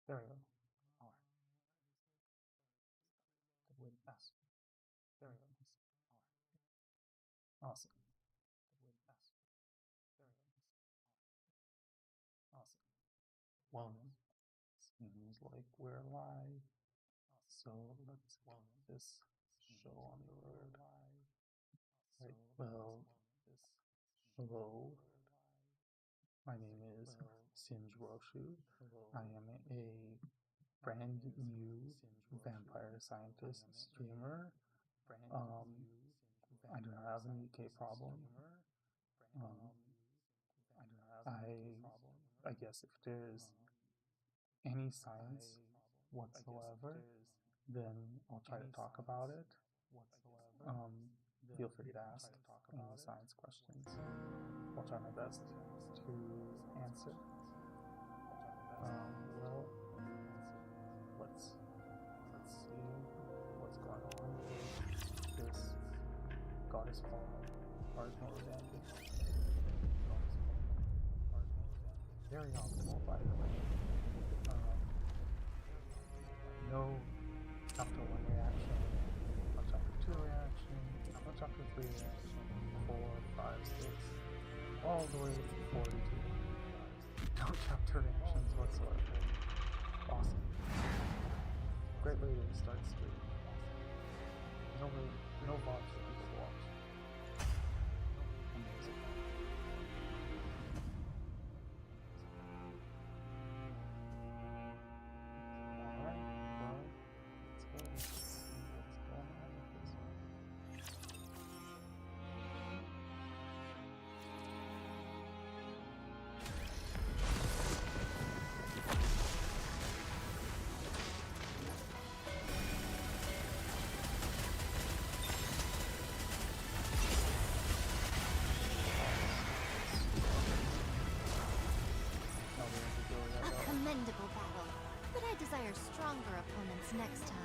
There we go. Alright. Good way to pass. There we go. Alright. Awesome. Good way to pass. There we go. Awesome. Well then, seems like we're live. So let's get this show on the road. Right. Well, hello. My name is Sinj Roshu. I am a brand new vampire scientist streamer. I do not have an UK problem. I guess if there's any science whatsoever, then I'll try to talk about it. Feel free to ask any science questions. I'll try my best to answer. Well, let's see what's going on with this Goddess Fall Hardmode ending. Very optimal, by the way. No chapter 1 reaction, no chapter 2 reaction, no chapter 3 reaction, 4, 5, 6, all the way to 42. No chapter reactions whatsoever. Awesome. Great way to start stream. No bots for people to watch. Amazing. Alright, well, let's see what's going on with this one. A commendable battle, but I desire stronger opponents next time.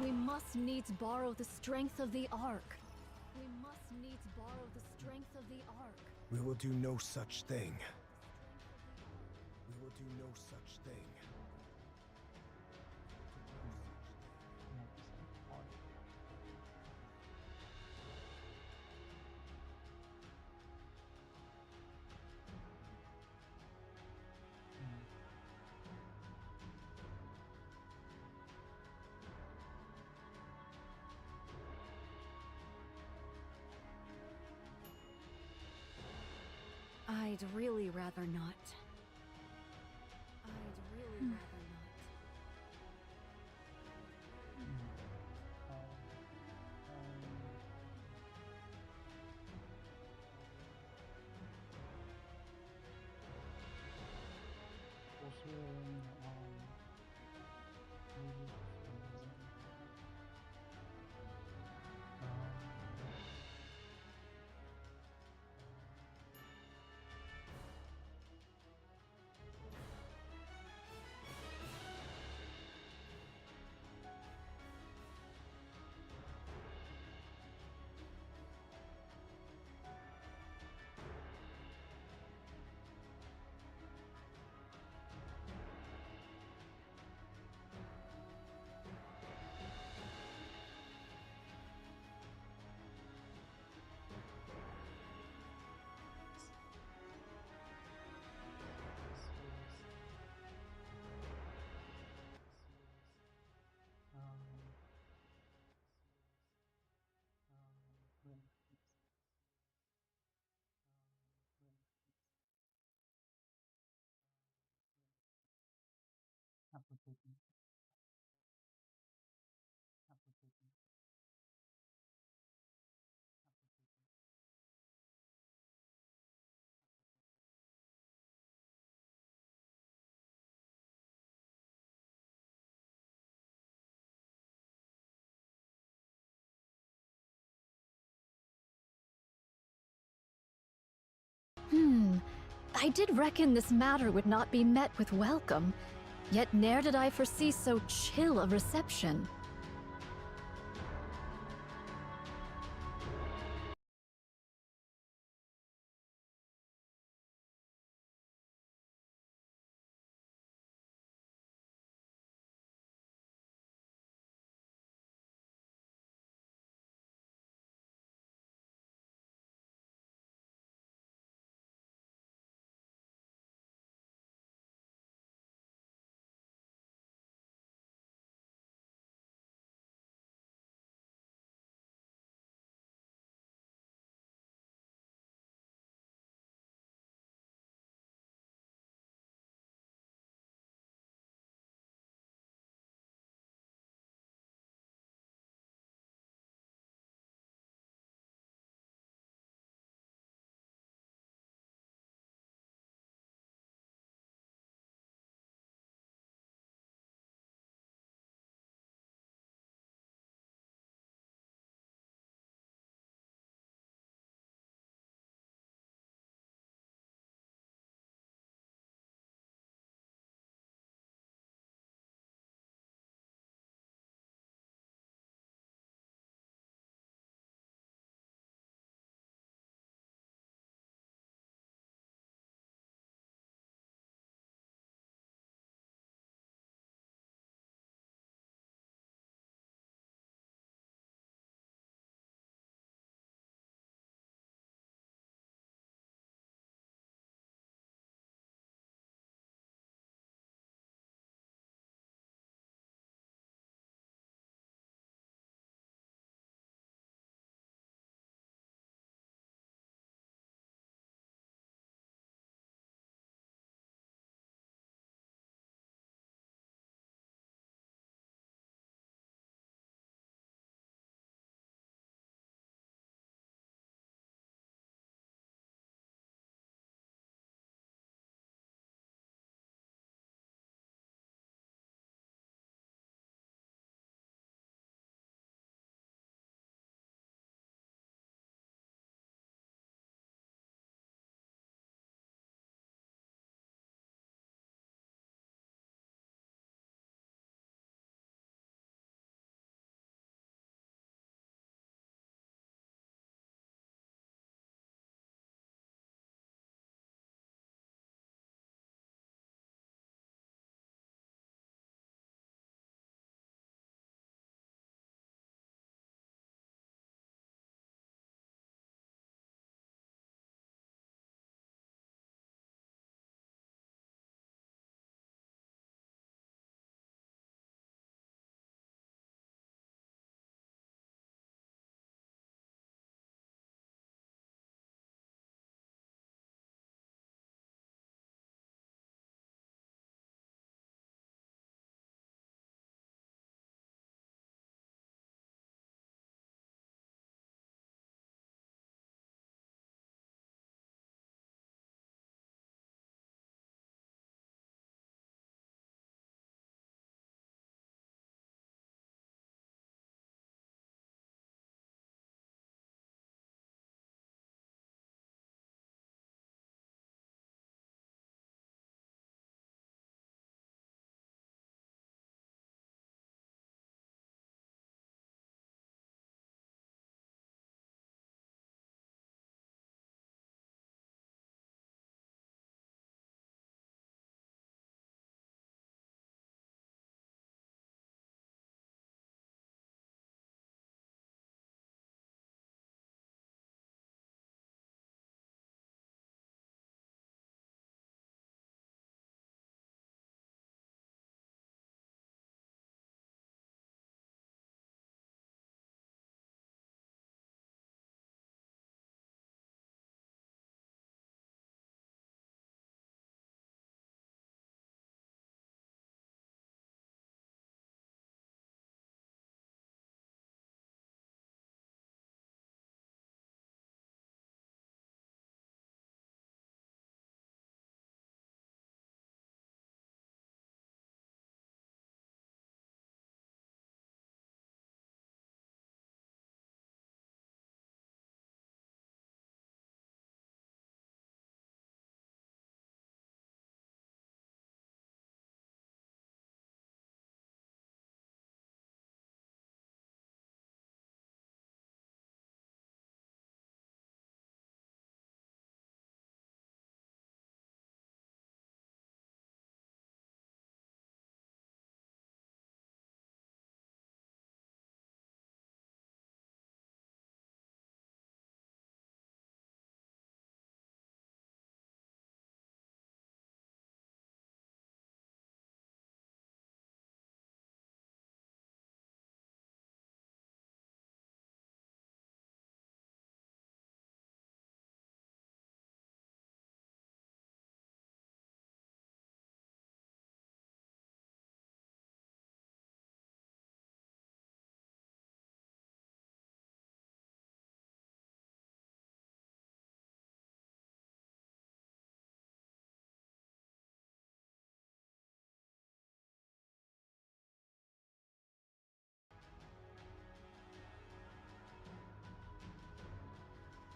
We must needs borrow the strength of the Ark. We must needs borrow the strength of the Ark. We will do no such thing. We will do no such thing. I'd really rather not. I'd really rather not. I did reckon this matter would not be met with welcome, yet ne'er did I foresee so chill a reception.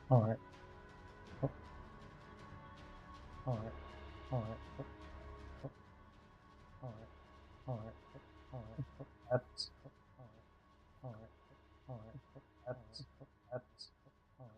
Alright. Oh. Alright. Alright. Oh. Oh. Alright. Alright. Alright. That's. Alright. Alright. Alright. That's. That's. Alright.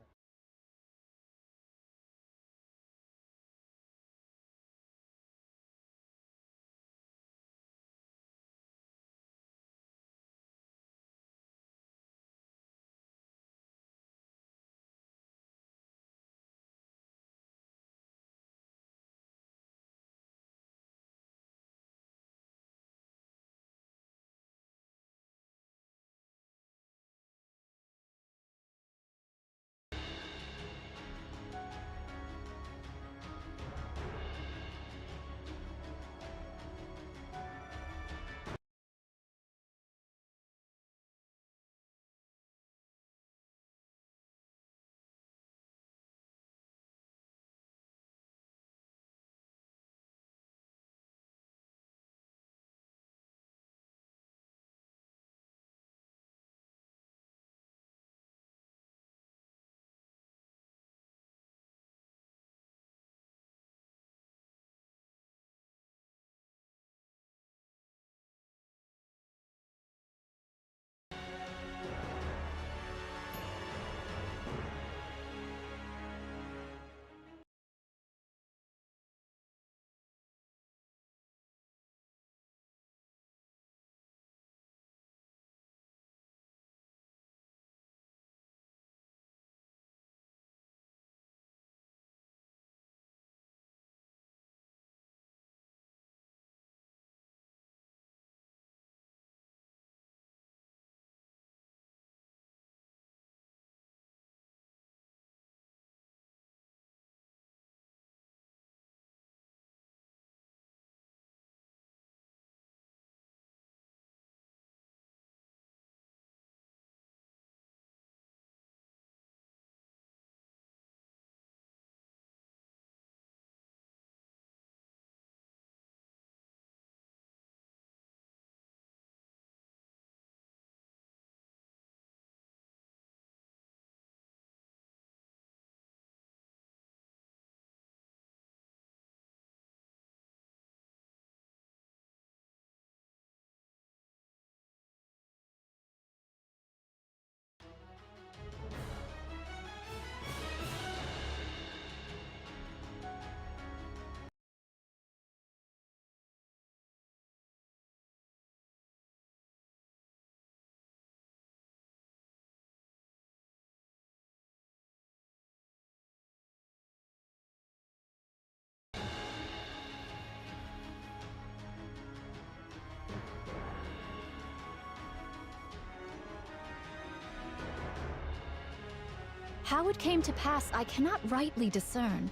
How it came to pass I cannot rightly discern,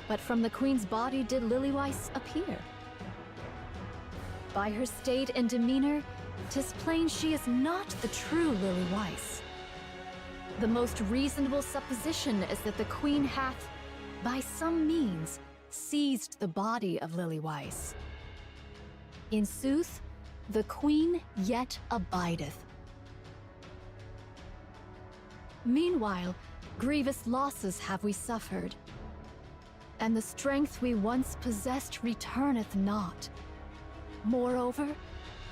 but from the queen's body did Lilyweiss appear. By her state and demeanor, 'tis plain she is not the true Lilyweiss. The most reasonable supposition is that the queen hath, by some means, seized the body of Lilyweiss. In sooth, the queen yet abideth. Meanwhile, grievous losses have we suffered, and the strength we once possessed returneth not. Moreover,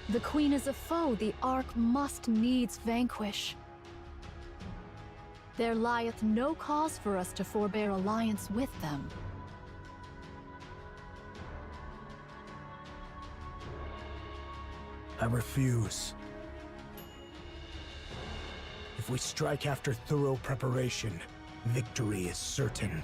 the queen is a foe the Ark must needs vanquish. There lieth no cause for us to forbear alliance with them. I refuse. If we strike after thorough preparation, victory is certain.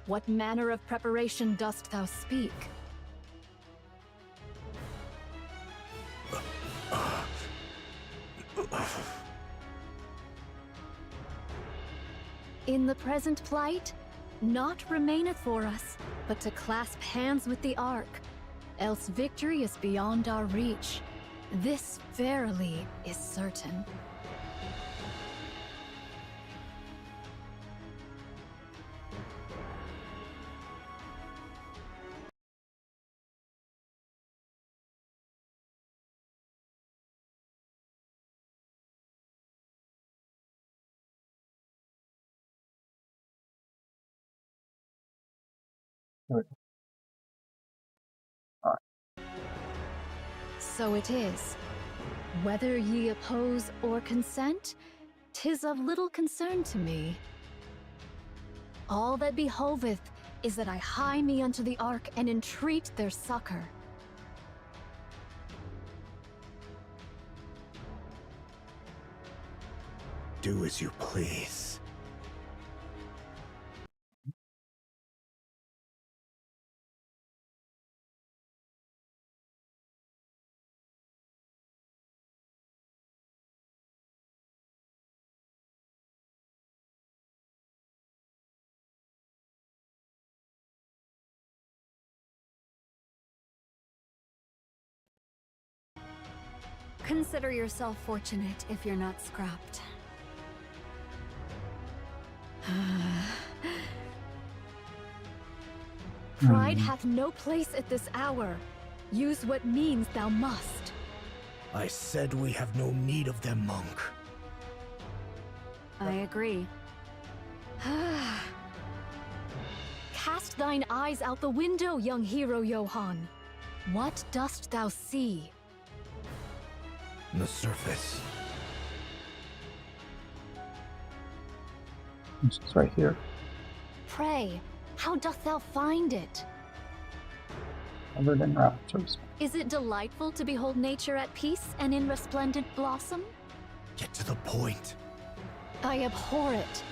What manner of preparation dost thou speak? In the present plight, naught remaineth for us but to clasp hands with the Ark else victory is beyond our reach. This verily is certain. Alright. So it is. Whether ye oppose or consent, 'tis of little concern to me. All that behoveth is that I hie me unto the Ark and entreat their succor. Do as you please. Consider yourself fortunate if you're not scrapped. Pride hath no place at this hour. Use what means thou must. I said we have no need of them, monk. I agree. Cast thine eyes out the window, young hero Johann. What dost thou see? The surface. It's right here. Pray, how doth thou find it? Covered in raptors. Is it delightful to behold nature at peace and in resplendent blossom? Get to the point. I abhor it.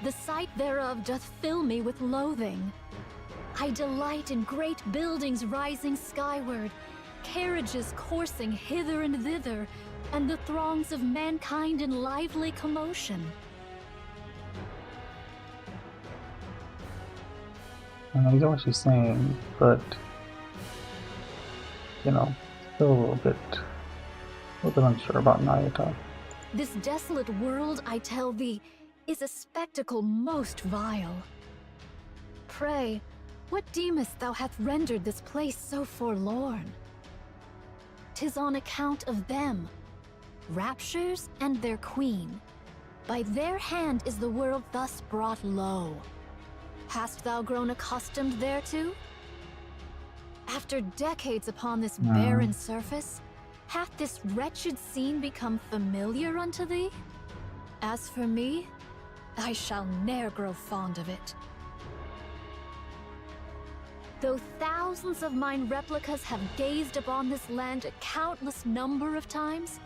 The sight thereof doth fill me with loathing. I delight in great buildings rising skyward, carriages coursing hither and thither, and the throngs of mankind in lively commotion. I get what she's saying, but you know, still a little bit unsure about Nayata. This desolate world, I tell thee, is a spectacle most vile. Pray, what deemest thou hath rendered this place so forlorn? 'Tis on account of them, Raptures and their queen. By their hand is the world thus brought low. Hast thou grown accustomed thereto? After decades upon this barren surface, hath this wretched scene become familiar unto thee? As for me, I shall ne'er grow fond of it. Though thousands of mine replicas have gazed upon this land a countless number of times,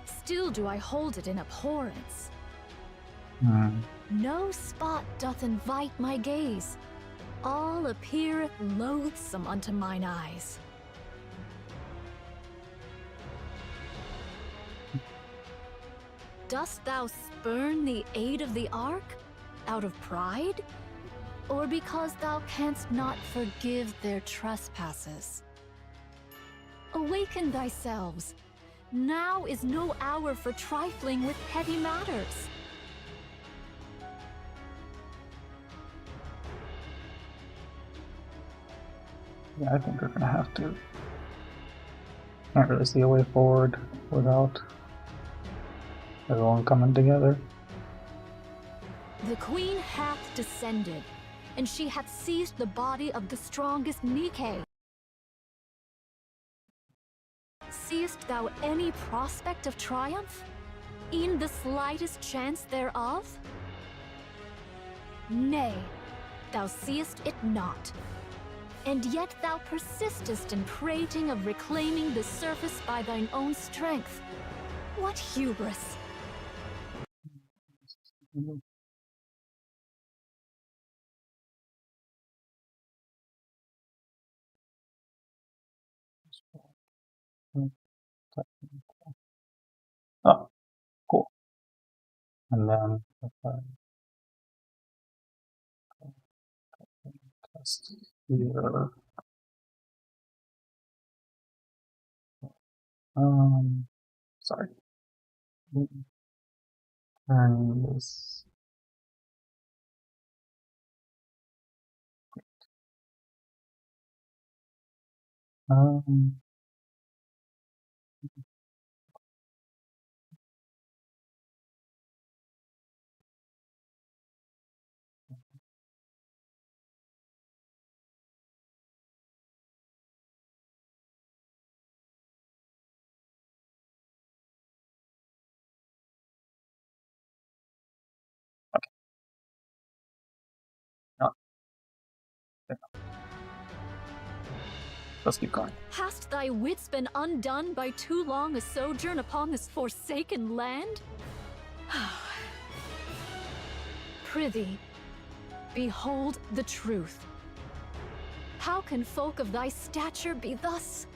still do I hold it in abhorrence. No spot doth invite my gaze. All appeareth loathsome unto mine eyes. Dost thou spurn the aid of the Ark out of pride, or because thou canst not forgive their trespasses? Awaken thyselves. Now is no hour for trifling with petty matters. Yeah, I think we're gonna have to. Can't really see a way forward without everyone coming together. The queen hath descended, and she hath seized the body of the strongest Nikke. Seest thou any prospect of triumph? E'en the slightest chance thereof? Nay, thou seest it not. And yet thou persistest in prating of reclaiming the surface by thine own strength. What hubris! Oh, cool. And then if I test here. Sorry. Turn this. Um, no, let's keep going. Hast thy wits been undone by too long a sojourn upon this forsaken land? Prithee, behold the truth. How can folk of thy stature be thus?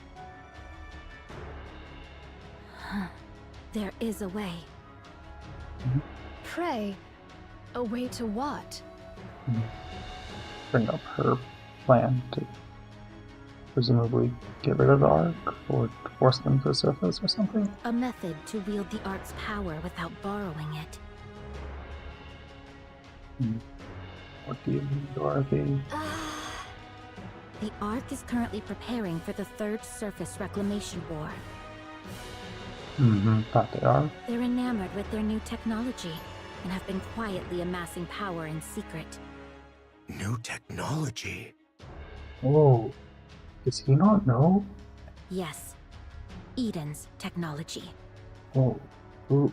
There is a way. Pray, a way to what? Bring up her plan to presumably get rid of the Ark or force them to the surface or something. A method to wield the Ark's power without borrowing it. What do you mean, Dorothy? The Ark is currently preparing for the Third Surface Reclamation War. Thought they are. They're enamored with their new technology and have been quietly amassing power in secret. New technology? Oh, does he not know? Yes, Eden's technology. Oh, ooh.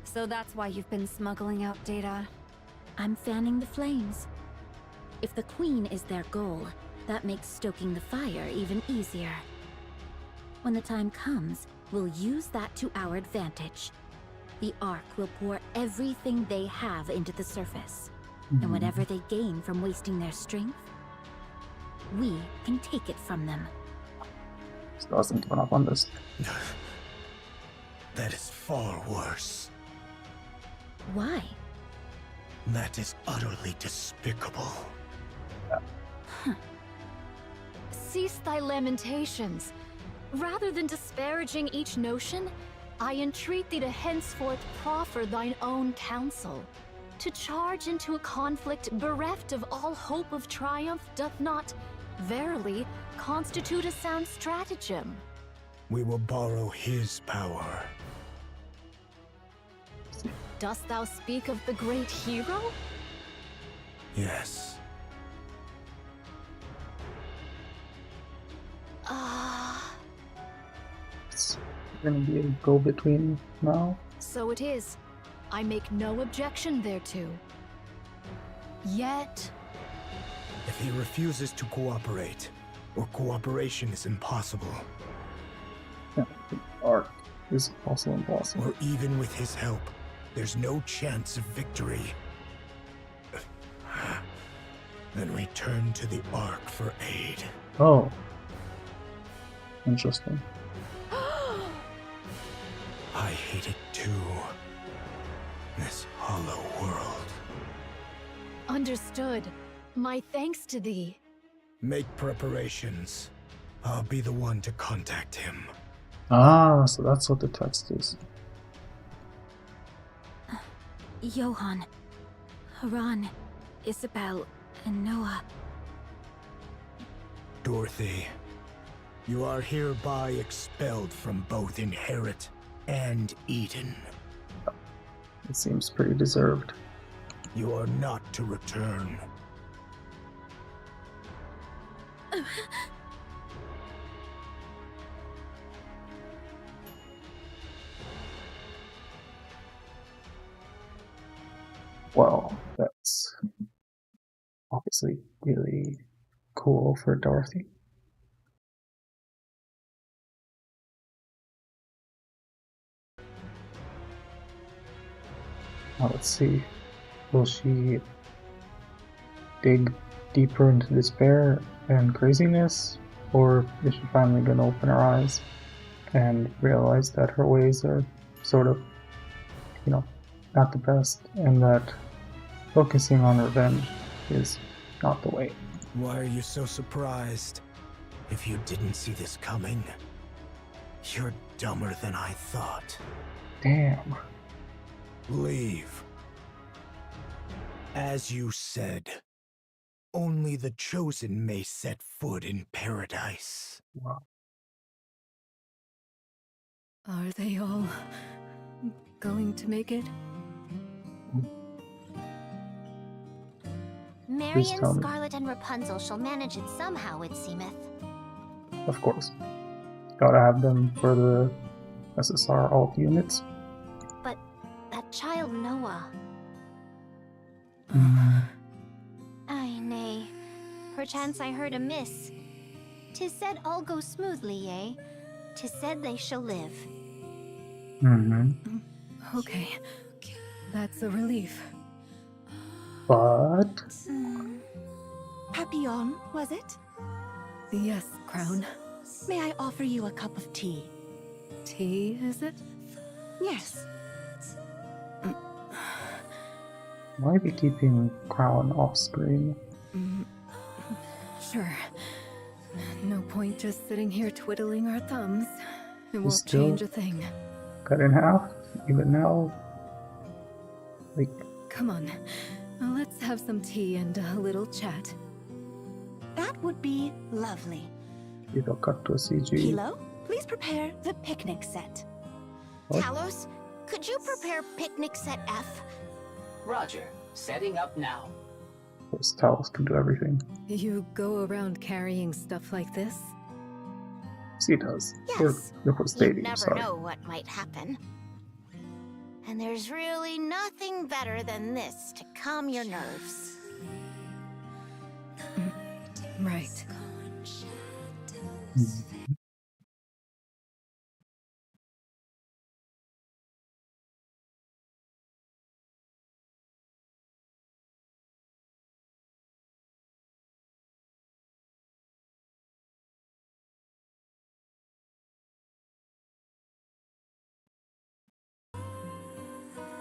So that's why you've been smuggling out data? I'm fanning the flames. If the Queen is their goal, that makes stoking the fire even easier. When the time comes, we'll use that to our advantage. The Ark will pour everything they have into the surface. And whatever they gain from wasting their strength, we can take it from them. Still hasn't given up on this. That is far worse. Why? That is utterly despicable. Cease thy lamentations. Rather than disparaging each notion, I entreat thee to henceforth proffer thine own counsel. To charge into a conflict bereft of all hope of triumph doth not, verily, constitute a sound stratagem. We will borrow his power. Dost thou speak of the great hero? Yes. It's gonna be a go-between now. So it is. I make no objection thereto. Yet... If he refuses to cooperate, or cooperation is impossible, Yeah, the Ark is also impossible. or even with his help, there's no chance of victory, then we turn to the Ark for aid. Oh. Interesting. I hate it too. This hollow world. Understood. My thanks to thee. Make preparations. I'll be the one to contact him. Ah, so that's what the text is. Johann, Haran, Isabel, and Noah. Dorothy, you are hereby expelled from both Inherit and Eden. It seems pretty deserved. You are not to return. Well, that's obviously really cool for Dorothy. Now let's see. Will she dig deeper into despair and craziness? Or is she finally going to open her eyes and realize that her ways are sort of, not the best, and that focusing on revenge is not the way? Why are you so surprised? If you didn't see this coming, You're dumber than I thought. Damn. Leave. As you said, only the chosen may set foot in paradise. Wow. Are they all going to make it? Marion, tell me. Scarlet, and Rapunzel shall manage it somehow, it seemeth. Of course. Gotta have them for the SSR alt units. But that child Noah. Ay, nay. Perchance I heard amiss. 'Tis said all goes smoothly, yea. 'Tis said they shall live. Mm-hmm. Okay. That's a relief. But Papillon, was it? Yes, Crown. May I offer you a cup of tea? Tea, is it? Yes. why are they keeping Crown off screen? Sure. No point just sitting here twiddling our thumbs. It won't still- change a thing. Cut in half? Even now? Like, Come on. Let's have some tea and a little chat. That would be lovely. it'll cut to a CG. Hilo, please prepare the picnic set. What? Talos, could you prepare picnic set F? Roger. Setting up now. Of course, Talos can do everything. You go around carrying stuff like this? He does. Yes. For You stadium, never sorry. know what might happen. And there's really nothing better than this to calm your nerves. Right.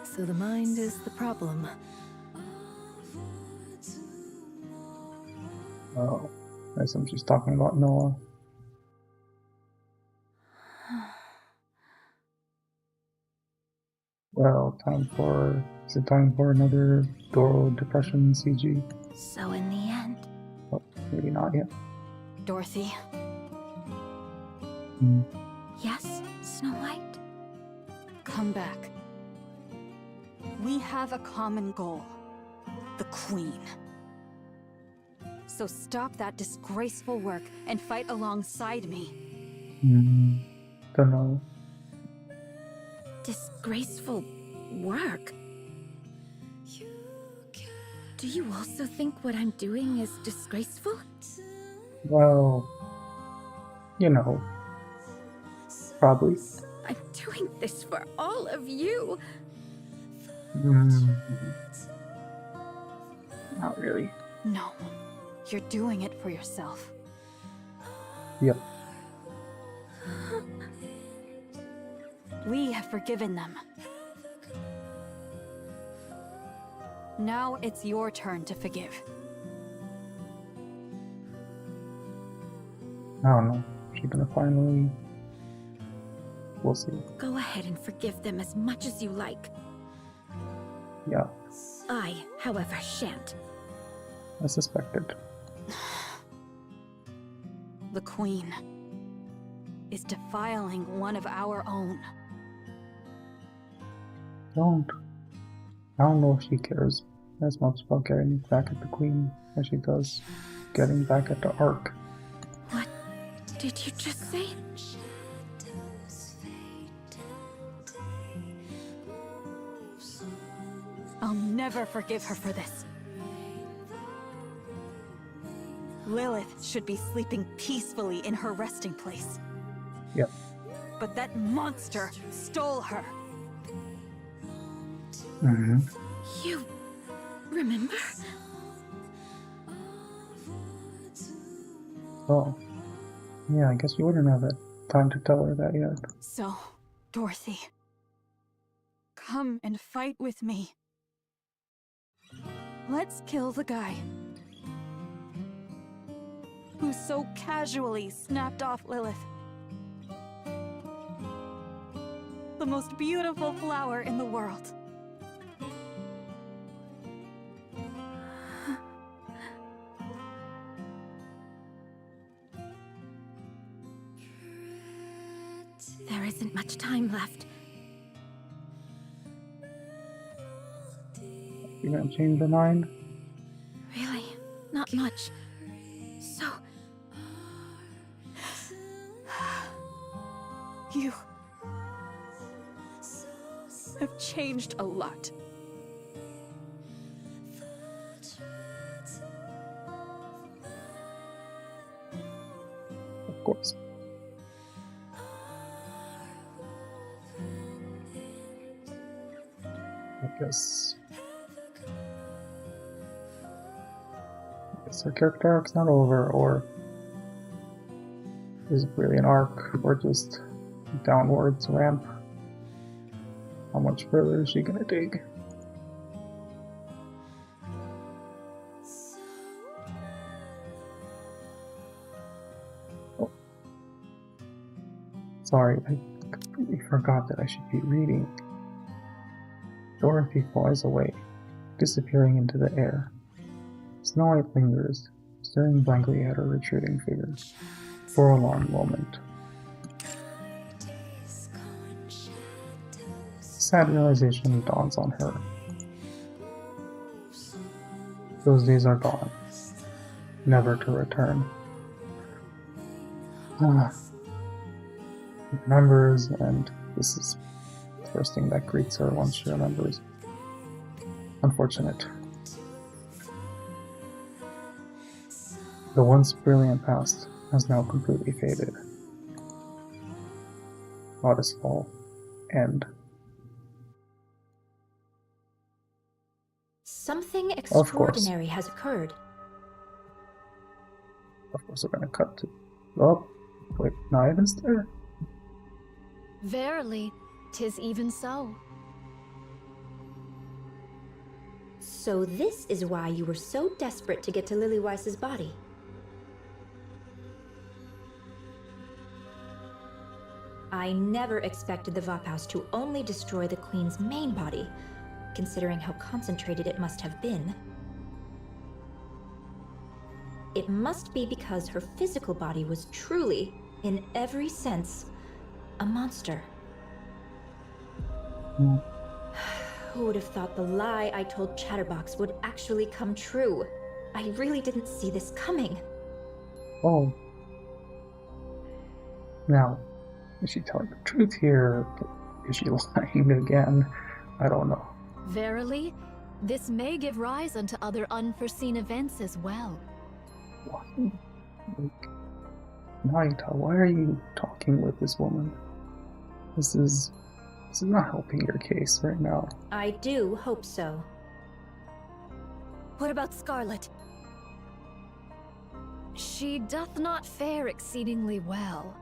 So the mind is the problem. Oh, I assume she's talking about Noah. Well, is it time for another Doro Depression CG? So in the end, Oh, maybe not yet. Dorothy, yes, Snow White? come back. We have a common goal. The Queen. So stop that disgraceful work and fight alongside me. Don't know. Disgraceful work? Do you also think what I'm doing is disgraceful? Well, you know, probably. I'm doing this for all of you. Not really. No, you're doing it for yourself. Yep. We have forgiven them. Now it's your turn to forgive. I don't know. She's gonna finally. We'll see. Go ahead and forgive them as much as you like. Yeah, I, however, shan't. I suspected. The Queen is defiling one of our own. I don't know if she cares as much about getting back at the Queen as she does getting back at the Ark. What did you just say? I'll never forgive her for this. Lilith should be sleeping peacefully in her resting place. Yep. But that monster stole her. You remember? Oh. Yeah, I guess you wouldn't have had time to tell her that yet. So, Dorothy, come and fight with me. Let's kill the guy who so casually snapped off Lilith. the most beautiful flower in the world. There isn't much time left. You gonna change the mind? Really? Not much. So... You have changed a lot. Of course. I guess her character arc's not over, or is it really an arc, or just downwards ramp? How much further is she gonna dig? Oh. Sorry, I completely forgot that I should be reading. Dorothy flies away, disappearing into the air. Snow White lingers, staring blankly at her retreating figure, for a long moment. Sad realization dawns on her. Those days are gone, never to return. Remembers, and this is the first thing that greets her once she remembers. Unfortunate. The once brilliant past has now completely faded. Goddess Fall. End. Something extraordinary has occurred. Of course, we're gonna cut to... Oh, wait, Niven's there? Verily, 'tis even so. So this is why you were so desperate to get to Lily Weiss's body. I never expected the Vaphaus to only destroy the Queen's main body, considering how concentrated it must have been. It must be because her physical body was truly, in every sense, a monster. Who would have thought the lie I told Chatterbox would actually come true? I really didn't see this coming. Oh. Now, is she telling the truth here? Is she lying again? I don't know. Verily, this may give rise unto other unforeseen events as well. What? Like, Naita, why are you talking with this woman? This is not helping your case right now. I do hope so. What about Scarlet? She doth not fare exceedingly well.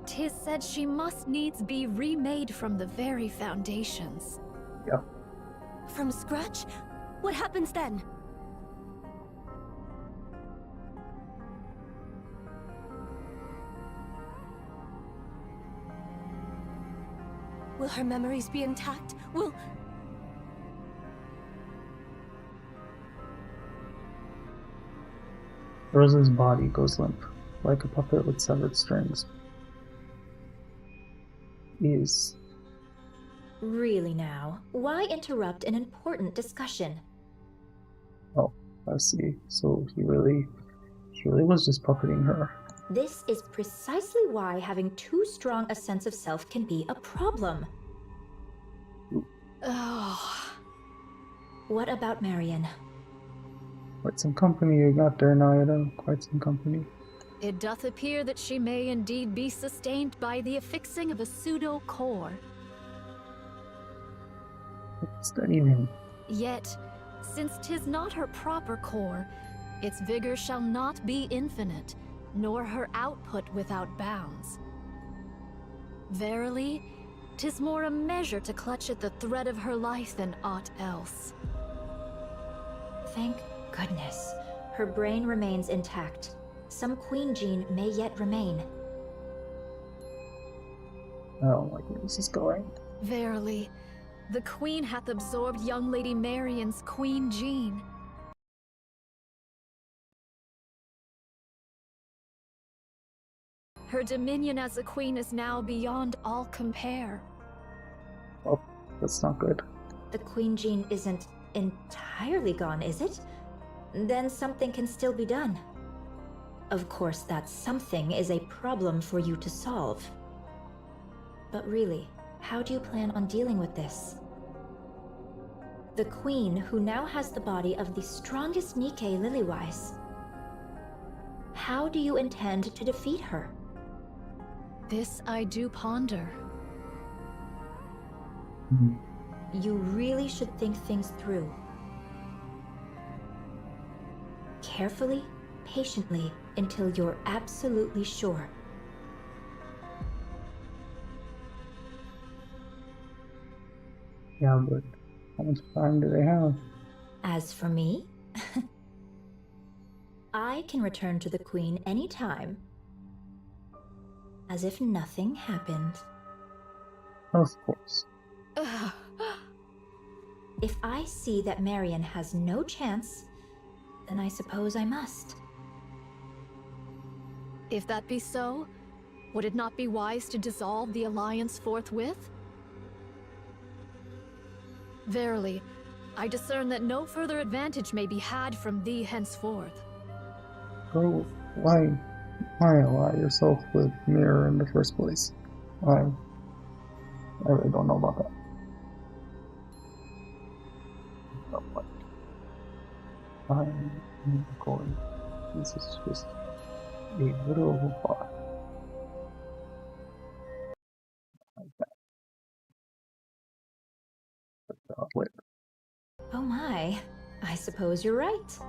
'Tis said she must needs be remade from the very foundations. Yep. From scratch? What happens then? Will her memories be intact? Will... Rosa's body goes limp, like a puppet with severed strings. Is... Really now, why interrupt an important discussion? Oh, I see. So he really was just puppeting her. This is precisely why having too strong a sense of self can be a problem. Oh. What about Marion? Quite some company you got there, Naida. Quite some company. It doth appear that she may indeed be sustained by the affixing of a pseudo-core. What's that even? Yet, since 'tis not her proper core, its vigor shall not be infinite, nor her output without bounds. Verily, 'tis more a measure to clutch at the thread of her life than aught else. Thank goodness. Her brain remains intact. Some Queen gene may yet remain. I don't like where this is going. Verily, the Queen hath absorbed young Lady Marion's Queen gene. Her dominion as a queen is now beyond all compare. Oh, that's not good. The Queen gene isn't entirely gone, is it? Then something can still be done. Of course, that something is a problem for you to solve. But really, how do you plan on dealing with this? The Queen, who now has the body of the strongest Nikke Lilywise. How do you intend to defeat her? This I do ponder. You really should think things through. Carefully, patiently, until you're absolutely sure. Yeah, but how much time do they have? As for me, I can return to the Queen anytime, as if nothing happened. Of course. If I see that Marion has no chance, then I suppose I must. If that be so, would it not be wise to dissolve the alliance forthwith? Verily, I discern that no further advantage may be had from thee henceforth. Bro, why ally yourself with Mirror in the first place? I really don't know about that. But I'm going. This is just a little far. Like that. But wait. Oh my, I suppose you're right.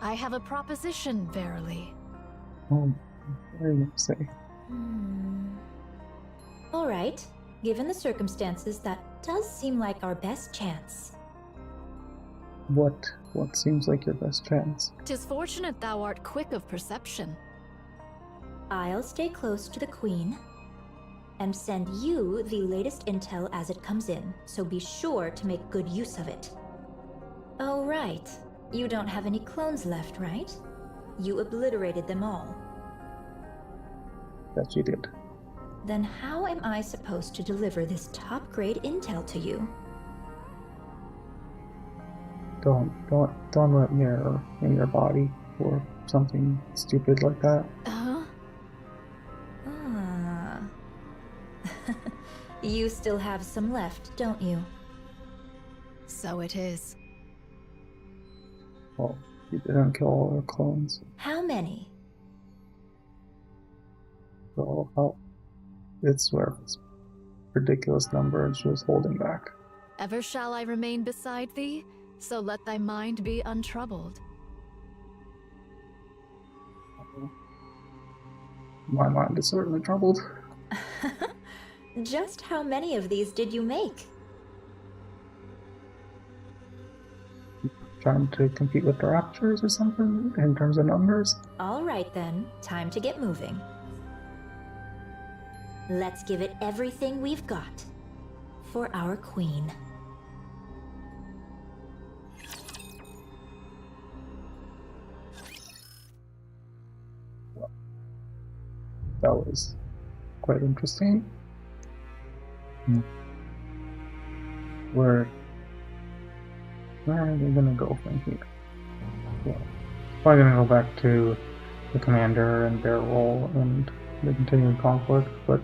I have a proposition, verily. Oh, what are you gonna say? All right, given the circumstances, that does seem like our best chance. What seems like your best chance? 'Tis fortunate thou art quick of perception. I'll stay close to the Queen and send you the latest intel as it comes in, so be sure to make good use of it. Oh, right. You don't have any clones left, right? You obliterated them all. That you did. Then how am I supposed to deliver this top-grade intel to you? Don't let Mirror in your body or something stupid like that. You still have some left, don't you? So it is. Well, you didn't kill all their clones. How many? So it's where it's ridiculous number and she was holding back. Ever shall I remain beside thee, so let thy mind be untroubled. My mind is certainly troubled. Just how many of these did you make? Trying to compete with the Raptors or something in terms of numbers? All right then, time to get moving. Let's give it everything we've got for our Queen. That was quite interesting. Where are they gonna go from here? Well, probably gonna go back to the commander and their role and the continuing conflict, but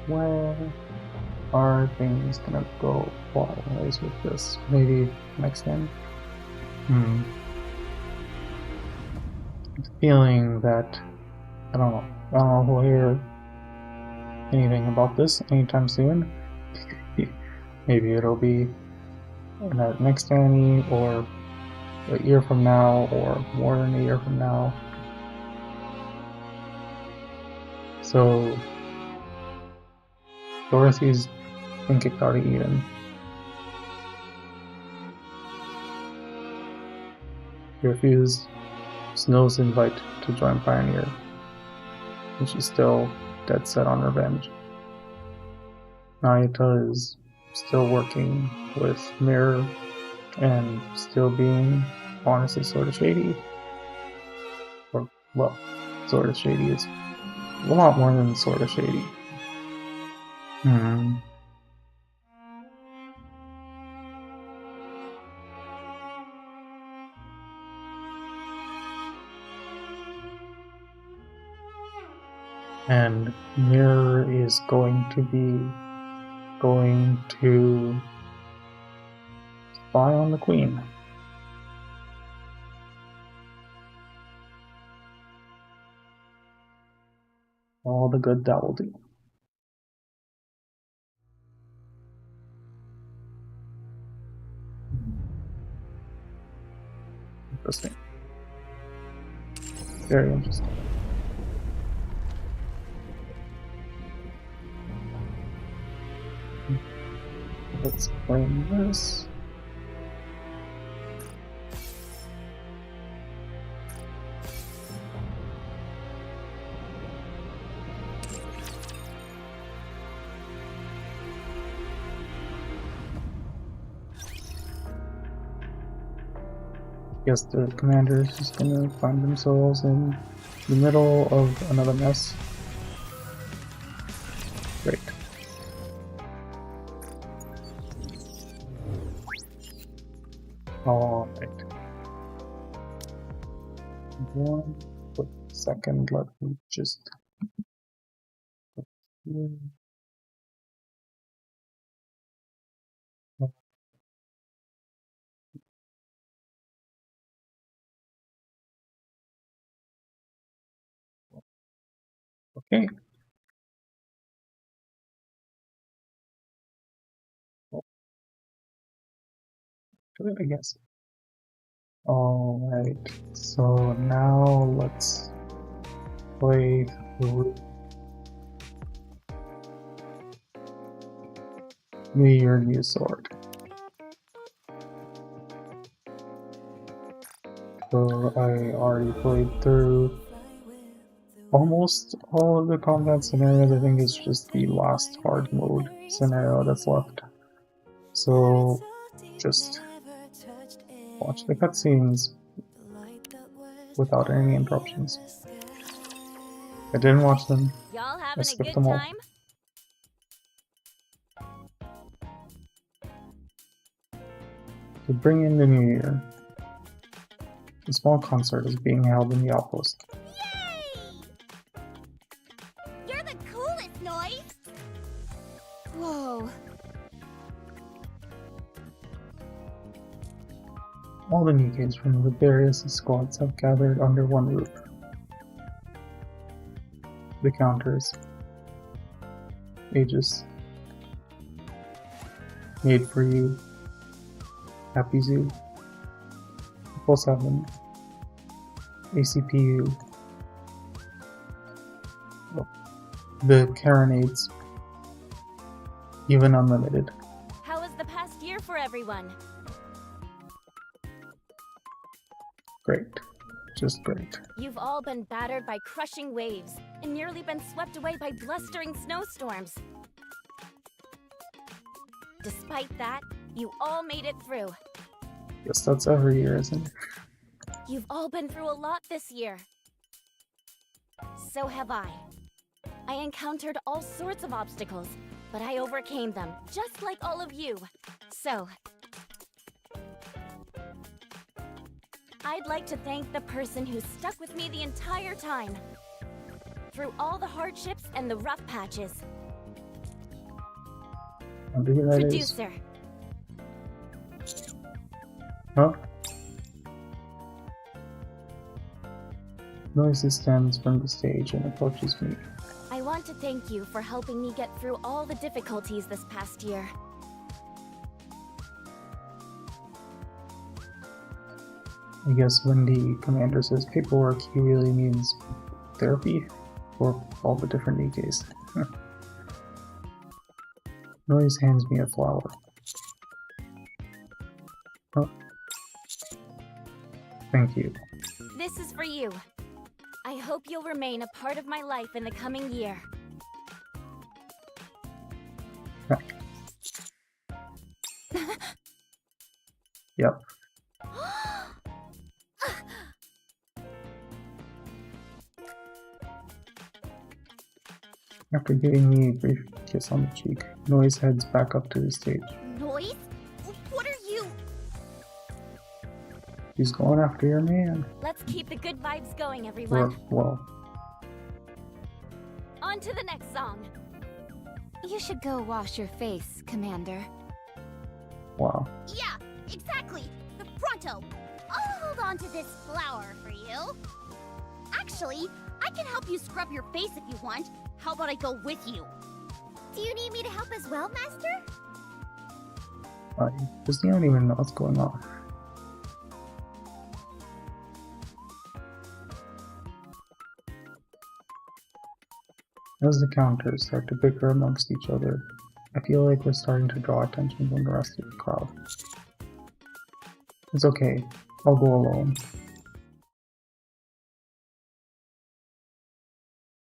where are things gonna go plot-wise with this? Maybe next time? Feeling that I don't know if we'll hear anything about this anytime soon. Maybe it'll be in our next anime, or a year from now, or more than a year from now. So Dorothy's been kicked out of Eden. He refused Snow's invite to join Pioneer. And she's still dead set on revenge. Nayata is still working with Mirror and still being honestly sort of shady. Or, well, sort of shady is a lot more than sort of shady. And Mirror is going to spy on the Queen. All the good that will do. Interesting. Very interesting. Let's claim this. Guess the commander is just gonna find themselves in the middle of another mess. Great. Alright. One quick second, let me just. Okay. Do it, I guess. Alright, so now let's play through your new sword. So I already played through almost all of the combat scenarios. I think it's just the last hard mode scenario that's left. So just watch the cutscenes without any interruptions. I didn't watch them. Y'all I having a skipped good them all. time? To bring in the new year, a small concert is being held in the outpost. Yay! You're the coolest, Noise! Whoa. All the new kids from the various squads have gathered under one roof. The Counters, Aegis, Made for You, Happy Zoo, Triple 7, ACPU, the Karenades, even Unlimited. How was the past year for everyone? Great. Just great. You've all been battered by crushing waves and nearly been swept away by blustering snowstorms. Despite that, you all made it through. Guess that's every year, isn't it? You've all been through a lot this year. So have I. I encountered all sorts of obstacles, but I overcame them, just like all of you. So, I'd like to thank the person who stuck with me the entire time. Through all the hardships and the rough patches. I wonder who that is. Producer. Huh? Noise stands from the stage and approaches me. I want to thank you for helping me get through all the difficulties this past year. I guess when the commander says paperwork, he really means therapy for all the different Nikes. Noise hands me a flower. Oh. Thank you. This is for you. I hope you'll remain a part of my life in the coming year. Yep. After giving me a brief kiss on the cheek, Noise heads back up to the stage. Noise? What are you? He's going after your man. Let's keep the good vibes going, everyone. Well, On to the next song. You should go wash your face, Commander. wow. Yeah, exactly. Pronto. I'll hold on to this flower for you. Actually, I can help you scrub your face if you want. How about I go with you? Do you need me to help as well, Master? Does he don't even know what's going on? As the counters start to bicker amongst each other, I feel like we're starting to draw attention from the rest of the crowd. It's okay, I'll go alone.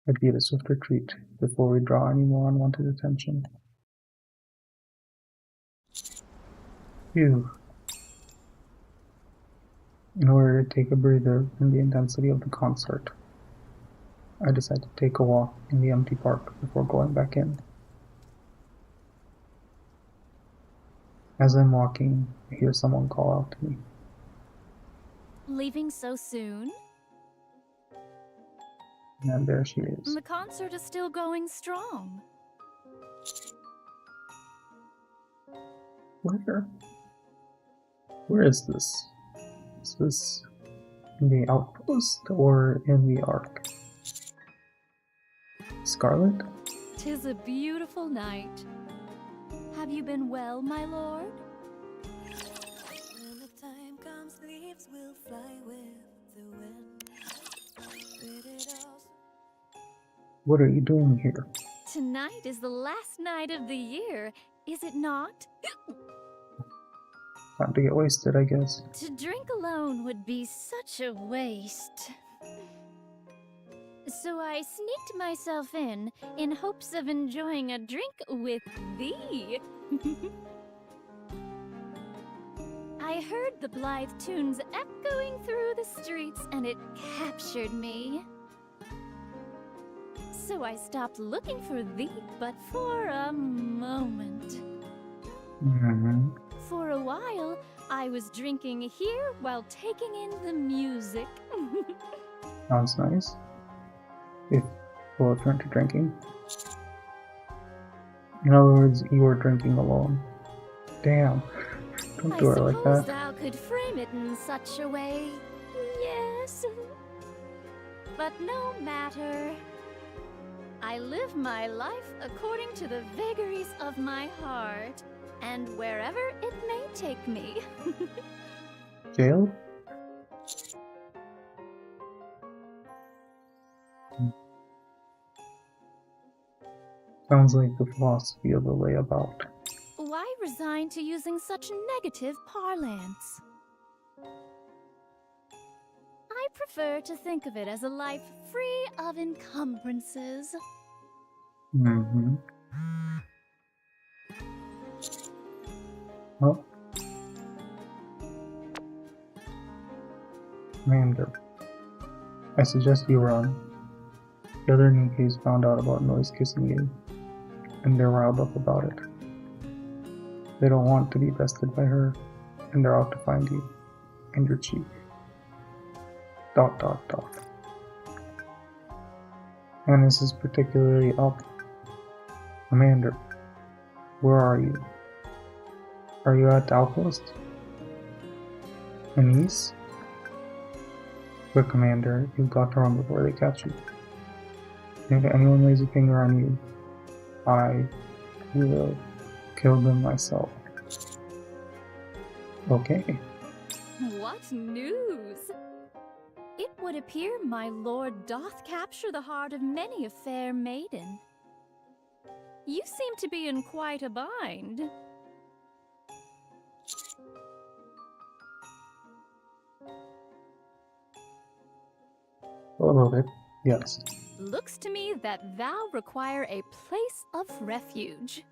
I'd be a swift retreat before we draw any more unwanted attention. Phew. In order to take a breather from the intensity of the concert, I decided to take a walk in the empty park before going back in. As I'm walking, I hear someone call out to me. Leaving so soon? And there she is. The concert is still going strong. Where is this? Is this in the outpost or in the Ark? Scarlet? 'Tis a beautiful night. Have you been well, my lord? When the time comes, leaves will fly with the wind. What are you doing here? Tonight is the last night of the year, is it not? Time to get wasted, I guess. To drink alone would be such a waste. So I sneaked myself in hopes of enjoying a drink with thee. I heard the blithe tunes echoing through the streets, and it captured me. So I stopped looking for thee, but for a moment. Mm-hmm. For a while, I was drinking here while taking in the music. Sounds nice. If we'll turn to drinking. In other words, you were drinking alone. Damn. Don't do it like suppose that. thou could frame it in such a way. Yes. But no matter. I live my life according to the vagaries of my heart, and wherever it may take me. Jail? Sounds like the philosophy of the layabout. Why resign to using such negative parlance? I prefer to think of it as a life free of encumbrances. Mm-hmm. Oh. Commander, I suggest you run. The other Ninjas found out about Noise kissing you, and they're riled up about it. They don't want to be bested by her, and they're out to find you, and your cheek. ... And this is particularly up. Commander, where are you? Are you at the outpost? Anise? Quick, Commander, you've got to run before they catch you. If anyone lays a finger on you, I will kill them myself. Okay. What news? It would appear my lord doth capture the heart of many a fair maiden. You seem to be in quite a bind. A little bit, yes. Looks to me that thou require a place of refuge.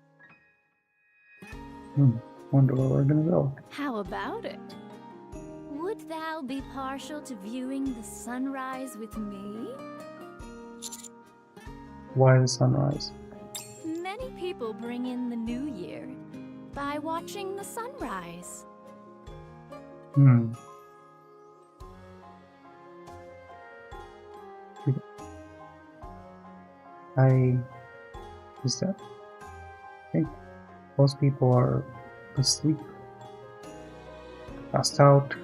Wonder where we're gonna go. How about it? Would thou be partial to viewing the sunrise with me? Why the sunrise? Many people bring in the new year by watching the sunrise. Is that? I think most people are asleep, passed out.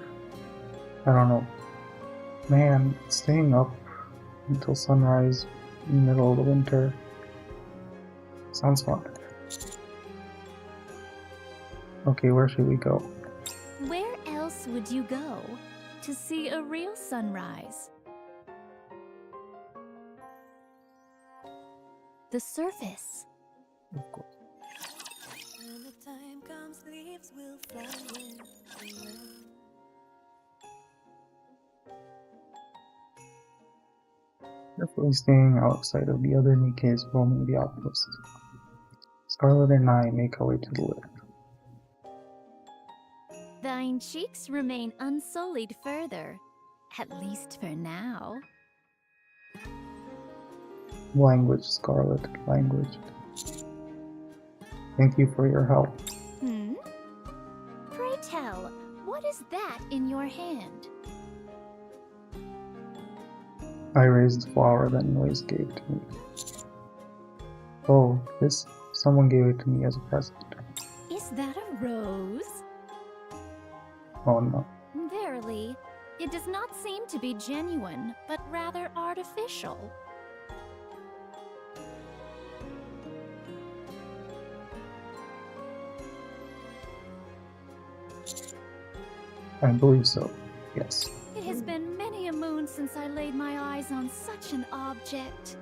I don't know. Man, staying up until sunrise in the middle of the winter sounds fun. Okay, where should we go? Where else would you go to see a real sunrise? The surface. Of course. When the time comes, leaves will fly with the wind. Carefully staying outside of the other Nikke's roaming the outpost. Scarlet and I make our way to the lift. Thine cheeks remain unsullied further, at least for now. Language, Scarlet, language. Thank you for your help. Pray tell, what is that in your hand? I raised the flower that Noise gave to me. Oh, this? Someone gave it to me as a present. Is that a rose? Oh no. Verily, it does not seem to be genuine, but rather artificial. I believe so, yes. It has been many a moon since I laid my eyes on such an object.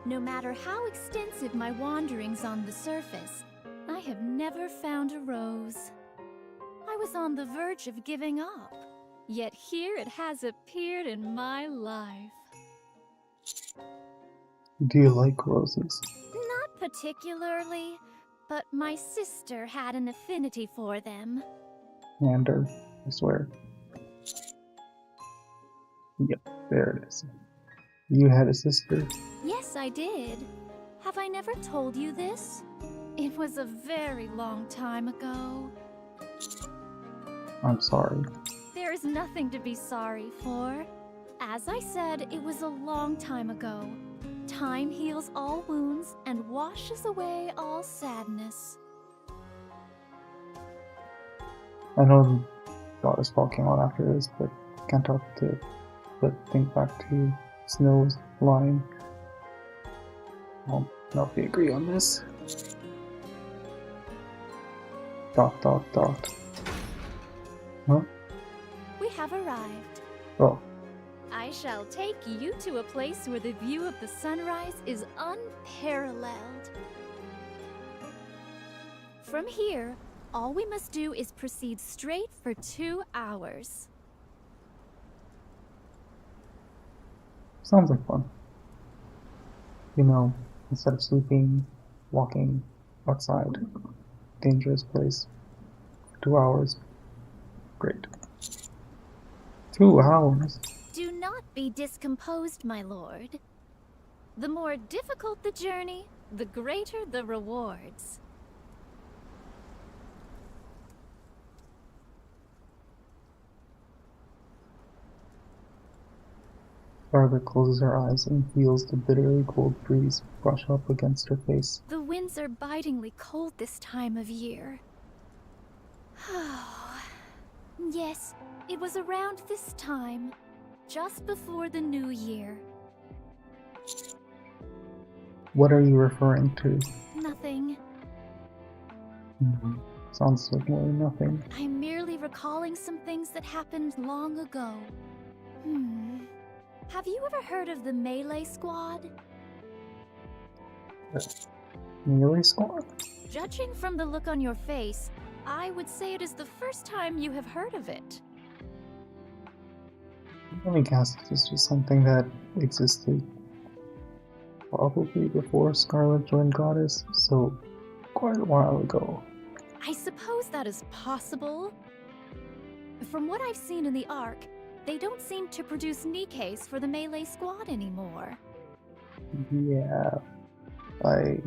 No matter how extensive my wanderings on the surface, I have never found a rose. I was on the verge of giving up, yet here it has appeared in my life. Do you like roses? Not particularly, but my sister had an affinity for them. Lander, I swear. Yep, there it is. You had a sister? Yes, I did. Have I never told you this? It was a very long time ago. I'm sorry. There is nothing to be sorry for. As I said, it was a long time ago. Time heals all wounds and washes away all sadness. I know the Goddess Ball came out after this, but can't talk to but think back to Snow's line. Well, not we agree on this. ... Huh? We have arrived. Oh, I shall take you to a place where the view of the sunrise is unparalleled. From here, all we must do is proceed straight for 2 hours. sounds like fun. You know, instead of sleeping, walking outside, dangerous place, 2 hours. Great. 2 hours? Do not be discomposed, my lord. The more difficult the journey, the greater the rewards. Scarlet closes her eyes and feels the bitterly cold breeze brush up against her face. The winds are bitingly cold this time of year. Yes, it was around this time, just before the new year. What are you referring to? Nothing. Sounds like more than nothing. I'm merely recalling some things that happened long ago. Have you ever heard of the Melee Squad? Melee Squad? Judging from the look on your face, I would say it is the first time you have heard of it. Let me guess, this is just something that existed probably before Scarlet joined Goddess, so quite a while ago. I suppose that is possible. From what I've seen in the Ark, they don't seem to produce Nikkes for the melee squad anymore. Yeah, I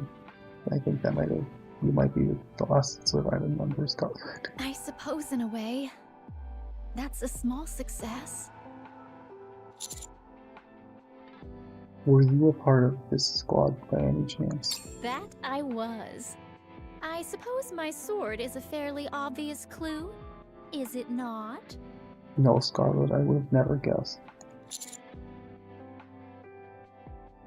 think that you might be the last surviving member, Scarlet. I suppose in a way, that's a small success. Were you a part of this squad by any chance? That I was. I suppose my sword is a fairly obvious clue, is it not? No, Scarlet, I would have never guessed.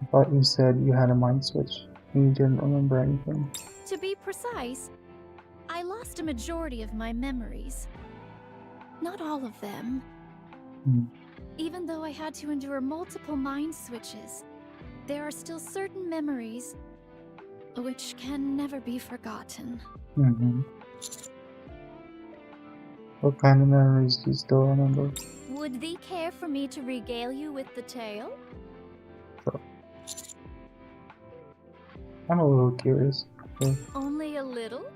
I thought you said you had a mind switch and you didn't remember anything. To be precise, I lost a majority of my memories. Not all of them. Even though I had to endure multiple mind switches, there are still certain memories which can never be forgotten. What kind of memories do you still remember? Would thee care for me to regale you with the tale? Sure. I'm a little curious. Okay. Only a little?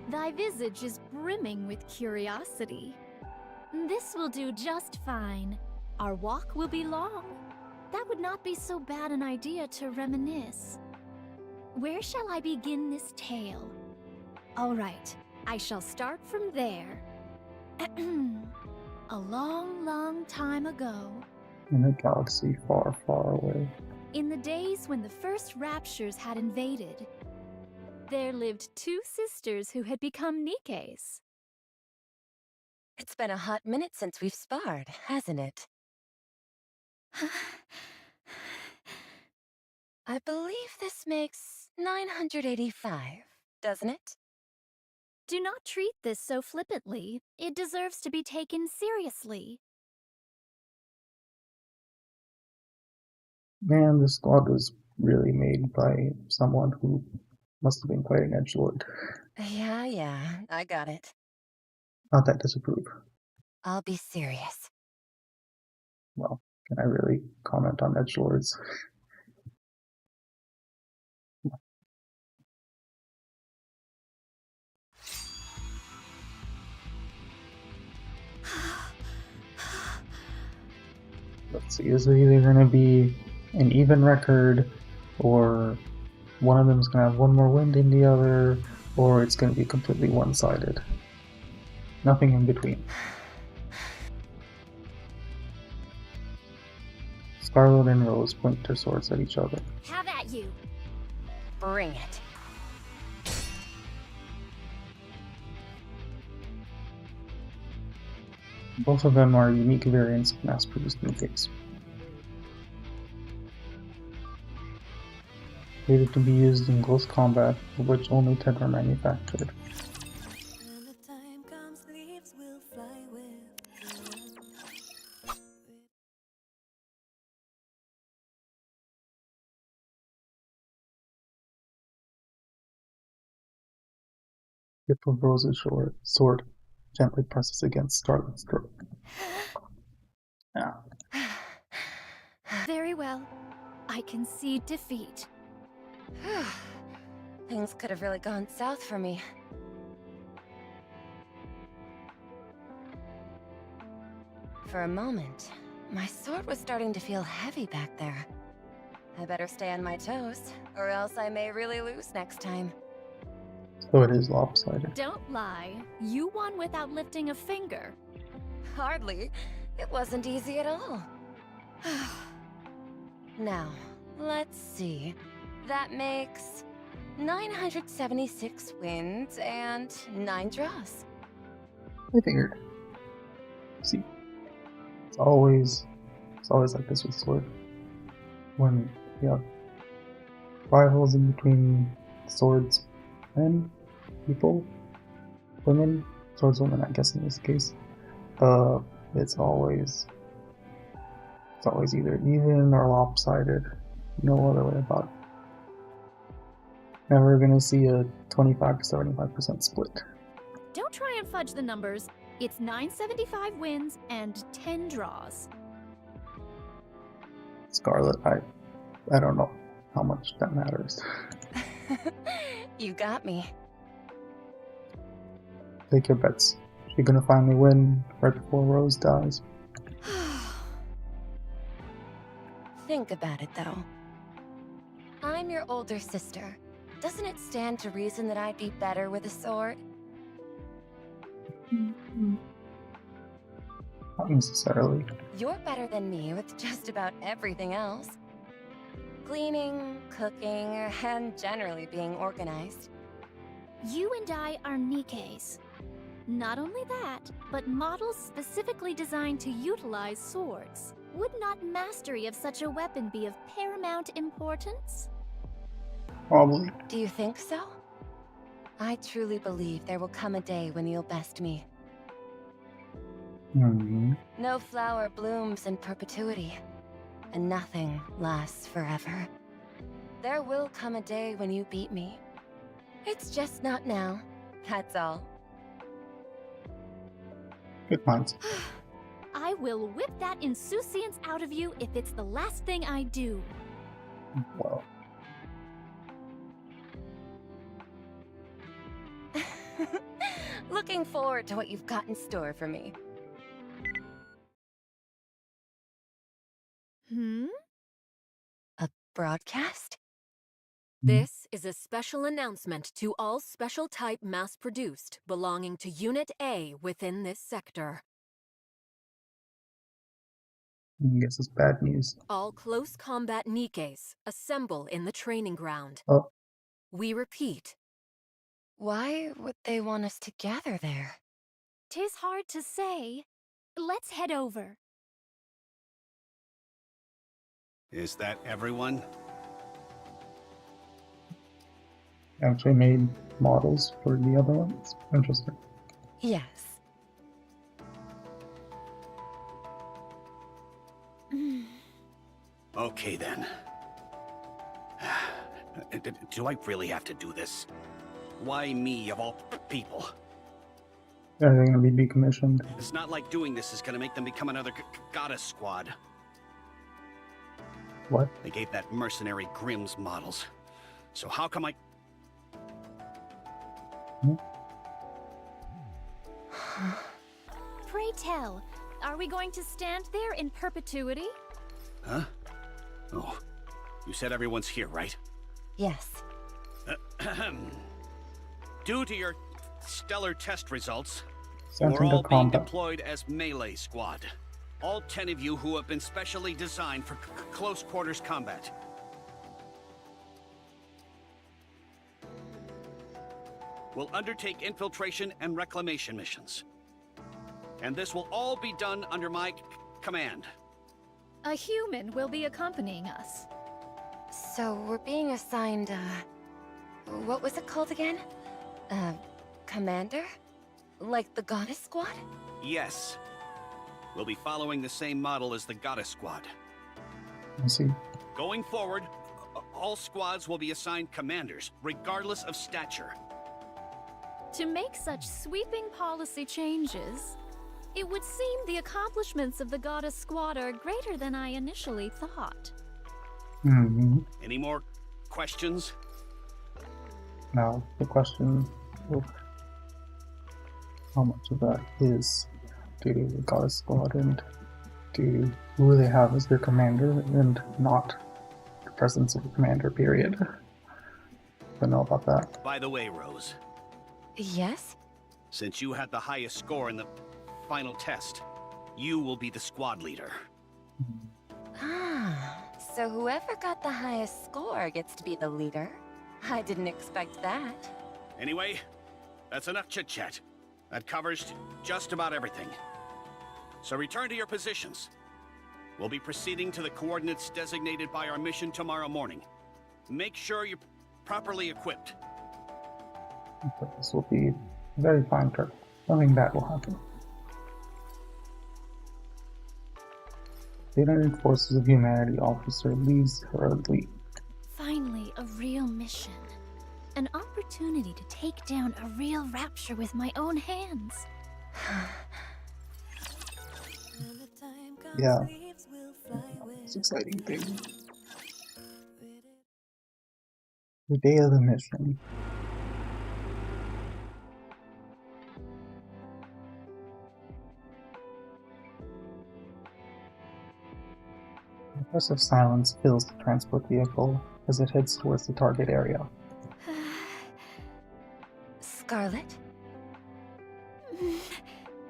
Thy visage is brimming with curiosity. This will do just fine. Our walk will be long. That would not be so bad an idea to reminisce. Where shall I begin this tale? All right, I shall start from there. A long, long time ago, In a galaxy far, far away. in the days when the first Raptures had invaded, there lived two sisters who had become Nikkes. It's been a hot minute since we've sparred, hasn't it? I believe this makes 985, doesn't it? Do not treat this so flippantly. It deserves to be taken seriously. Man, this squad was really made by someone who must have been quite an edgelord. Yeah, I got it. Not that disapprove. I'll be serious. Well, can I really comment on edgelords? Let's see, is it either going to be an even record, or one of them's going to have one more win than the other, or it's going to be completely one-sided? Nothing in between. Scarlet and Rose point their swords at each other. Have at you. Bring it. Both of them are unique variants of mass-produced Nikkes. Created to be used in close combat, of which only 10 were manufactured. When the time comes, leaves will fly with the wind. Tip of Rose's sword gently presses against Scarlet's throat. Yeah. Very well. I concede defeat. Things could have really gone south for me. For a moment, my sword was starting to feel heavy back there. I better stay on my toes, or else I may really lose next time. So it is lopsided. Don't lie. You won without lifting a finger. Hardly. It wasn't easy at all. Now, let's see. That makes 976 wins and 9 draws. I figured. See, it's always like this with sword. When you have rivals in between swords men, people, women, swordswomen, I guess in this case, it's always either even or lopsided. No other way about it. Never gonna see a 25 to 75% split. Don't try and fudge the numbers. It's 975 wins and 10 draws. Scarlet, I don't know how much that matters. You got me. Take your bets. Is she gonna finally win right before Rose dies? Think about it, though. I'm your older sister. Doesn't it stand to reason that I'd be better with a sword? Not necessarily. You're better than me with just about everything else. Cleaning, cooking, and generally being organized. You and I are Nikes. Not only that, but models specifically designed to utilize swords. Would not mastery of such a weapon be of paramount importance? Probably. Do you think so? I truly believe there will come a day when you'll best me. No flower blooms in perpetuity, and nothing lasts forever. There will come a day when you beat me. It's just not now, that's all. Good points. I will whip that insouciance out of you if it's the last thing I do. Well, Looking forward to what you've got in store for me. A broadcast? This is a special announcement to all special type mass-produced belonging to Unit A within this sector. I guess it's bad news. All close combat Nikes assemble in the training ground. Oh. We repeat. Why would they want us to gather there? 'Tis hard to say. Let's head over. Is that everyone? Actually made models for the other ones. Interesting. Yes. Okay then. Do I really have to do this? Why me of all people? Are they gonna be decommissioned? It's not like doing this is gonna make them become another goddess squad. What? They gave that mercenary Grimm's models. So how come I... Pray tell, are we going to stand there in perpetuity? Huh? Oh, you said everyone's here, right? Yes. Due to your stellar test results, Sent we're into all being combat. deployed as melee squad. All 10 of you who have been specially designed for close quarters combat. Will undertake infiltration and reclamation missions. And this will all be done under my command. A human will be accompanying us. So we're being assigned, what was it called again? Commander? Like the Goddess Squad? Yes. We'll be following the same model as the Goddess Squad. I see. Going forward, all squads will be assigned commanders, regardless of stature. To make such sweeping policy changes, it would seem the accomplishments of the Goddess Squad are greater than I initially thought. Any more questions? Now, the question of how much of that is due to the Goddess Squad and to who they have as their commander and not the presence of a commander, period. Don't know about that. By the way, Rose, Yes? since you had the highest score in the final test, you will be the squad leader. Ah, so whoever got the highest score gets to be the leader? I didn't expect that. Anyway, that's enough chit-chat. That covers just about everything. So return to your positions. We'll be proceeding to the coordinates designated by our mission tomorrow morning. Make sure you're properly equipped. But this will be a very fine trip. Nothing bad will happen. The United Forces of Humanity officer leaves hurriedly. Finally, a real mission. An opportunity to take down a real rapture with my own hands. Yeah. most exciting thing. The day of the mission. Impressive silence fills the transport vehicle as it heads towards the target area. Scarlet?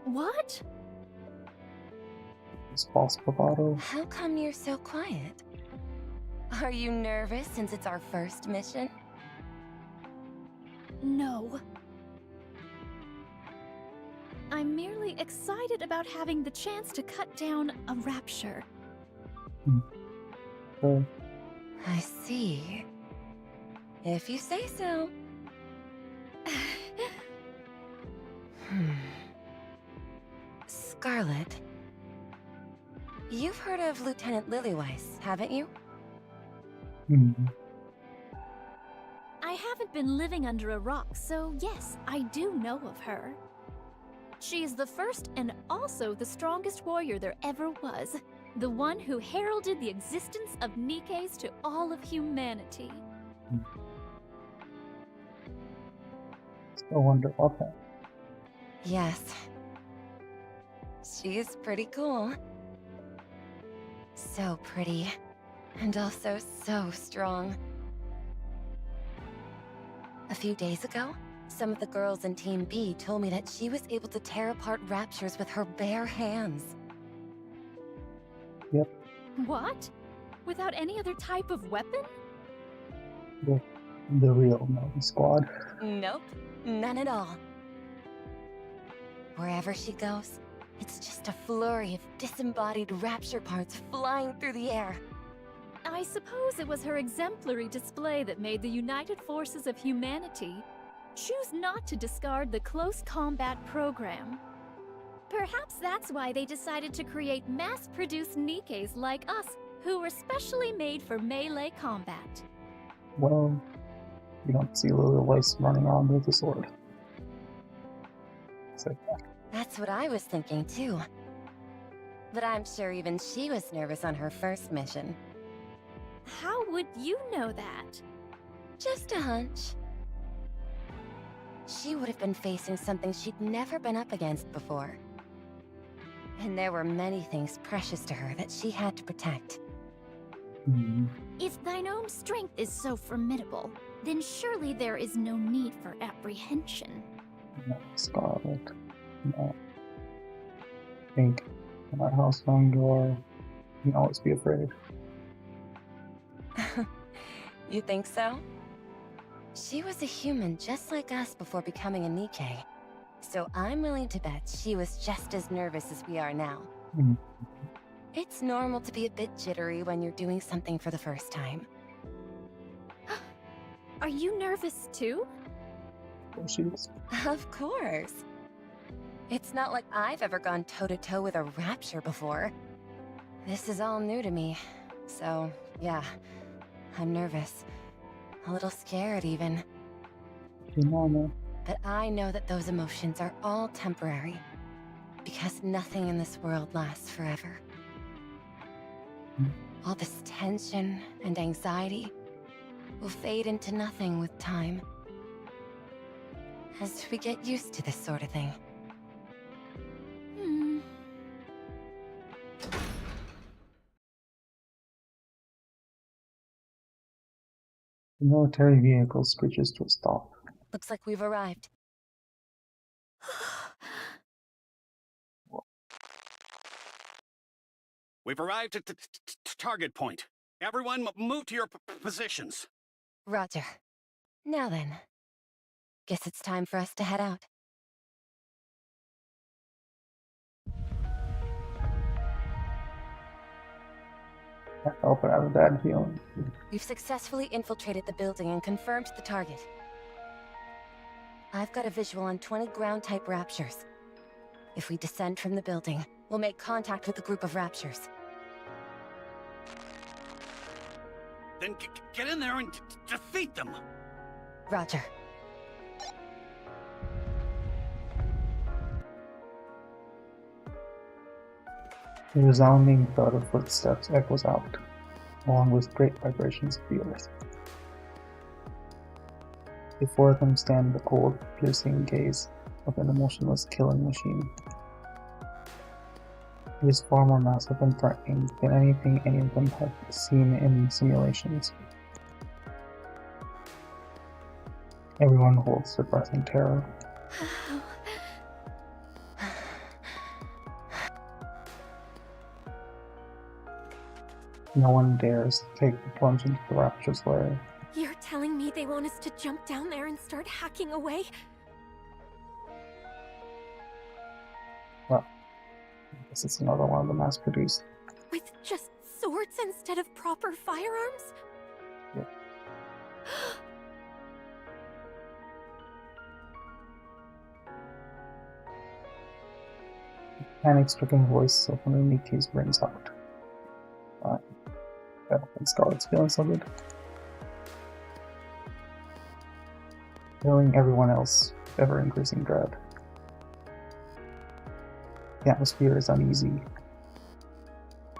What? This false bravado. How come you're so quiet? Are you nervous since it's our first mission? No. I'm merely excited about having the chance to cut down a rapture. I see. If you say so. Scarlet. You've heard of Lieutenant Lilyweiss, haven't you? I haven't been living under a rock, so yes, I do know of her. She is the first and also the strongest warrior there ever was. The one who heralded the existence of Nikkes to all of humanity. Still wonder about that. Yes. She is pretty cool. So pretty. And also so strong. A few days ago, some of the girls in Team B told me that she was able to tear apart raptures with her bare hands. Yep. What? Without any other type of weapon? The real Melody Squad. Nope, none at all. Wherever she goes, it's just a flurry of disembodied rapture parts flying through the air. I suppose it was her exemplary display that made the United Forces of Humanity choose not to discard the close combat program. Perhaps that's why they decided to create mass-produced Nikkes like us, who were specially made for melee combat. Well, you don't see Lilyweiss running around with a sword. So, That's what I was thinking too. But I'm sure even she was nervous on her first mission. How would you know that? Just a hunch. She would have been facing something she'd never been up against before. And there were many things precious to her that she had to protect. If thine own strength is so formidable, then surely there is no need for apprehension. no, Scarlet. No. I think in our house phone door, you can always be afraid. You think so? She was a human just like us before becoming a Nikke. So I'm willing to bet she was just as nervous as we are now. It's normal to be a bit jittery when you're doing something for the first time. Are you nervous too? Oh, she is. Of course. It's not like I've ever gone toe-to-toe with a rapture before. This is all new to me. So, yeah, I'm nervous. A little scared, even. Normal. But I know that those emotions are all temporary. Because nothing in this world lasts forever. All this tension and anxiety will fade into nothing with time. As we get used to this sort of thing. The military vehicle screeches to a stop. Looks like we've arrived. We've arrived at the target point. Everyone, move to your positions. Roger. Now then. Guess it's time for us to head out. I felt but I have a bad feeling. We've successfully infiltrated the building and confirmed the target. I've got a visual on 20 ground-type raptures. If we descend from the building, we'll make contact with the group of raptures. Then get in there and defeat them. Roger. The resounding thud of footsteps echoes out, along with great vibrations of the earth. Before them stand the cold, piercing gaze of an emotionless killing machine. It is far more massive and threatening than anything any of them have seen in simulations. Everyone holds their breath in terror. No one dares take the plunge into the Rapture's lair. You're telling me they want us to jump down there and start hacking away? Well, I guess it's another one of the mass-produced. With just swords instead of proper firearms? Yep. The panic-stricken voice of one of Nikki's rings out. And Scarlet's feeling so good. Filling everyone else with ever-increasing dread. The atmosphere is uneasy,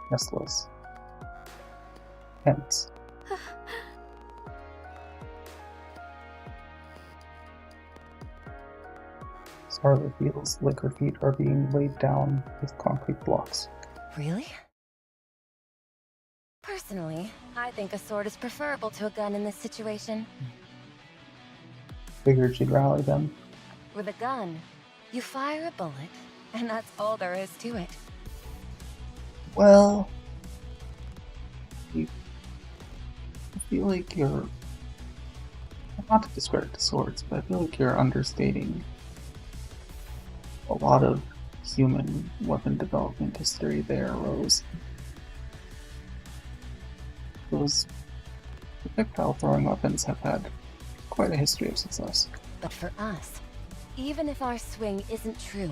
restless, tense. Scarlet feels like her feet are being laid down with concrete blocks. Really? Personally, I think a sword is preferable to a gun in this situation. Figured she'd rally them. With a gun, you fire a bullet, and that's all there is to it. Well, I feel like you're, not to discredit the swords, but I feel like you're understating a lot of human weapon development history there, Rose. Those projectile throwing weapons have had quite a history of success. But for us, even if our swing isn't true,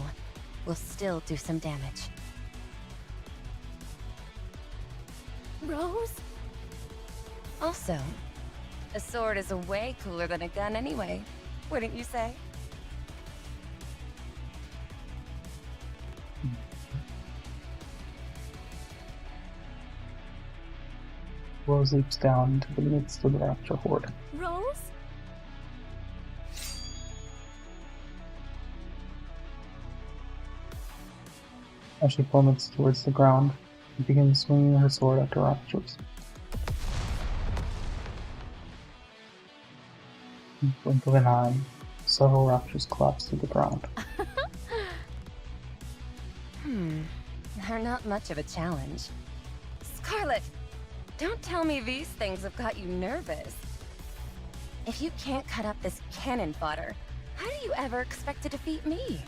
we'll still do some damage. Rose? Also, a sword is way cooler than a gun anyway, wouldn't you say? Rose leaps down into the midst of the Rapture horde. Rose? As she plummets towards the ground, she begins swinging her sword at the Raptures. In the blink of an eye, several Raptures collapse to the ground. They're not much of a challenge. Scarlet, don't tell me these things have got you nervous. If you can't cut up this cannon fodder, how do you ever expect to defeat me?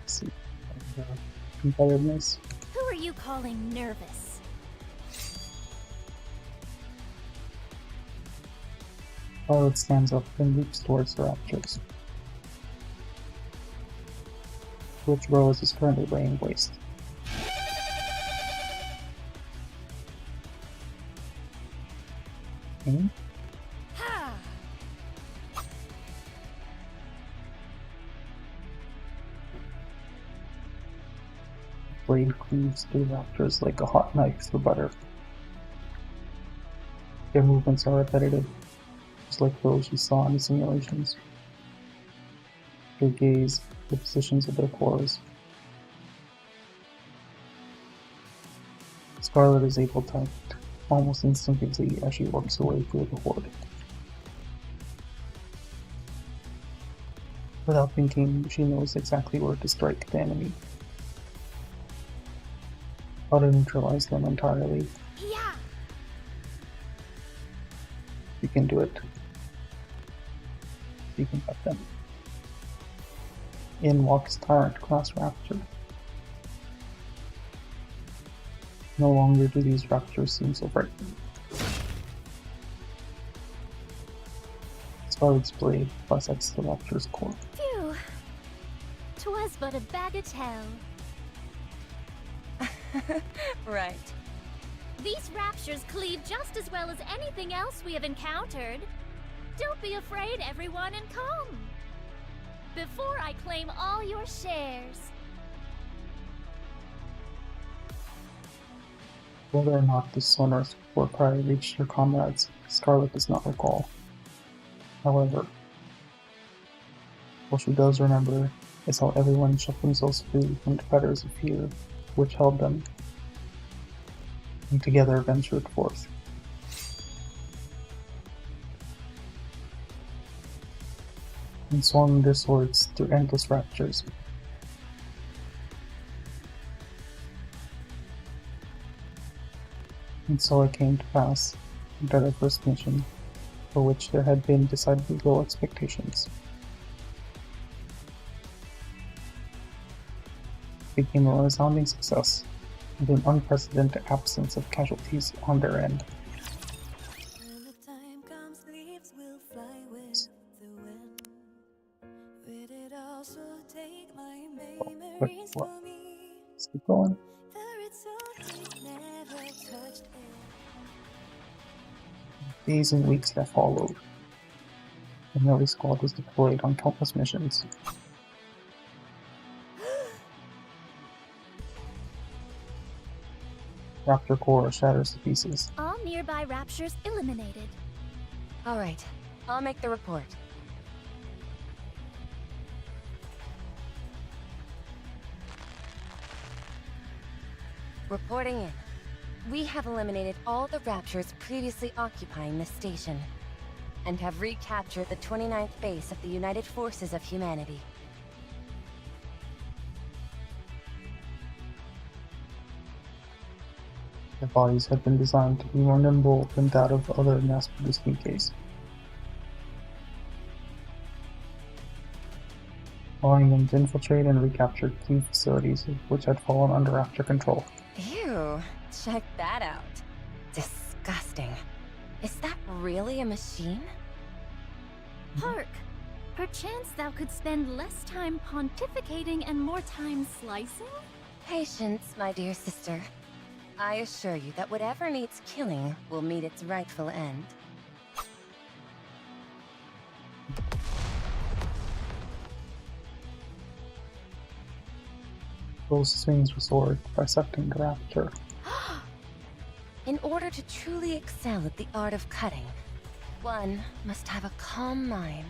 See, competitiveness. Who are you calling nervous? Scarlet stands up and leaps towards the Raptures, which Rose is currently laying waste. Blade cleaves through Raptors like a hot knife through butter. Their movements are repetitive, just like those you saw in the simulations. Their gaze, the positions of their cores. Scarlet is able to act almost instinctively as she works her way through the horde. Without thinking, she knows exactly where to strike the enemy. How to neutralize them entirely. Yeah. You can do it. You can cut them. In walks Tyrant class Rapture. No longer do these Raptures seem so frightening. Scarlet's blade bisects the Rapture's core. Phew. 'Twas but a bagatelle. Right. These raptures cleave just as well as anything else we have encountered. Don't be afraid, everyone, and come. Before I claim all your shares. Whether or not the Sonar's war cry reached her comrades, Scarlet does not recall. However, what she does remember is how everyone shook themselves free from the fetters of fear which held them, and together ventured forth. And swung their swords through endless raptures. And so it came to pass that their first mission, for which there had been decidedly low expectations, became a resounding success, with an unprecedented absence of casualties on their end. When the time comes, leaves will fly with the wind. Will it also take my memories What? for me? Let's keep going. Never touched it. Days and weeks that followed, the Nelly Squad was deployed on countless missions. Raptor core shatters to pieces. All nearby raptures eliminated. All right, I'll make the report. Reporting in. We have eliminated all the raptors previously occupying this station, and have recaptured the 29th base of the United Forces of Humanity. Their bodies had been designed to be more nimble than that of other mass-produced Nikes, allowing them to infiltrate and recapture key facilities which had fallen under Raptor control. Ew, check that out. Disgusting. Is that really a machine? Hark! Perchance thou could spend less time pontificating and more time slicing? Patience, my dear sister. I assure you that whatever needs killing will meet its rightful end. Those swings were sword, dissecting the Raptor. In order to truly excel at the art of cutting, one must have a calm mind.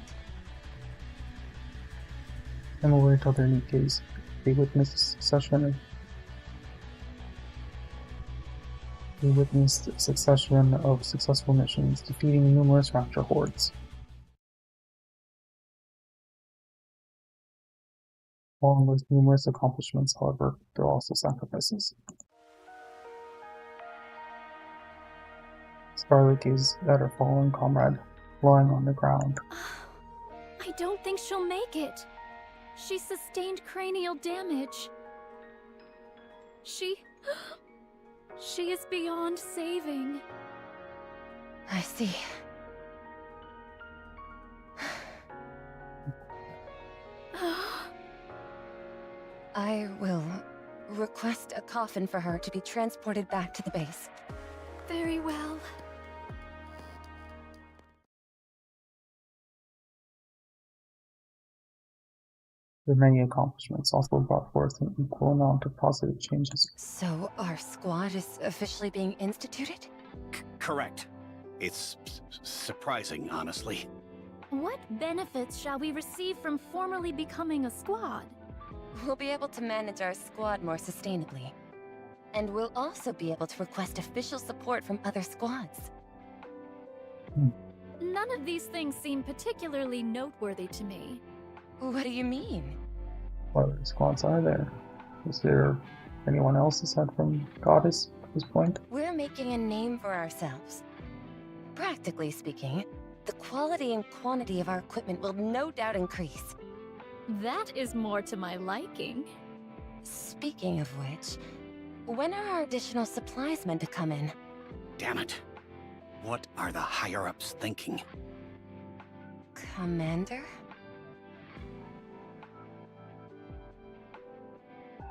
Similar to other Nikes, they witnessed a succession of successful missions, defeating numerous Raptor hordes. Along with numerous accomplishments, however, there are also sacrifices. Scarlet gazed at her fallen comrade, lying on the ground. I don't think she'll make it. She sustained cranial damage. She is beyond saving. I see. I will request a coffin for her to be transported back to the base. Very well. Their many accomplishments also brought forth an equal amount of positive changes. So our squad is officially being instituted? Correct. It's surprising, honestly. What benefits shall we receive from formally becoming a squad? We'll be able to manage our squad more sustainably. And we'll also be able to request official support from other squads. None of these things seem particularly noteworthy to me. What do you mean? What other squads are there? Is there anyone else aside from Goddess at this point? We're making a name for ourselves. Practically speaking, the quality and quantity of our equipment will no doubt increase. That is more to my liking. Speaking of which, when are our additional supplies meant to come in? Damn it. What are the higher-ups thinking? Commander?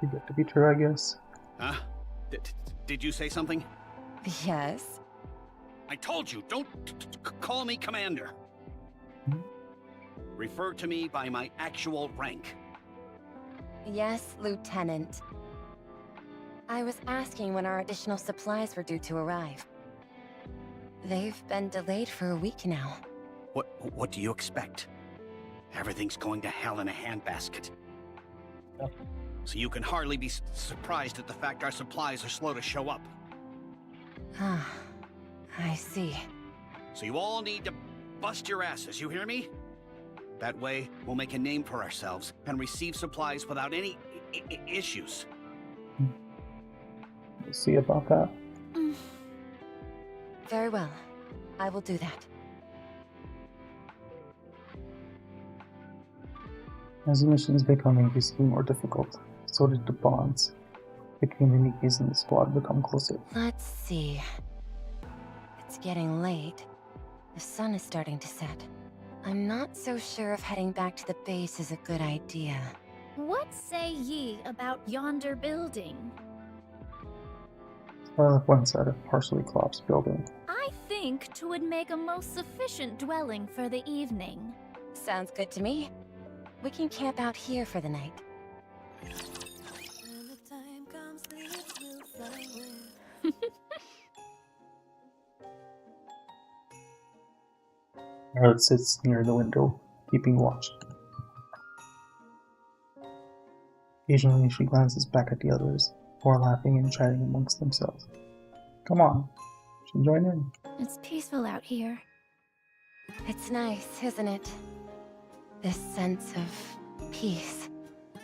Too good to be true, I guess. Huh? Did you say something? Yes. I told you, don't call me Commander. Refer to me by my actual rank. Yes, Lieutenant. I was asking when our additional supplies were due to arrive. They've been delayed for a week now. What do you expect? Everything's going to hell in a handbasket. Yep. So you can hardly be surprised at the fact our supplies are slow to show up. Ah, I see. So you all need to bust your asses, you hear me? That way, we'll make a name for ourselves and receive supplies without any issues. We'll see about that. Very well. I will do that. As the missions become increasingly more difficult, so did the bonds between the Nikis and the squad become closer. Let's see. It's getting late. The sun is starting to set. I'm not so sure if heading back to the base is a good idea. What say ye about yonder building? Scarlet points at a partially collapsed building. I think 'twould make a most sufficient dwelling for the evening. Sounds good to me. We can camp out here for the night. When the time comes, leaves will fly with. Scarlet sits near the window, keeping watch. Occasionally, she glances back at the others, who are laughing and chatting amongst themselves. Come on, you should join in. It's peaceful out here. It's nice, isn't it? This sense of peace.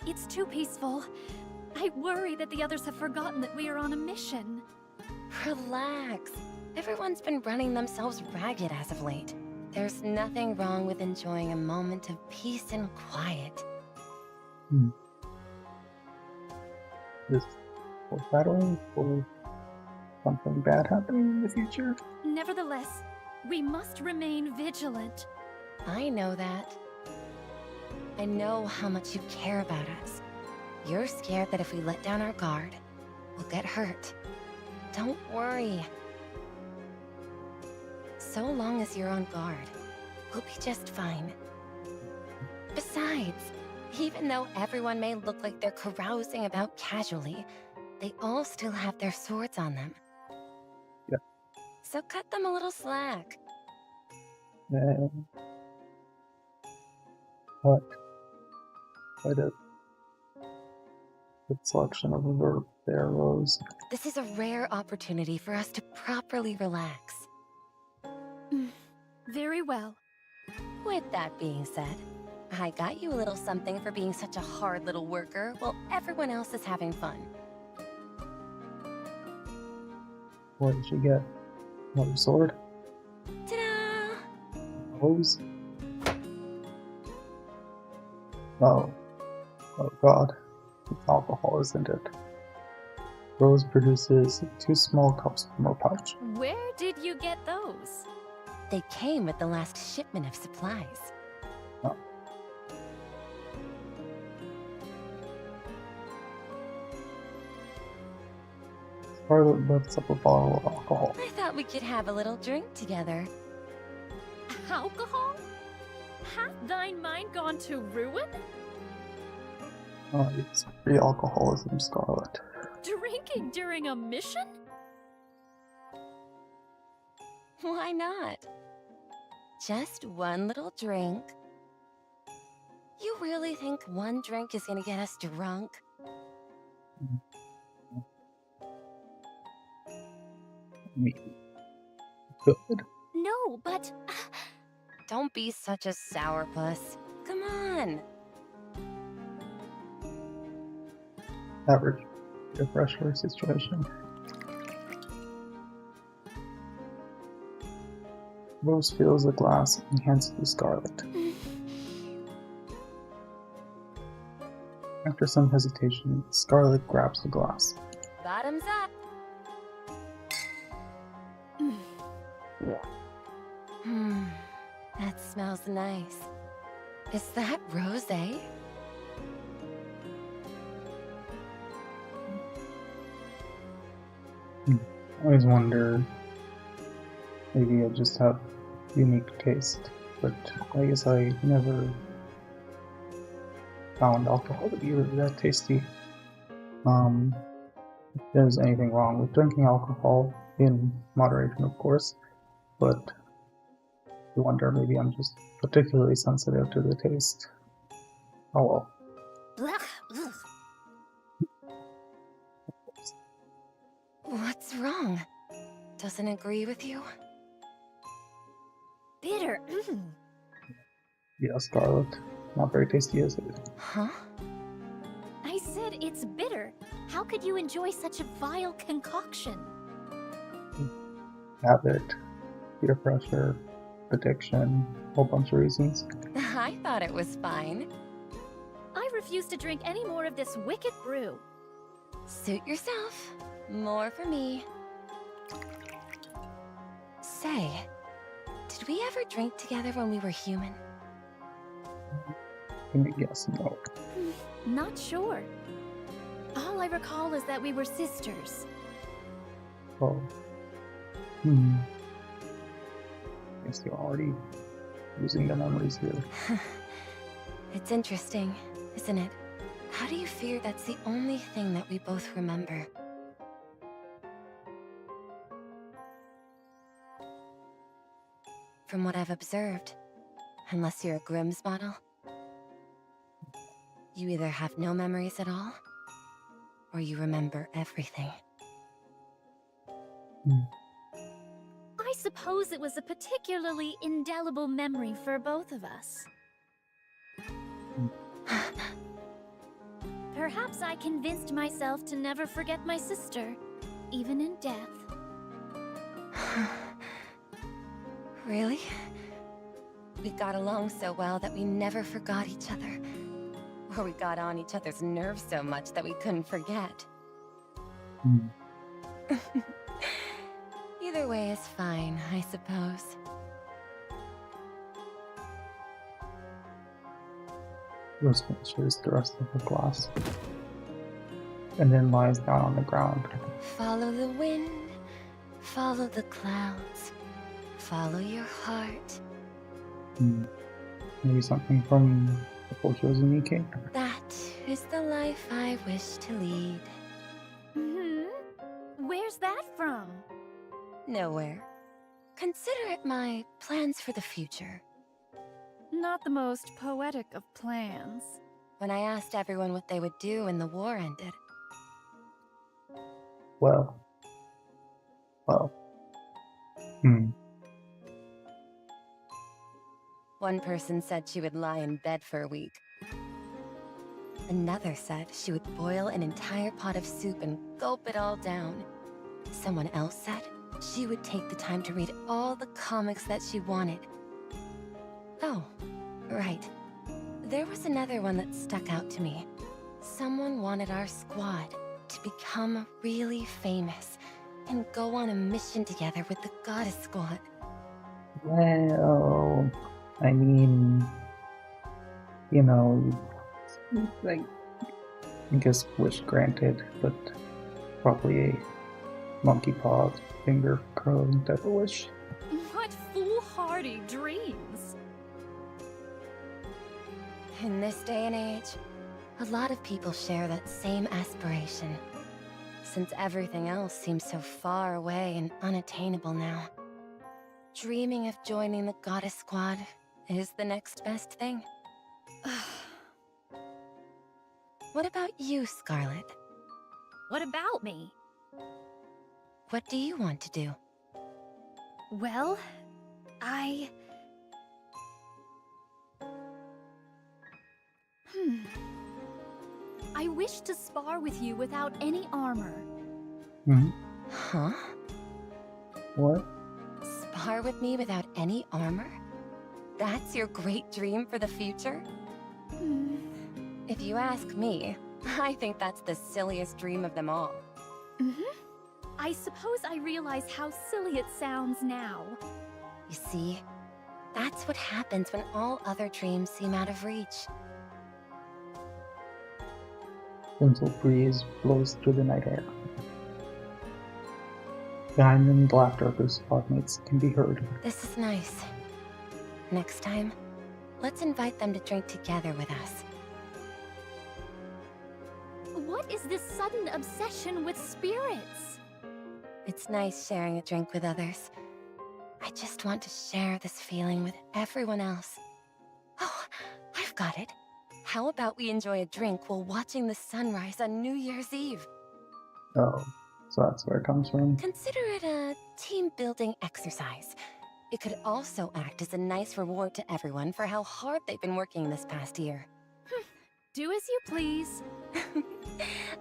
It's too peaceful. I worry that the others have forgotten that we are on a mission. Relax. Everyone's been running themselves ragged as of late. There's nothing wrong with enjoying a moment of peace and quiet. This foreshadowing for something bad happening in the future. Nevertheless, we must remain vigilant. I know that. I know how much you care about us. You're scared that if we let down our guard, we'll get hurt. Don't worry. So long as you're on guard, we'll be just fine. Besides, even though everyone may look like they're carousing about casually, they all still have their swords on them. Yeah. So cut them a little slack. But quite a good selection of a verb there, Rose. This is a rare opportunity for us to properly relax. Very well. With that being said, I got you a little something for being such a hard little worker while everyone else is having fun. What did you get? Another sword? Ta-da! Rose? Oh. Oh god. It's alcohol, isn't it? Rose produces 2 small cups from her pouch. Where did you get those? They came with the last shipment of supplies. Oh. Scarlet lifts up a bottle of alcohol. I thought we could have a little drink together. Alcohol? Hath thine mind gone to ruin? Oh, it's free alcoholism, Scarlet. Drinking during a mission? Why not? Just one little drink. You really think one drink is gonna get us drunk? Maybe. Good. No, but... Don't be such a sourpuss. Come on. Average. Refresh her situation. Rose fills the glass and hands it to Scarlet. After some hesitation, Scarlet grabs the glass. Bottoms up. That smells nice. Is that rosé? I always wonder, maybe I just have unique taste, but I guess I never found alcohol to be really that tasty. if there's anything wrong with drinking alcohol, in moderation, of course, but I wonder, maybe I'm just particularly sensitive to the taste. Oh well. Blech, ugh. What's wrong? Doesn't agree with you? Bitter. Yeah, Scarlet. Not very tasty, is it? Huh? I said it's bitter. How could you enjoy such a vile concoction? Habit, peer pressure, addiction, whole bunch of reasons. I thought it was fine. I refuse to drink any more of this wicked brew. Suit yourself. More for me. Say, did we ever drink together when we were human? Let me guess, no. Not sure. All I recall is that we were sisters. Oh. Guess you're already losing the memories here. It's interesting, isn't it? How do you fear that's the only thing that we both remember? From what I've observed, unless you're a Grimm's model, you either have no memories at all, or you remember everything. I suppose it was a particularly indelible memory for both of us. Perhaps I convinced myself to never forget my sister, even in death. Really? We got along so well that we never forgot each other. Or we got on each other's nerves so much that we couldn't forget. Either way is fine, I suppose. Rose finishes the rest of the glass and then lies down on the ground. Follow the wind, follow the clouds, follow your heart. Maybe something from the Portals of Nikke? That is the life I wish to lead. Where's that from? Nowhere. Consider it my plans for the future. Not the most poetic of plans. When I asked everyone what they would do when the war ended. Well. One person said she would lie in bed for a week. Another said she would boil an entire pot of soup and gulp it all down. Someone else said she would take the time to read all the comics that she wanted. Oh, right. There was another one that stuck out to me. Someone wanted our squad to become really famous and go on a mission together with the Goddess Squad. Well, I mean, you know, like, I guess wish granted, but probably a monkey paw, finger curling type of wish. What foolhardy dreams! In this day and age, a lot of people share that same aspiration. Since everything else seems so far away and unattainable now. Dreaming of joining the Goddess Squad is the next best thing. What about you, Scarlet? What about me? What do you want to do? Well, I wish to spar with you without any armor. Huh? What? Spar with me without any armor? That's your great dream for the future? If you ask me, I think that's the silliest dream of them all. I suppose I realize how silly it sounds now. You see, that's what happens when all other dreams seem out of reach. Gentle breeze blows through the night air. Behind them, the laughter of their squad mates can be heard. This is nice. Next time, let's invite them to drink together with us. What is this sudden obsession with spirits? It's nice sharing a drink with others. I just want to share this feeling with everyone else. Oh, I've got it. How about we enjoy a drink while watching the sunrise on New Year's Eve? Oh, so that's where it comes from. Consider it a team-building exercise. It could also act as a nice reward to everyone for how hard they've been working this past year. Do as you please.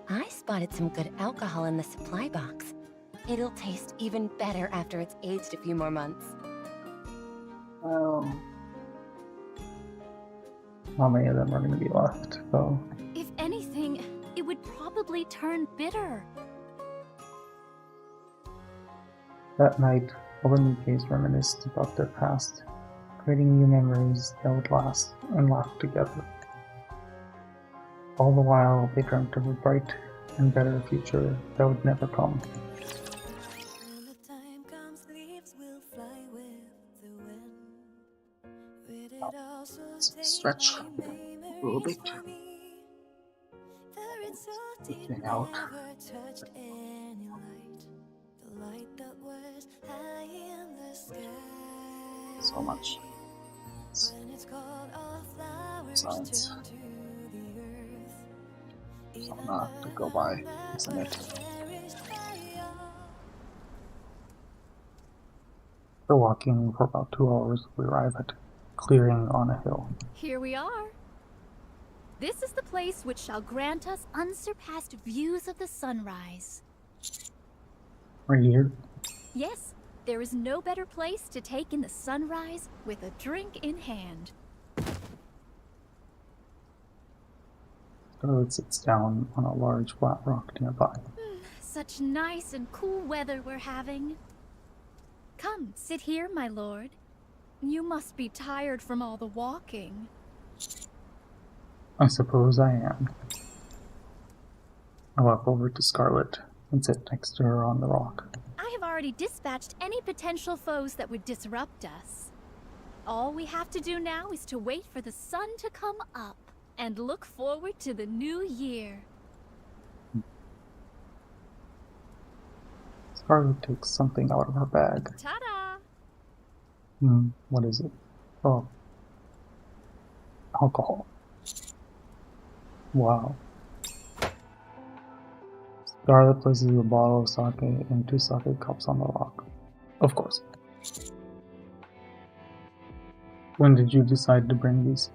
I spotted some good alcohol in the supply box. It'll taste even better after it's aged a few more months. How many of them are going to be left, though? If anything, it would probably turn bitter. That night, all the new Ks reminisced about their past, creating new memories that would last and laugh together. All the while, they dreamt of a bright and better future that would never come. When the time comes, leaves will fly with the wind. Will it also take Stretch my a little memories bit. from me? For it's so deep, Looking out. never touched any light. The light that was high in the sky. So much. When it's called all flowers Science. turn to the earth. So not to go by, isn't it? After walking for about 2 hours, we arrive at a clearing on a hill. Here we are. This is the place which shall grant us unsurpassed views of the sunrise. Right here. Yes, there is no better place to take in the sunrise with a drink in hand. Scarlet sits down on a large flat rock nearby. Such nice and cool weather we're having. Come, sit here, my lord. You must be tired from all the walking. I suppose I am. I walk over to Scarlet and sit next to her on the rock. I have already dispatched any potential foes that would disrupt us. All we have to do now is to wait for the sun to come up and look forward to the new year. Scarlet takes something out of her bag. Ta-da! What is it? Oh. Alcohol. Wow. Scarlet places a bottle of sake and 2 sake cups on the rock. Of course. When did you decide to bring these?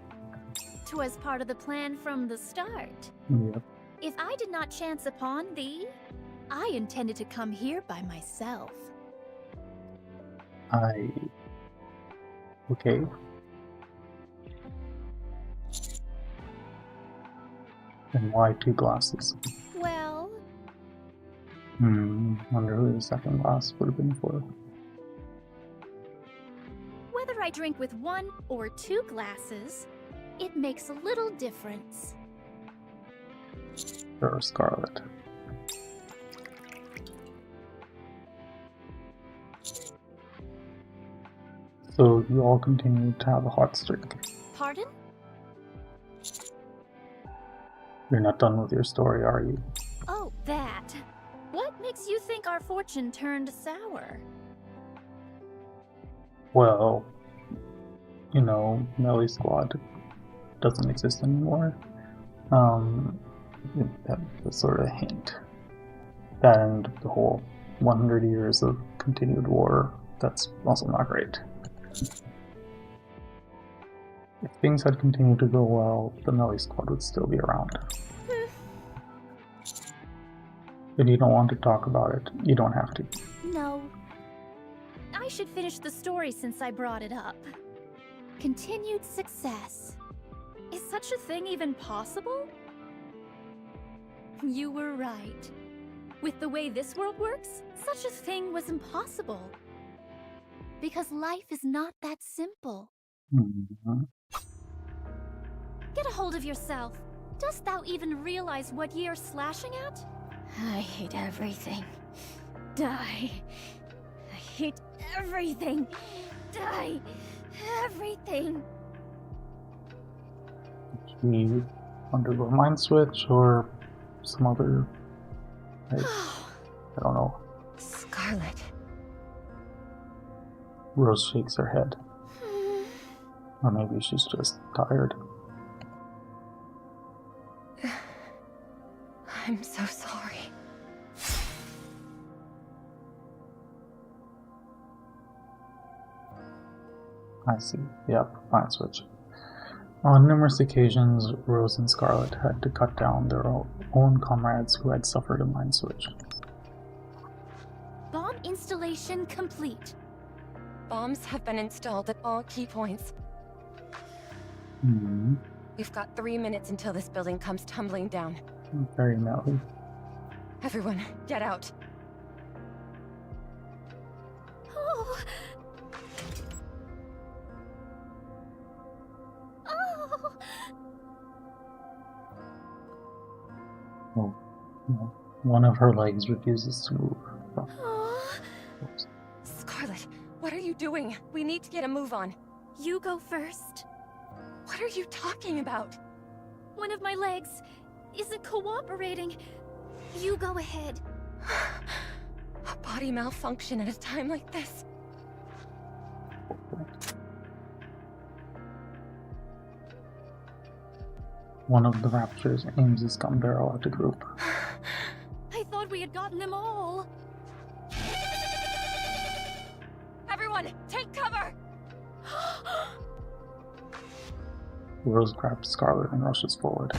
'Twas part of the plan from the start. Yep. If I did not chance upon thee, I intended to come here by myself. Okay. And why 2 glasses? Well, Wonder who the second glass would have been for. whether I drink with 1 or 2 glasses, it makes a little difference. Sure, Scarlet. So you all continue to have a hot streak. Pardon? You're not done with your story, are you? Oh, that. What makes you think our fortune turned sour? Well, you know, Melly Squad doesn't exist anymore. That's sort of a hint. That and the whole 100 years of continued war, that's also not great. If things had continued to go well, the Melly Squad would still be around. If you don't want to talk about it, you don't have to. No. I should finish the story since I brought it up. Continued success. Is such a thing even possible? You were right. With the way this world works, such a thing was impossible. Because life is not that simple. Get a hold of yourself. Dost thou even realize what ye are slashing at? I hate everything. Die. I hate everything. Die. Everything. Did you undergo a mind switch, or some other, like, I don't know. Scarlet. Rose shakes her head. Or maybe she's just tired. I'm so sorry. I see. Yep, mind switch. On numerous occasions, Rose and Scarlet had to cut down their own comrades who had suffered a mind switch. Bomb installation complete. Bombs have been installed at all key points. Hmm. We've got 3 minutes until this building comes tumbling down. Very melly. Everyone, get out. Oh. Oh. Oh, no. One of her legs refuses to move. Oh. Oops. Scarlet, what are you doing? We need to get a move on. You go first. What are you talking about? One of my legs isn't cooperating. You go ahead. A body malfunction at a time like this. One of the Raptors aims his gun barrel at the group. I thought we had gotten them all. Everyone, take cover! Rose grabs Scarlet and rushes forward.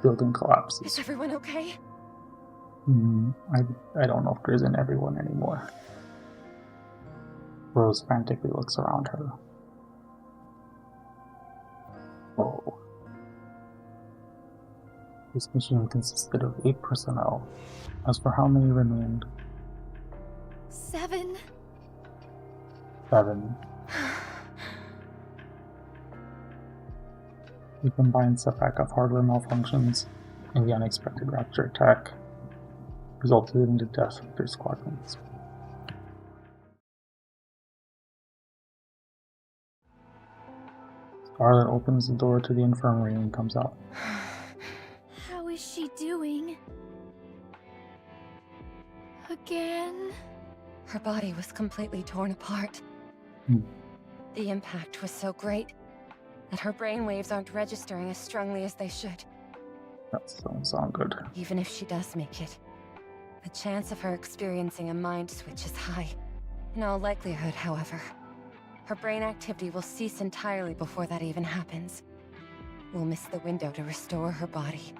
Building collapses. Is everyone okay? I don't know if there's an everyone anymore. Rose frantically looks around her. Oh. This mission consisted of 8 personnel. As for how many remained? 7. 7. The combined setback of hardware malfunctions and the unexpected Raptor attack resulted in the death of their squadrons. Scarlet opens the door to the infirmary and comes out. How is she doing? Again? Her body was completely torn apart. The impact was so great that her brainwaves aren't registering as strongly as they should. That doesn't sound good. Even if she does make it, the chance of her experiencing a mind switch is high. In all likelihood, however, her brain activity will cease entirely before that even happens. We'll miss the window to restore her body.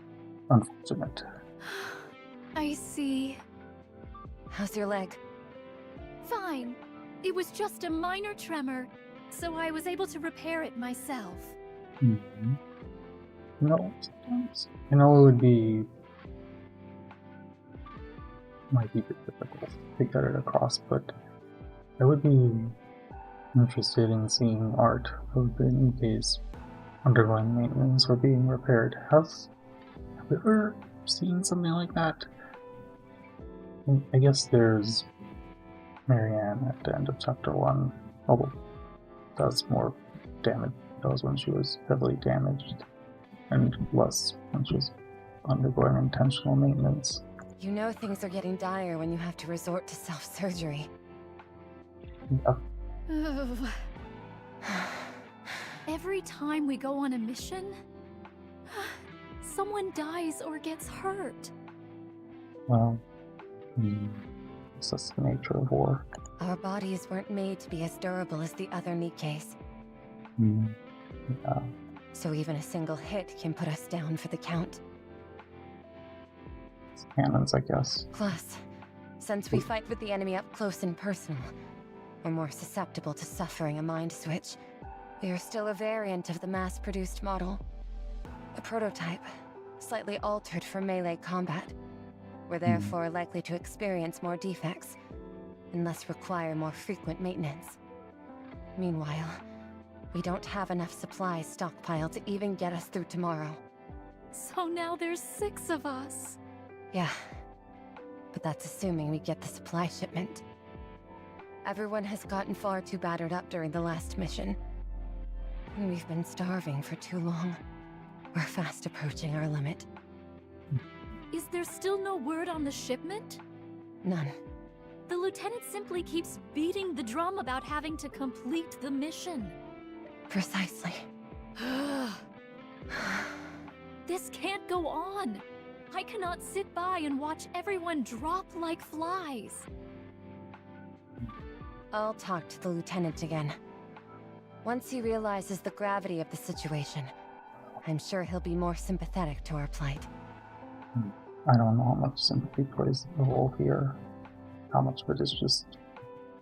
Unfortunate. I see. How's your leg? Fine. It was just a minor tremor, so I was able to repair it myself. Mm-hmm. No, sometimes. I know it would be... might be difficult to get it across, but I would be interested in seeing art of the Nikes undergoing maintenance or being repaired. Have you ever seen something like that? I guess there's Marianne at the end of chapter 1, although does more damage. That was when she was heavily damaged, and less when she was undergoing intentional maintenance. You know things are getting dire when you have to resort to self-surgery. Yeah. Oh. Every time we go on a mission, someone dies or gets hurt. Well, it's just the nature of war. Our bodies weren't made to be as durable as the other Nikes. Yeah. So even a single hit can put us down for the count. It's cannons, I guess. Plus, since we fight with the enemy up close and personal, we're more susceptible to suffering a mind switch. We are still a variant of the mass-produced model. A prototype, slightly altered for melee combat. We're therefore likely to experience more defects, and thus require more frequent maintenance. Meanwhile, we don't have enough supplies stockpiled to even get us through tomorrow. So now there's 6 of us. Yeah, but that's assuming we get the supply shipment. Everyone has gotten far too battered up during the last mission. And we've been starving for too long. We're fast approaching our limit. Is there still no word on the shipment? None. The lieutenant simply keeps beating the drum about having to complete the mission. Precisely. This can't go on. I cannot sit by and watch everyone drop like flies. I'll talk to the lieutenant again. Once he realizes the gravity of the situation, I'm sure he'll be more sympathetic to our plight. I don't know how much sympathy plays the role here. How much of it is just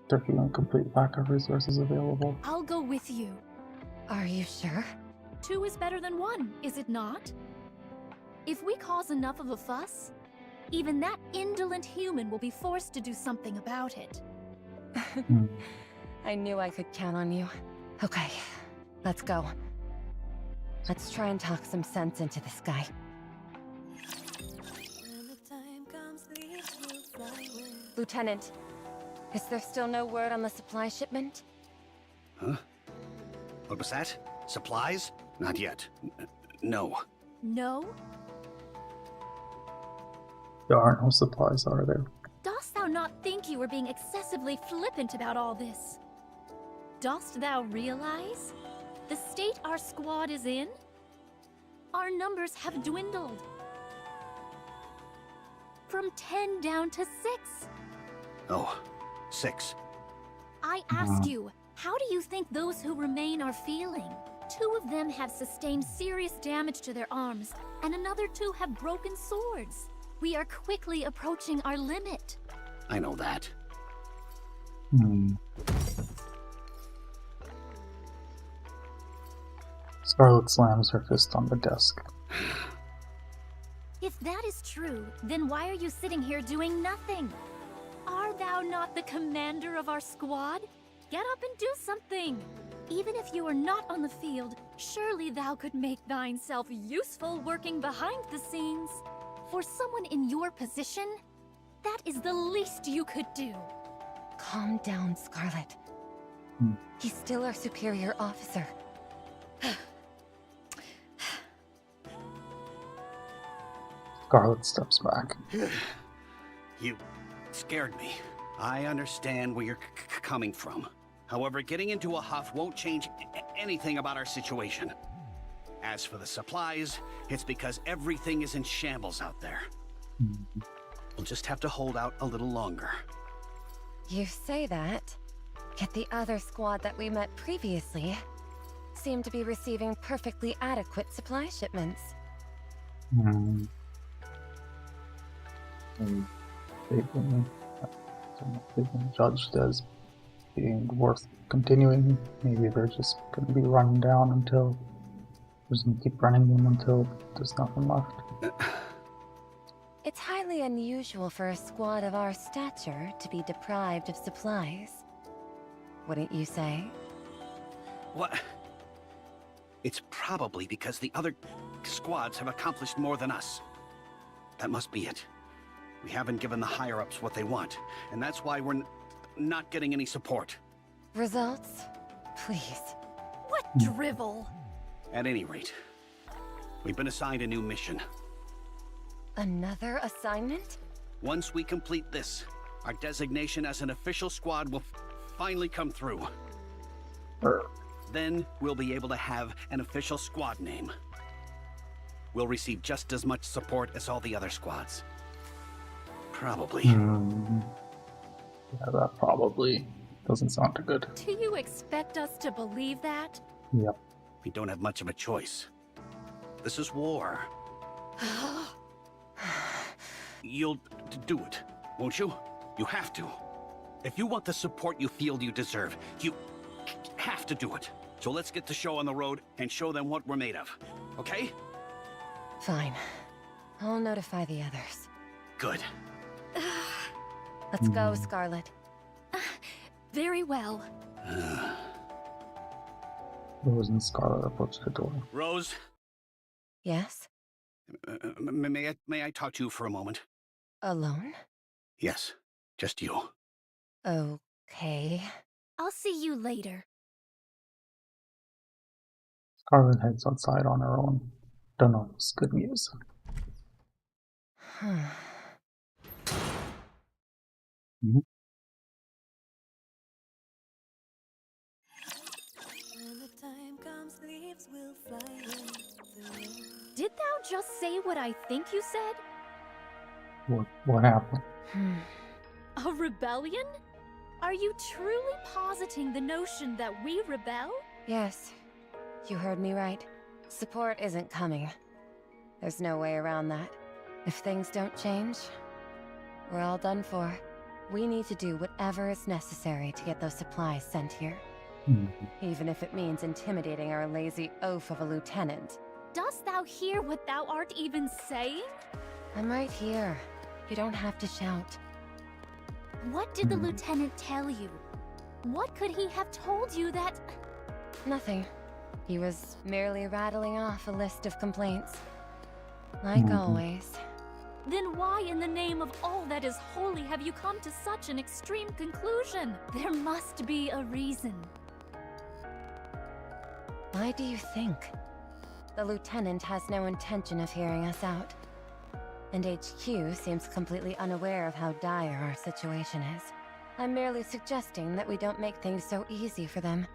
there being a complete lack of resources available. I'll go with you. Are you sure? 2 is better than 1, is it not? If we cause enough of a fuss, even that indolent human will be forced to do something about it. I knew I could count on you. Okay, let's go. Let's try and talk some sense into this guy. When the time comes, leaves will fly with. Lieutenant, is there still no word on the supply shipment? Huh? What was that? Supplies? Not yet. No. No? There aren't no supplies, are there? Dost thou not think you are being excessively flippant about all this? Dost thou realize the state our squad is in? Our numbers have dwindled. From 10 down to 6. Oh, 6. I ask you, how do you think those who remain are feeling? 2 of them have sustained serious damage to their arms, and another 2 have broken swords. We are quickly approaching our limit. I know that. Scarlet slams her fist on the desk. If that is true, then why are you sitting here doing nothing? Are thou not the commander of our squad? Get up and do something! Even if you are not on the field, surely thou could make thyself useful working behind the scenes. For someone in your position, that is the least you could do. Calm down, Scarlet. He's still our superior officer. Scarlet steps back. You scared me. I understand where you're coming from. However, getting into a huff won't change anything about our situation. As for the supplies, it's because everything is in shambles out there. We'll just have to hold out a little longer. You say that, yet the other squad that we met previously seemed to be receiving perfectly adequate supply shipments. They've been judged as being worth continuing. Maybe they're just going to be running down until we're just going to keep running them until there's nothing left. It's highly unusual for a squad of our stature to be deprived of supplies. Wouldn't you say? What? It's probably because the other squads have accomplished more than us. That must be it. We haven't given the higher-ups what they want, and that's why we're not getting any support. Results? Please. What drivel! At any rate, we've been assigned a new mission. Another assignment? Once we complete this, our designation as an official squad will finally come through. Then we'll be able to have an official squad name. We'll receive just as much support as all the other squads. Probably. Yeah, that probably doesn't sound too good. Do you expect us to believe that? Yep. We don't have much of a choice. This is war. You'll do it, won't you? You have to. If you want the support you feel you deserve, you have to do it. So let's get the show on the road and show them what we're made of. Okay? Fine. I'll notify the others. Good. Let's go, Scarlet. Very well. Rose and Scarlet approach the door. Rose? Yes? May I talk to you for a moment? Alone? Yes, just you. Okay. I'll see you later. Scarlet heads outside on her own. Don't know, it's good news. When the time comes, leaves will fly with the wind. Did thou just say what I think you said? What happened? A rebellion? Are you truly positing the notion that we rebel? Yes, you heard me right. Support isn't coming. There's no way around that. If things don't change, we're all done for. We need to do whatever is necessary to get those supplies sent here. Even if it means intimidating our lazy oaf of a lieutenant. Dost thou hear what thou art even saying? I'm right here. You don't have to shout. What did the lieutenant tell you? What could he have told you that... Nothing. He was merely rattling off a list of complaints. Like always. Then why in the name of all that is holy have you come to such an extreme conclusion? There must be a reason. Why do you think? The lieutenant has no intention of hearing us out. And HQ seems completely unaware of how dire our situation is. I'm merely suggesting that we don't make things so easy for them.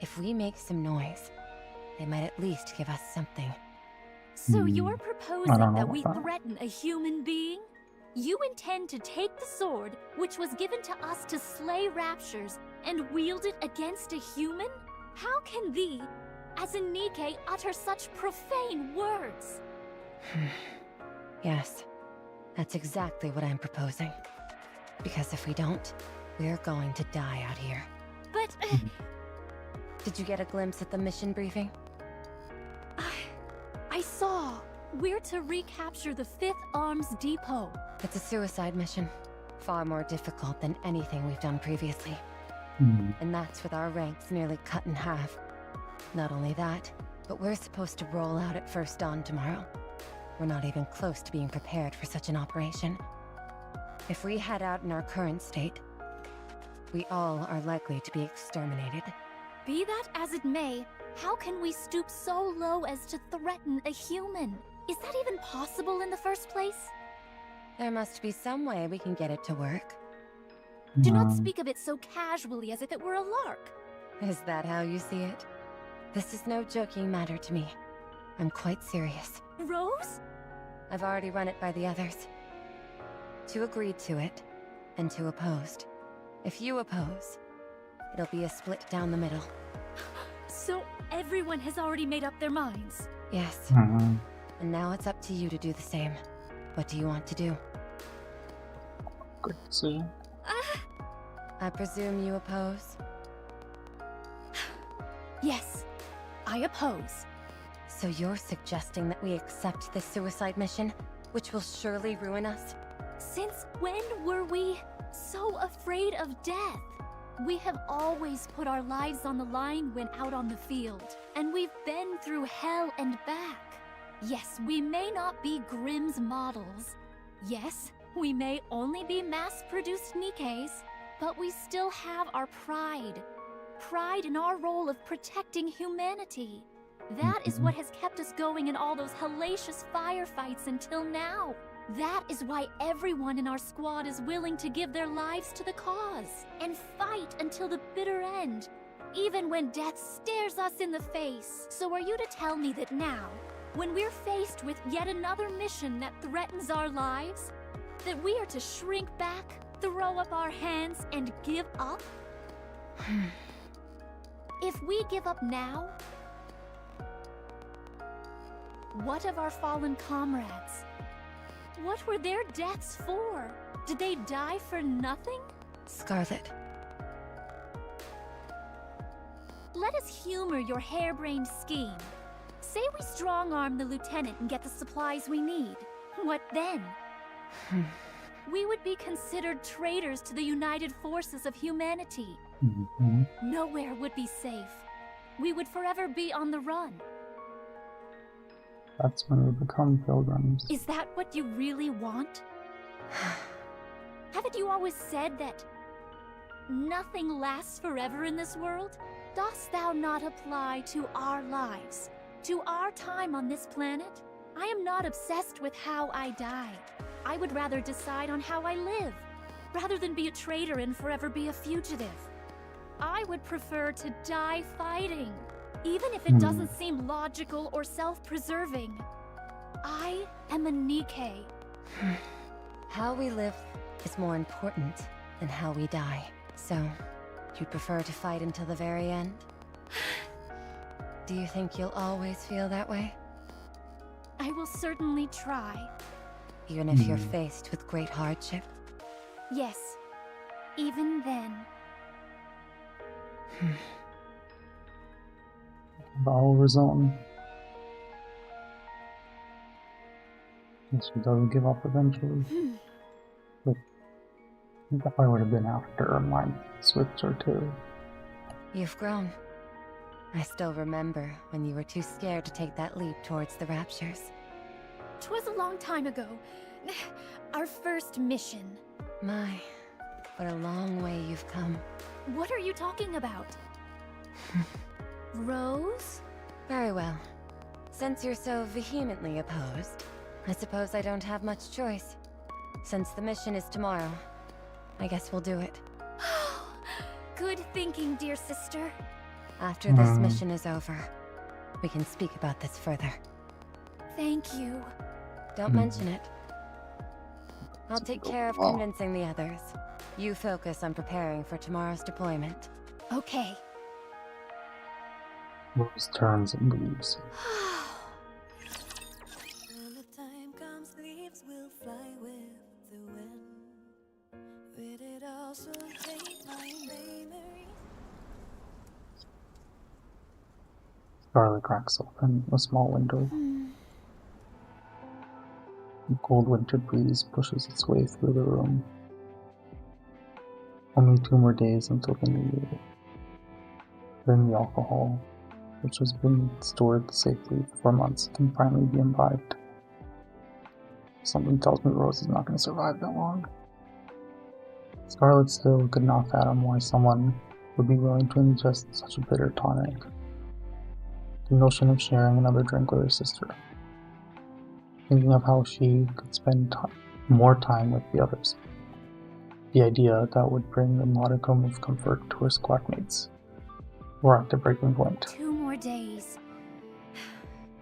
If we make some noise, they might at least give us something. So you're proposing that we threaten a human being? You intend to take the sword, which was given to us to slay Raptures, and wield it against a human? How can thee, as a Nikke, utter such profane words? Yes, that's exactly what I'm proposing. Because if we don't, we're going to die out here. But... Did you get a glimpse at the mission briefing? I saw. We're to recapture the 5th Arms Depot. It's a suicide mission. Far more difficult than anything we've done previously. And that's with our ranks nearly cut in half. Not only that, but we're supposed to roll out at first dawn tomorrow. We're not even close to being prepared for such an operation. If we head out in our current state, we all are likely to be exterminated. Be that as it may, how can we stoop so low as to threaten a human? Is that even possible in the first place? There must be some way we can get it to work. Do not speak of it so casually as if it were a lark. Is that how you see it? This is no joking matter to me. I'm quite serious. Rose? I've already run it by the others. 2 agreed to it, and 2 opposed. If you oppose, it'll be a split down the middle. So everyone has already made up their minds? Yes. And now it's up to you to do the same. What do you want to do? Good decision. I presume you oppose? Yes, I oppose. So you're suggesting that we accept this suicide mission, which will surely ruin us? Since when were we so afraid of death? We have always put our lives on the line when out on the field, and we've been through hell and back. Yes, we may not be Grimm's models. Yes, we may only be mass-produced Nikkes, but we still have our pride. Pride in our role of protecting humanity. That is what has kept us going in all those hellacious firefights until now. That is why everyone in our squad is willing to give their lives to the cause and fight until the bitter end, even when death stares us in the face. So are you to tell me that now, when we're faced with yet another mission that threatens our lives, that we are to shrink back, throw up our hands, and give up? If we give up now, what of our fallen comrades? What were their deaths for? Did they die for nothing? Scarlet. Let us humor your harebrained scheme. Say we strong-arm the lieutenant and get the supplies we need. What then? We would be considered traitors to the united forces of humanity. Nowhere would be safe. We would forever be on the run. That's when we become pilgrims. Is that what you really want? Haven't you always said that nothing lasts forever in this world? Dost thou not apply to our lives? To our time on this planet, I am not obsessed with how I die. I would rather decide on how I live, rather than be a traitor and forever be a fugitive. I would prefer to die fighting, even if it doesn't seem logical or self-preserving. I am a Nikke. How we live is more important than how we die. So, you'd prefer to fight until the very end? Do you think you'll always feel that way? I will certainly try. Even if you're faced with great hardship? Yes, even then. Oliver's own. Guess she doesn't give up eventually. But that probably would have been after my switch or two. You've grown. I still remember when you were too scared to take that leap towards the Raptures. 'Twas a long time ago. Our first mission. My, what a long way you've come. What are you talking about? Rose? Very well. Since you're so vehemently opposed, I suppose I don't have much choice. Since the mission is tomorrow, I guess we'll do it. Good thinking, dear sister. After this mission is over, we can speak about this further. Thank you. Don't mention it. I'll take care of convincing the others. You focus on preparing for tomorrow's deployment. Okay. Rose turns and leaves. When the time comes, leaves will fly with the wind. With it also take my memories. Scarlet cracks open a small window. The cold winter breeze pushes its way through the room. Only 2 more days until the new year. Then the alcohol, which has been stored safely for months, can finally be imbibed. Something tells me Rose is not going to survive that long. Scarlet still could not fathom why someone would be willing to ingest such a bitter tonic. The notion of sharing another drink with her sister. Thinking of how she could spend more time with the others. The idea that would bring a modicum of comfort to her squadmates. We're at the breaking point. 2 more days.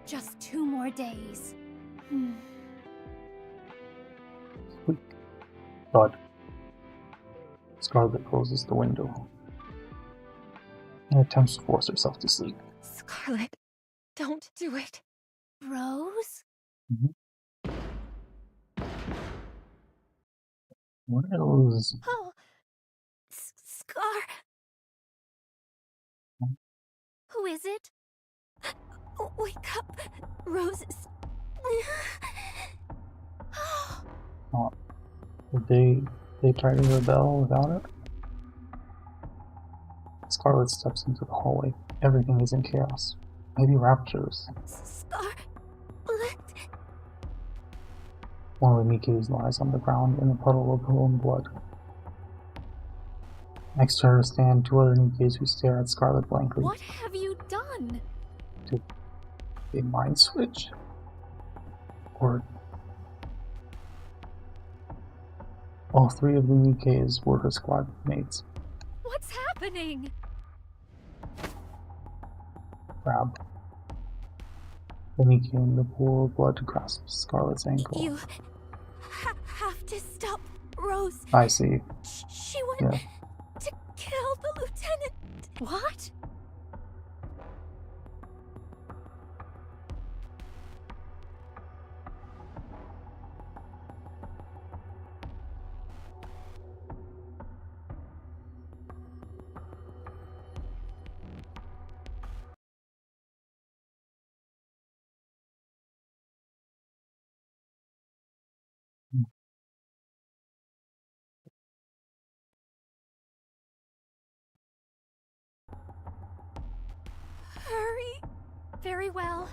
Just 2 more days. Squeak. Thud. Scarlet closes the window and attempts to force herself to sleep. Scarlet, don't do it. Rose? Rose. Oh, Scar. Who is it? Wake up, Roses. Oh, did they try to rebel without it? Scarlet steps into the hallway. Everything is in chaos. Maybe Raptures. Scarlet. One of the Nikke's lies on the ground in a puddle of her own blood. Next to her stand 2 other Nikkes who stare at Scarlet blankly. What have you done? Did they mind switch? Or... all 3 of the Nikkes were her squad mates. What's happening? Grab. The Nikke in the pool of blood grasps Scarlet's ankle. You have to stop Rose. I see. She went to kill the lieutenant. What? Hurry. Very well.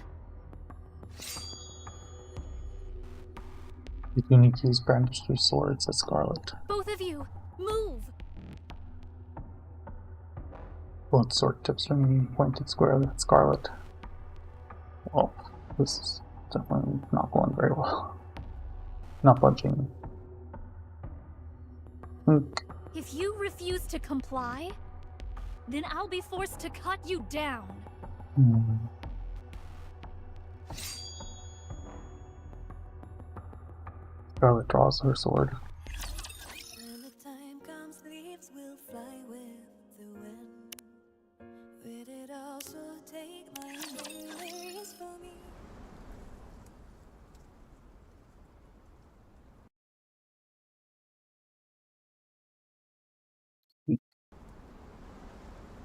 The 2 Nikkes brandished their swords at Scarlet. Both of you, move. Both sword tips remain pointed squarely at Scarlet. Well, this is definitely not going very well. Not budging. If you refuse to comply, then I'll be forced to cut you down. Scarlet draws her sword. When the time comes, leaves will fly with the wind. Will it also take my memories for me?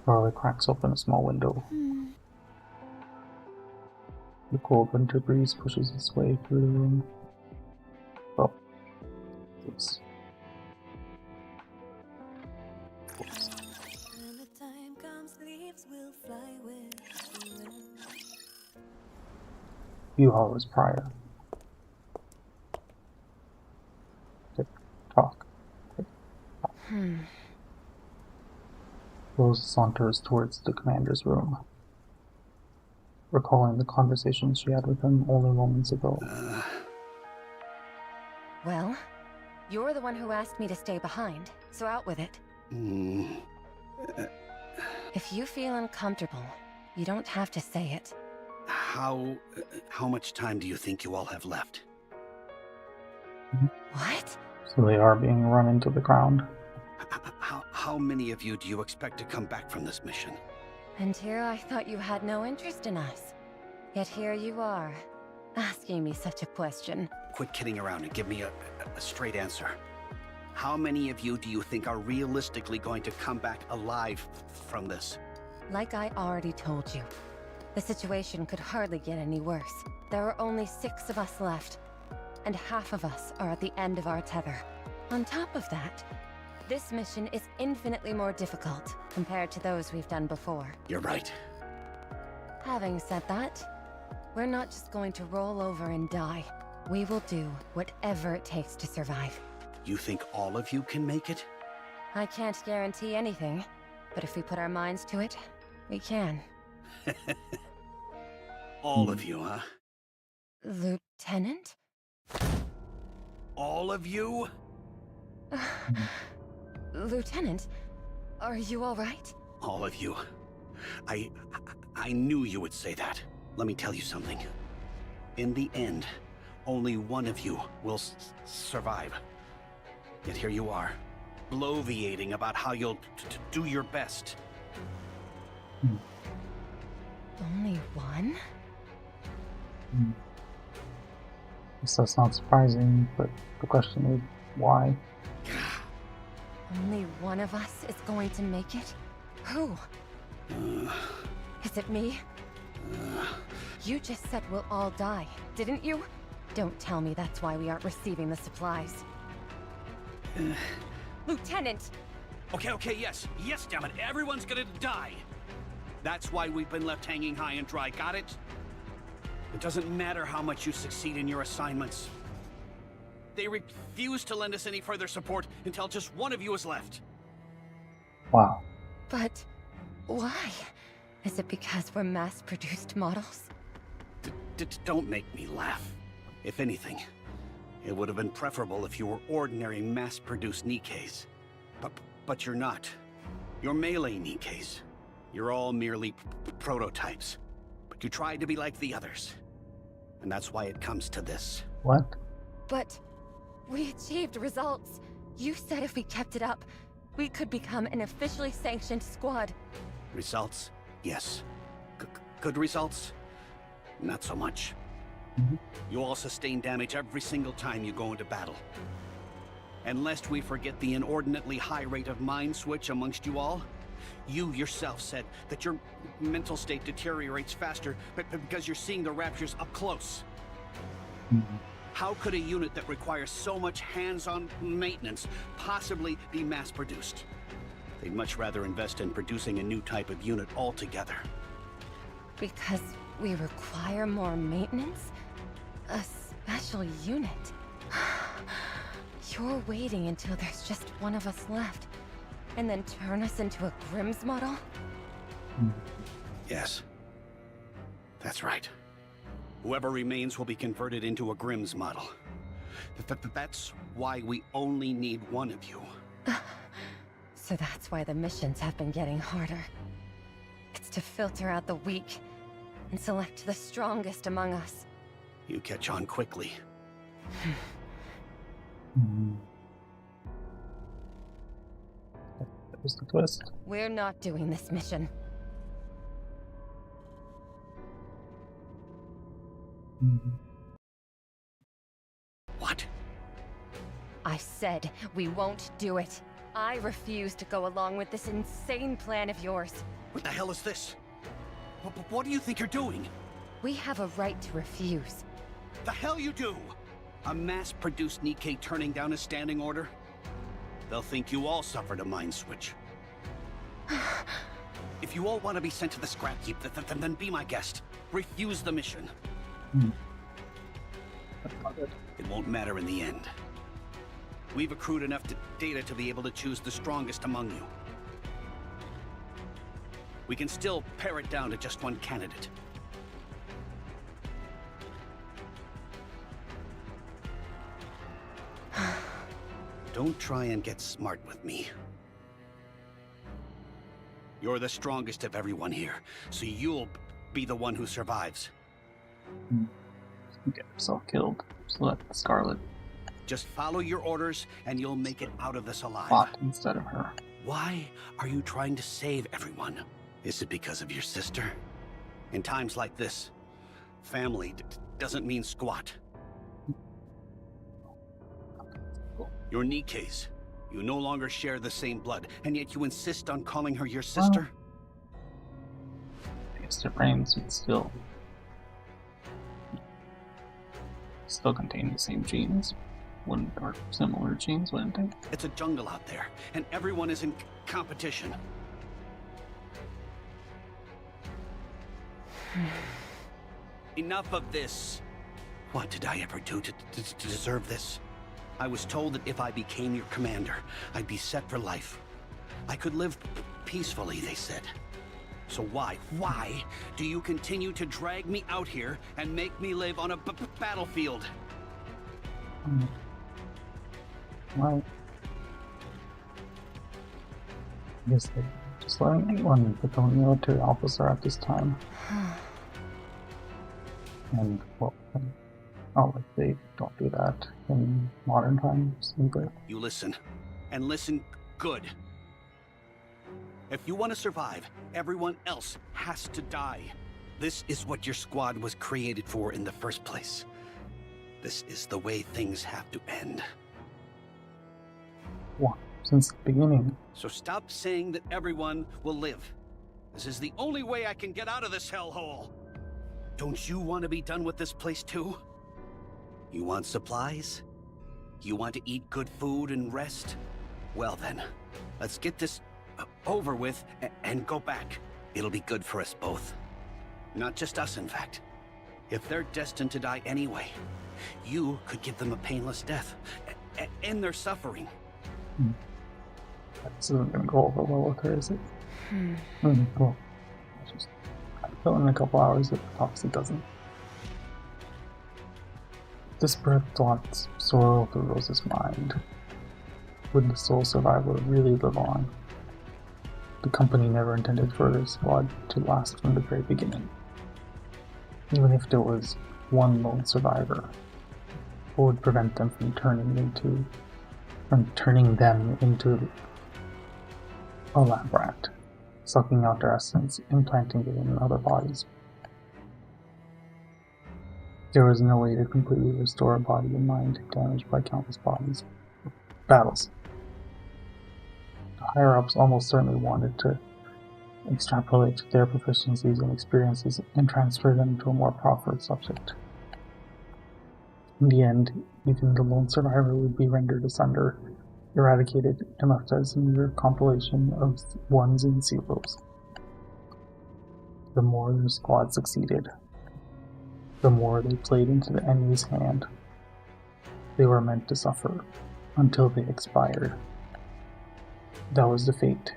Scarlet cracks open a small window. The cold winter breeze pushes its way through the room. Oh. Oops. When the time comes, leaves will fly with the wind. U-Haul is prior. Tick tock. Tick tock. Rose saunters towards the commander's room, recalling the conversation she had with him only moments ago. Well, you're the one who asked me to stay behind, so out with it. If you feel uncomfortable, you don't have to say it. How much time do you think you all have left? What? So they are being run into the ground. How many of you do you expect to come back from this mission? And here I thought you had no interest in us. Yet here you are, asking me such a question. Quit kidding around and give me a straight answer. How many of you do you think are realistically going to come back alive from this? Like I already told you, the situation could hardly get any worse. There are only 6 of us left, and half of us are at the end of our tether. On top of that, this mission is infinitely more difficult compared to those we've done before. You're right. Having said that, we're not just going to roll over and die. We will do whatever it takes to survive. You think all of you can make it? I can't guarantee anything, but if we put our minds to it, we can. All of you, huh? Lieutenant? All of you? Lieutenant, are you all right? All of you. I knew you would say that. Let me tell you something. In the end, only one of you will survive. Yet here you are, bloviating about how you'll do your best. Only one? So that's not surprising, but the question is, why? Only one of us is going to make it? Who? Is it me? You just said we'll all die, didn't you? Don't tell me that's why we aren't receiving the supplies. Lieutenant! Okay, yes, damn it, everyone's gonna die! That's why we've been left hanging high and dry, got it? It doesn't matter how much you succeed in your assignments. They refuse to lend us any further support until just one of you is left. Wow. But why? Is it because we're mass-produced models? Don't make me laugh. If anything, it would have been preferable if you were ordinary mass-produced Nikes. But you're not. You're melee Nikes. You're all merely prototypes. But you tried to be like the others. And that's why it comes to this. What? But we achieved results. You said if we kept it up, we could become an officially sanctioned squad. Results? Yes. Good results? Not so much. You all sustain damage every single time you go into battle. And lest we forget the inordinately high rate of mind switch amongst you all, you yourself said that your mental state deteriorates faster because you're seeing the Raptures up close. How could a unit that requires so much hands-on maintenance possibly be mass-produced? They'd much rather invest in producing a new type of unit altogether. Because we require more maintenance? A special unit? You're waiting until there's just one of us left, and then turn us into a Grimm's model? Yes. That's right. Whoever remains will be converted into a Grimm's model. That's why we only need one of you. So that's why the missions have been getting harder. It's to filter out the weak and select the strongest among us. You catch on quickly. That was the twist. We're not doing this mission. What? I said we won't do it. I refuse to go along with this insane plan of yours. What the hell is this? What do you think you're doing? We have a right to refuse. The hell you do! A mass-produced Nikke turning down a standing order? They'll think you all suffered a mind switch. If you all want to be sent to the scrap heap, then be my guest. Refuse the mission. It won't matter in the end. We've accrued enough data to be able to choose the strongest among you. We can still pare it down to just one candidate. Don't try and get smart with me. You're the strongest of everyone here, so you'll be the one who survives. Get herself killed. Select Scarlet. Just follow your orders, and you'll make it out of this alive. Bot instead of her. Why are you trying to save everyone? Is it because of your sister? In times like this, family doesn't mean squat. You're Nikke's. You no longer share the same blood, and yet you insist on calling her your sister? I guess their brains would still contain the same genes. Wouldn't, or similar genes, wouldn't they? It's a jungle out there, and everyone is in competition. Enough of this. What did I ever do to deserve this? I was told that if I became your commander, I'd be set for life. I could live peacefully, they said. So why do you continue to drag me out here and make me live on a battlefield? Well, I guess they're just letting anyone become a military officer at this time. And, well, they don't do that in modern times either. You listen, and listen good. If you want to survive, everyone else has to die. This is what your squad was created for in the first place. This is the way things have to end. What? Since the beginning. So stop saying that everyone will live. This is the only way I can get out of this hellhole. Don't you want to be done with this place too? You want supplies? You want to eat good food and rest? Well then, let's get this over with and go back. It'll be good for us both. Not just us, in fact. If they're destined to die anyway, you could give them a painless death, end their suffering. This isn't going to go over well with her, is it? Well, just kill in a couple hours if obviously doesn't. Disparate thoughts swirl through Rose's mind. Would the sole survivor really live on? The company never intended for their squad to last from the very beginning. Even if there was one lone survivor, what would prevent them from turning them into a lab rat, sucking out their essence, implanting it in other bodies? There was no way to completely restore a body and mind damaged by countless battles. The higher-ups almost certainly wanted to extrapolate their proficiencies and experiences and transfer them to a more proper subject. In the end, even the lone survivor would be rendered asunder, eradicated, and left as a mere compilation of ones and zeros. The more their squad succeeded, the more they played into the enemy's hand. They were meant to suffer until they expired. That was the fate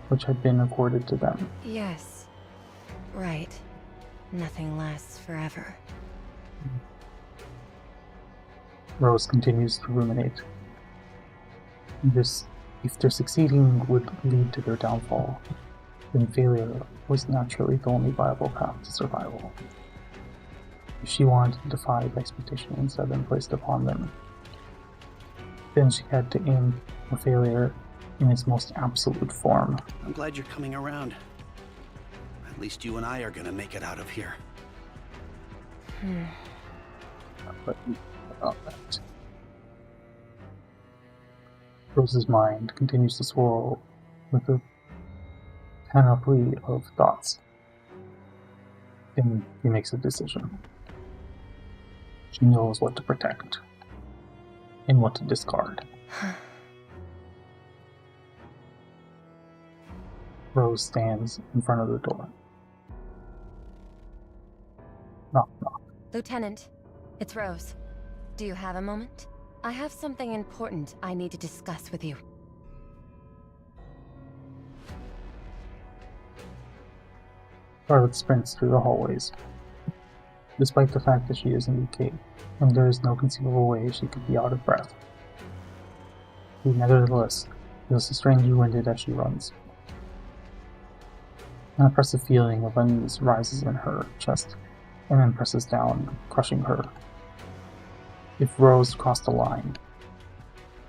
which had been accorded to them. Yes. Right. Nothing lasts forever. Rose continues to ruminate. If their succeeding would lead to their downfall, then failure was naturally the only viable path to survival. If she wanted to defy the expectations that had been placed upon them, then she had to aim for failure in its most absolute form. I'm glad you're coming around. At least you and I are gonna make it out of here. But about that. Rose's mind continues to swirl with a panoply of thoughts. Then he makes a decision. She knows what to protect and what to discard. Rose stands in front of the door. Knock, knock. Lieutenant, it's Rose. Do you have a moment? I have something important I need to discuss with you. Charlotte sprints through the hallways. Despite the fact that she is in UK, and there is no conceivable way she could be out of breath. She nevertheless feels strangely winded as she runs. An oppressive feeling of unease rises in her chest and then presses down, crushing her. If Rose crossed a line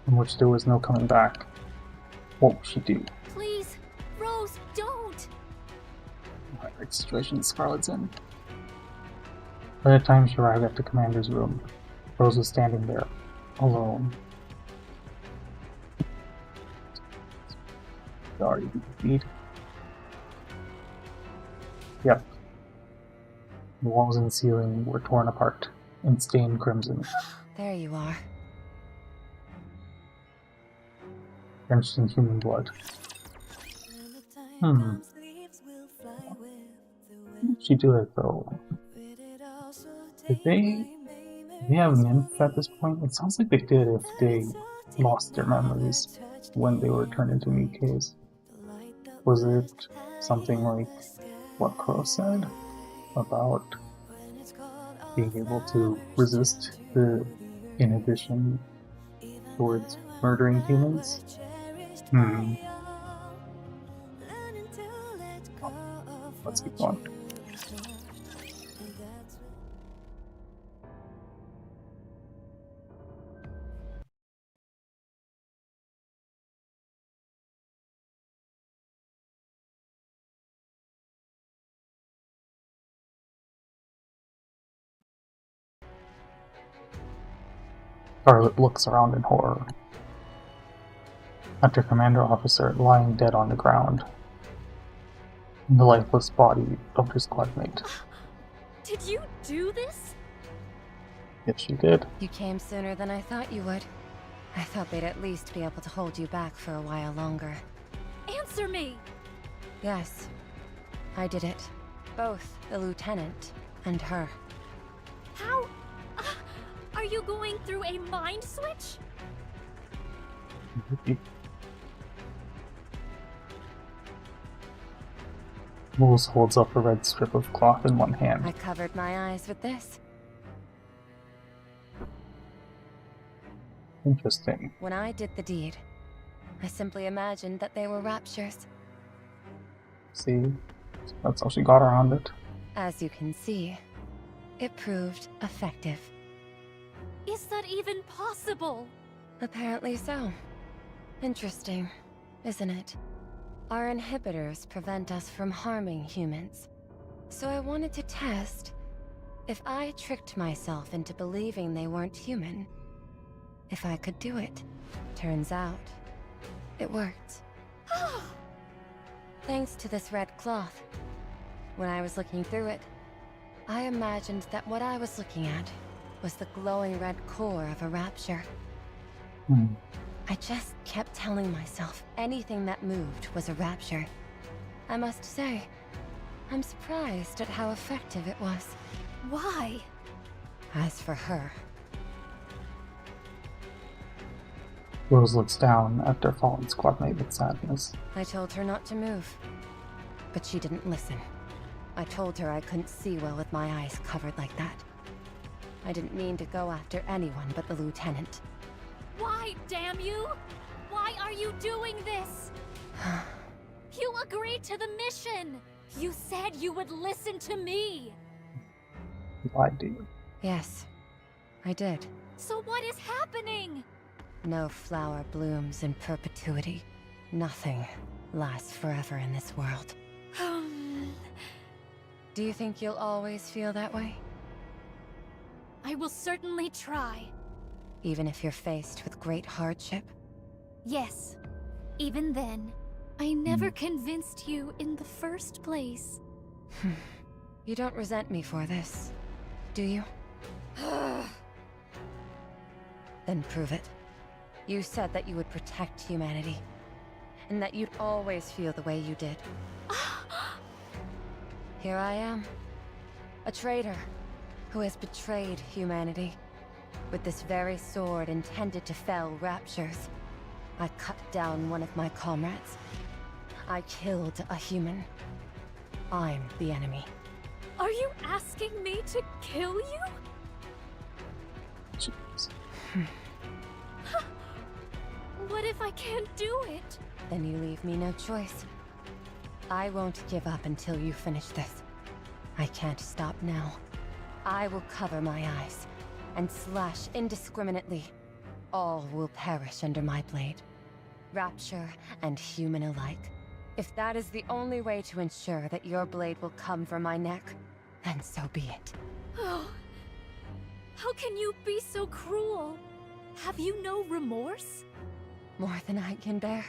from which there was no coming back, what would she do? Please, Rose, don't! What right situation Scarlett's in. By the time she arrived at the commander's room, Rose was standing there, alone. Sorry, feed. Yep. The walls and ceiling were torn apart and stained crimson. There you are. Drenched in human blood. Did she do it though? Did they have nymph at this point? It sounds like they did if they lost their memories when they were turned into Mikes. Was it something like what Crow said about being able to resist the inhibition towards murdering humans? Let's keep going. Scarlet looks around in horror at her commander officer lying dead on the ground in the lifeless body of her squadmate. Did you do this? Yes, she did. You came sooner than I thought you would. I thought they'd at least be able to hold you back for a while longer. Answer me! Yes, I did it. Both the lieutenant and her. How? Are you going through a mind switch? Moose holds up a red strip of cloth in one hand. I covered my eyes with this. Interesting. When I did the deed, I simply imagined that they were raptures. See? That's how she got around it. As you can see, it proved effective. Is that even possible? Apparently so. Interesting, isn't it? Our inhibitors prevent us from harming humans. So I wanted to test if I tricked myself into believing they weren't human, if I could do it. Turns out, it worked. Thanks to this red cloth. When I was looking through it, I imagined that what I was looking at was the glowing red core of a rapture. I just kept telling myself anything that moved was a rapture. I must say, I'm surprised at how effective it was. Why? As for her... Rose looks down at their fallen squadmate with sadness. I told her not to move, but she didn't listen. I told her I couldn't see well with my eyes covered like that. I didn't mean to go after anyone but the lieutenant. Why, damn you? Why are you doing this? You agreed to the mission! You said you would listen to me! Why do you? Yes, I did. So what is happening? No flower blooms in perpetuity. Nothing lasts forever in this world. Do you think you'll always feel that way? I will certainly try. Even if you're faced with great hardship? Yes. Even then, I never convinced you in the first place. You don't resent me for this, do you? Then prove it. You said that you would protect humanity, and that you'd always feel the way you did. Here I am, a traitor who has betrayed humanity. With this very sword intended to fell raptures, I cut down one of my comrades. I killed a human. I'm the enemy. Are you asking me to kill you? Jeez. What if I can't do it? Then you leave me no choice. I won't give up until you finish this. I can't stop now. I will cover my eyes and slash indiscriminately. All will perish under my blade. Rapture and human alike. If that is the only way to ensure that your blade will come from my neck, then so be it. Oh, how can you be so cruel? Have you no remorse? More than I can bear.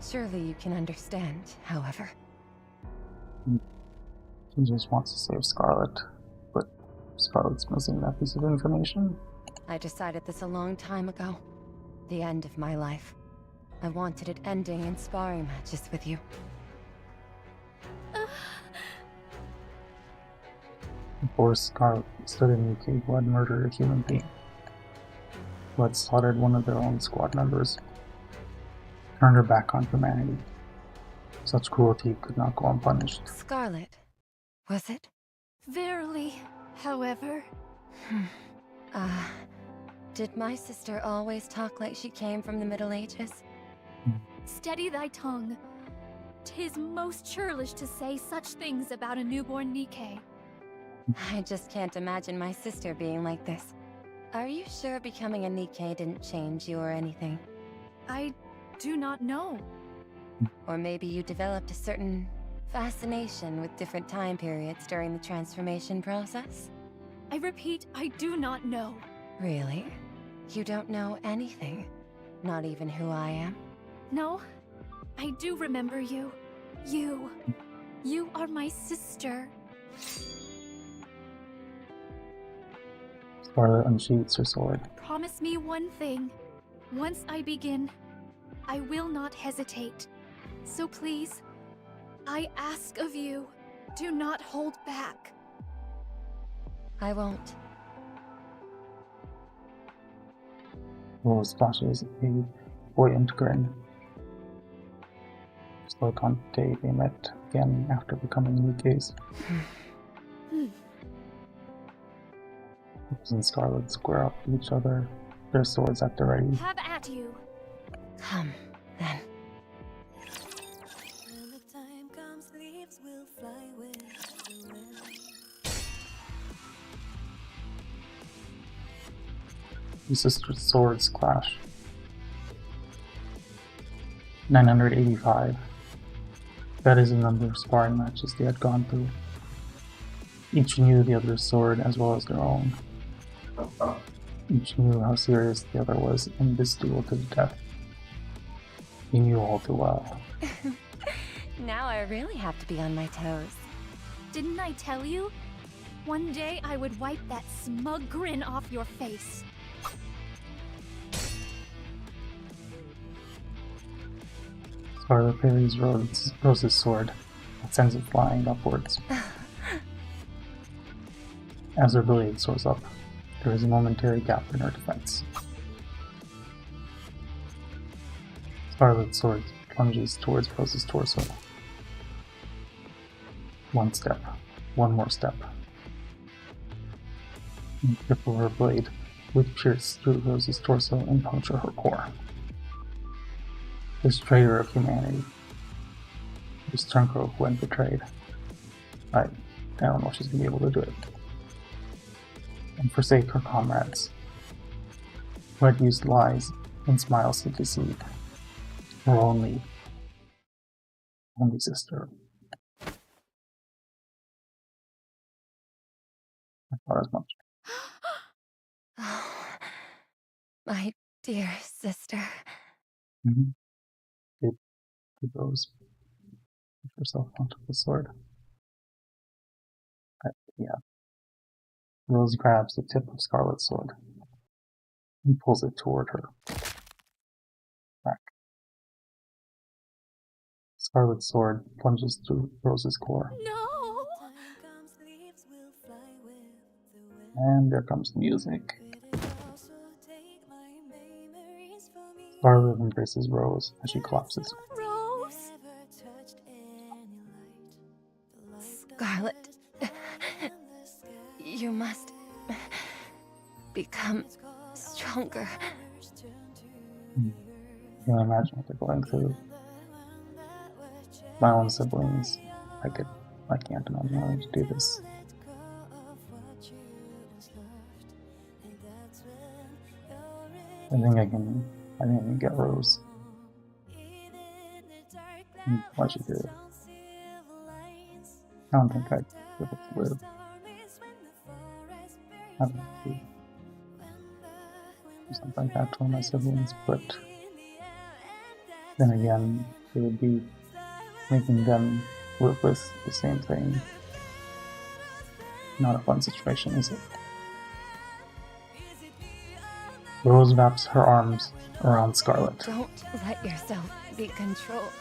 Surely you can understand, however. He just wants to save Scarlet, but Scarlet's missing that piece of information. I decided this a long time ago. The end of my life. I wanted it ending in sparring matches with you. Before Scarlet stood in UK who had murdered a human being, who had slaughtered one of their own squad members, turned her back on humanity. Such cruelty could not go unpunished. Scarlet, was it? Verily, however. Did my sister always talk like she came from the Middle Ages? Steady thy tongue. 'Tis most churlish to say such things about a newborn Nikke. I just can't imagine my sister being like this. Are you sure becoming a Nikke didn't change you or anything? I do not know. Or maybe you developed a certain fascination with different time periods during the transformation process? I repeat, I do not know. Really? You don't know anything? Not even who I am? No, I do remember you. You are my sister. Scarlet unsheathes her sword. Promise me one thing. Once I begin, I will not hesitate. So please, I ask of you, do not hold back. I won't. Rose flashes a buoyant grin. Just like on the day they met again after becoming Nikke's. Rose and Scarlet square up to each other, their swords at the ready. Have at you. Come, then. When the time comes, leaves will fly with the wind. The sisters' swords clash. 985. That is the number of sparring matches they had gone through. Each knew the other's sword as well as their own. Each knew how serious the other was in this duel to the death. He knew all too well. Now I really have to be on my toes. Didn't I tell you? One day I would wipe that smug grin off your face. Scarlet parries Rose's sword and sends it flying upwards. As her blade soars up, there is a momentary gap in her defense. Scarlet's sword plunges towards Rose's torso. One step, one more step. and cripple her blade, would pierce through Rose's torso and puncture her core. This traitor of humanity. This Turngrove when betrayed. I don't know if she's gonna be able to do it. And forsake her comrades, who had used lies and smiles to deceive. Her only sister. I thought as much. Oh, my dear sister. Did Rose push herself onto the sword? Yeah. Rose grabs the tip of Scarlet's sword and pulls it toward her. Back. Scarlet's sword plunges through Rose's core. No! And there comes the music. Scarlet embraces Rose as she collapses. Rose! Scarlet, you must become stronger. You can imagine what they're going through. My own siblings, I can't imagine having to do this. I think I can get Rose. Let you do it. I don't think I'd be able to live. I don't know, do something like that to one of my siblings, but then again, it would be making them live with the same thing. Not a fun situation, is it? Rose wraps her arms around Scarlet. Don't let yourself be controlled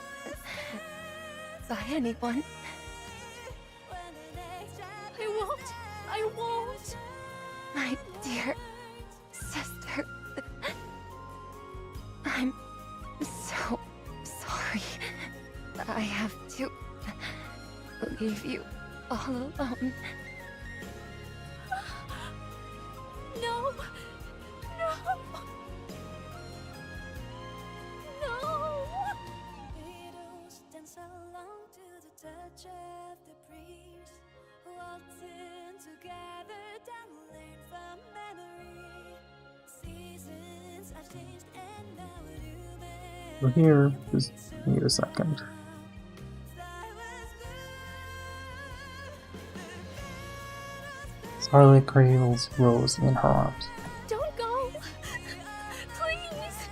by anyone. I won't! My dear sister, I'm so sorry. I have to leave you all alone. No! No! No! Widows dance along to the touch of the breeze, waltzing together down the lane from memory. Seasons have changed and now We're here. Just need a second. Scarlet cradles Rose in her arms. Don't go! Please!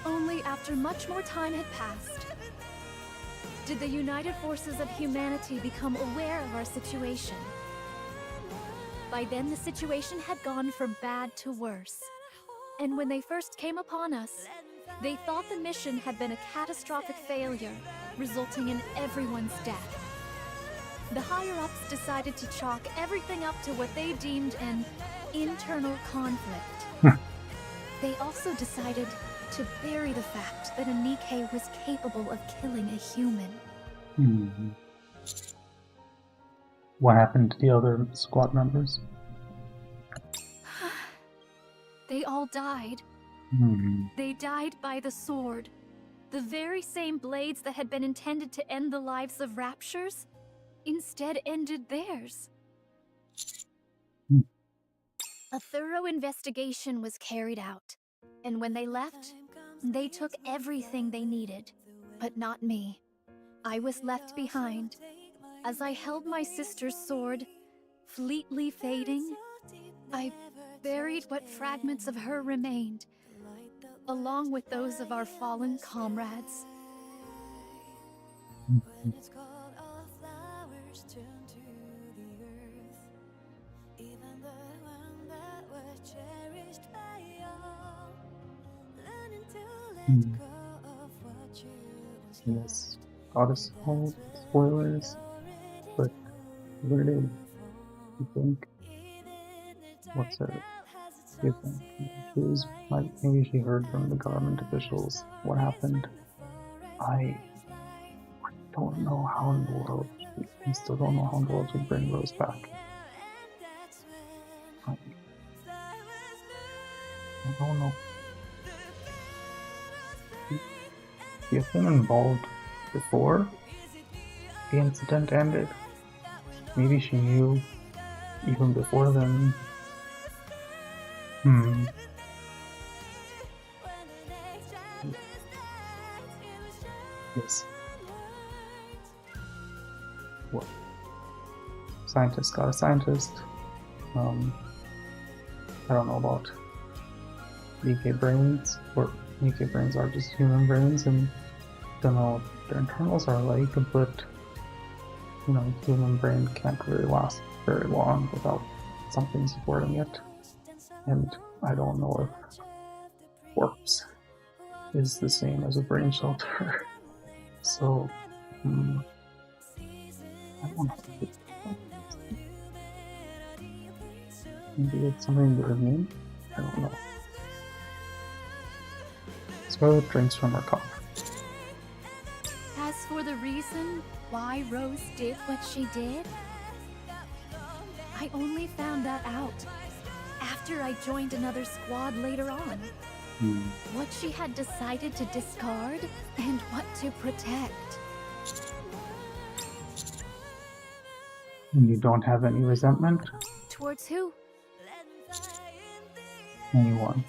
Only after much more time had passed did the united forces of humanity become aware of our situation. By then, the situation had gone from bad to worse. And when they first came upon us, they thought the mission had been a catastrophic failure, resulting in everyone's death. The higher-ups decided to chalk everything up to what they deemed an internal conflict. They also decided to bury the fact that Anike was capable of killing a human. What happened to the other squad members? They all died. They died by the sword. The very same blades that had been intended to end the lives of Raptures instead ended theirs. A thorough investigation was carried out, and when they left, they took everything they needed, but not me. I was left behind. As I held my sister's sword, fleetly fading, I buried what fragments of her remained, along with those of our fallen comrades. Yes, goddess called spoilers, but what it is, you think? What's it? You think? Maybe she heard from the government officials what happened. don't know how in the world. I still don't know how in the world to bring Rose back. I don't know. You've been involved before the incident ended. Maybe she knew even before then. Yes. What? Scientist got a scientist. I don't know about Nikke brains, or Nikke brains are just human brains, and don't know what their internals are like, but you know, human brain can't really last very long without something supporting it. And I don't know if corpse is the same as a brain shelter. So, I don't know. Maybe it's something to me? I don't know. Scarlet drinks from her cup. As for the reason why Rose did what she did, I only found that out after I joined another squad later on. What she had decided to discard and what to protect. And you don't have any resentment? Towards who? Anyone.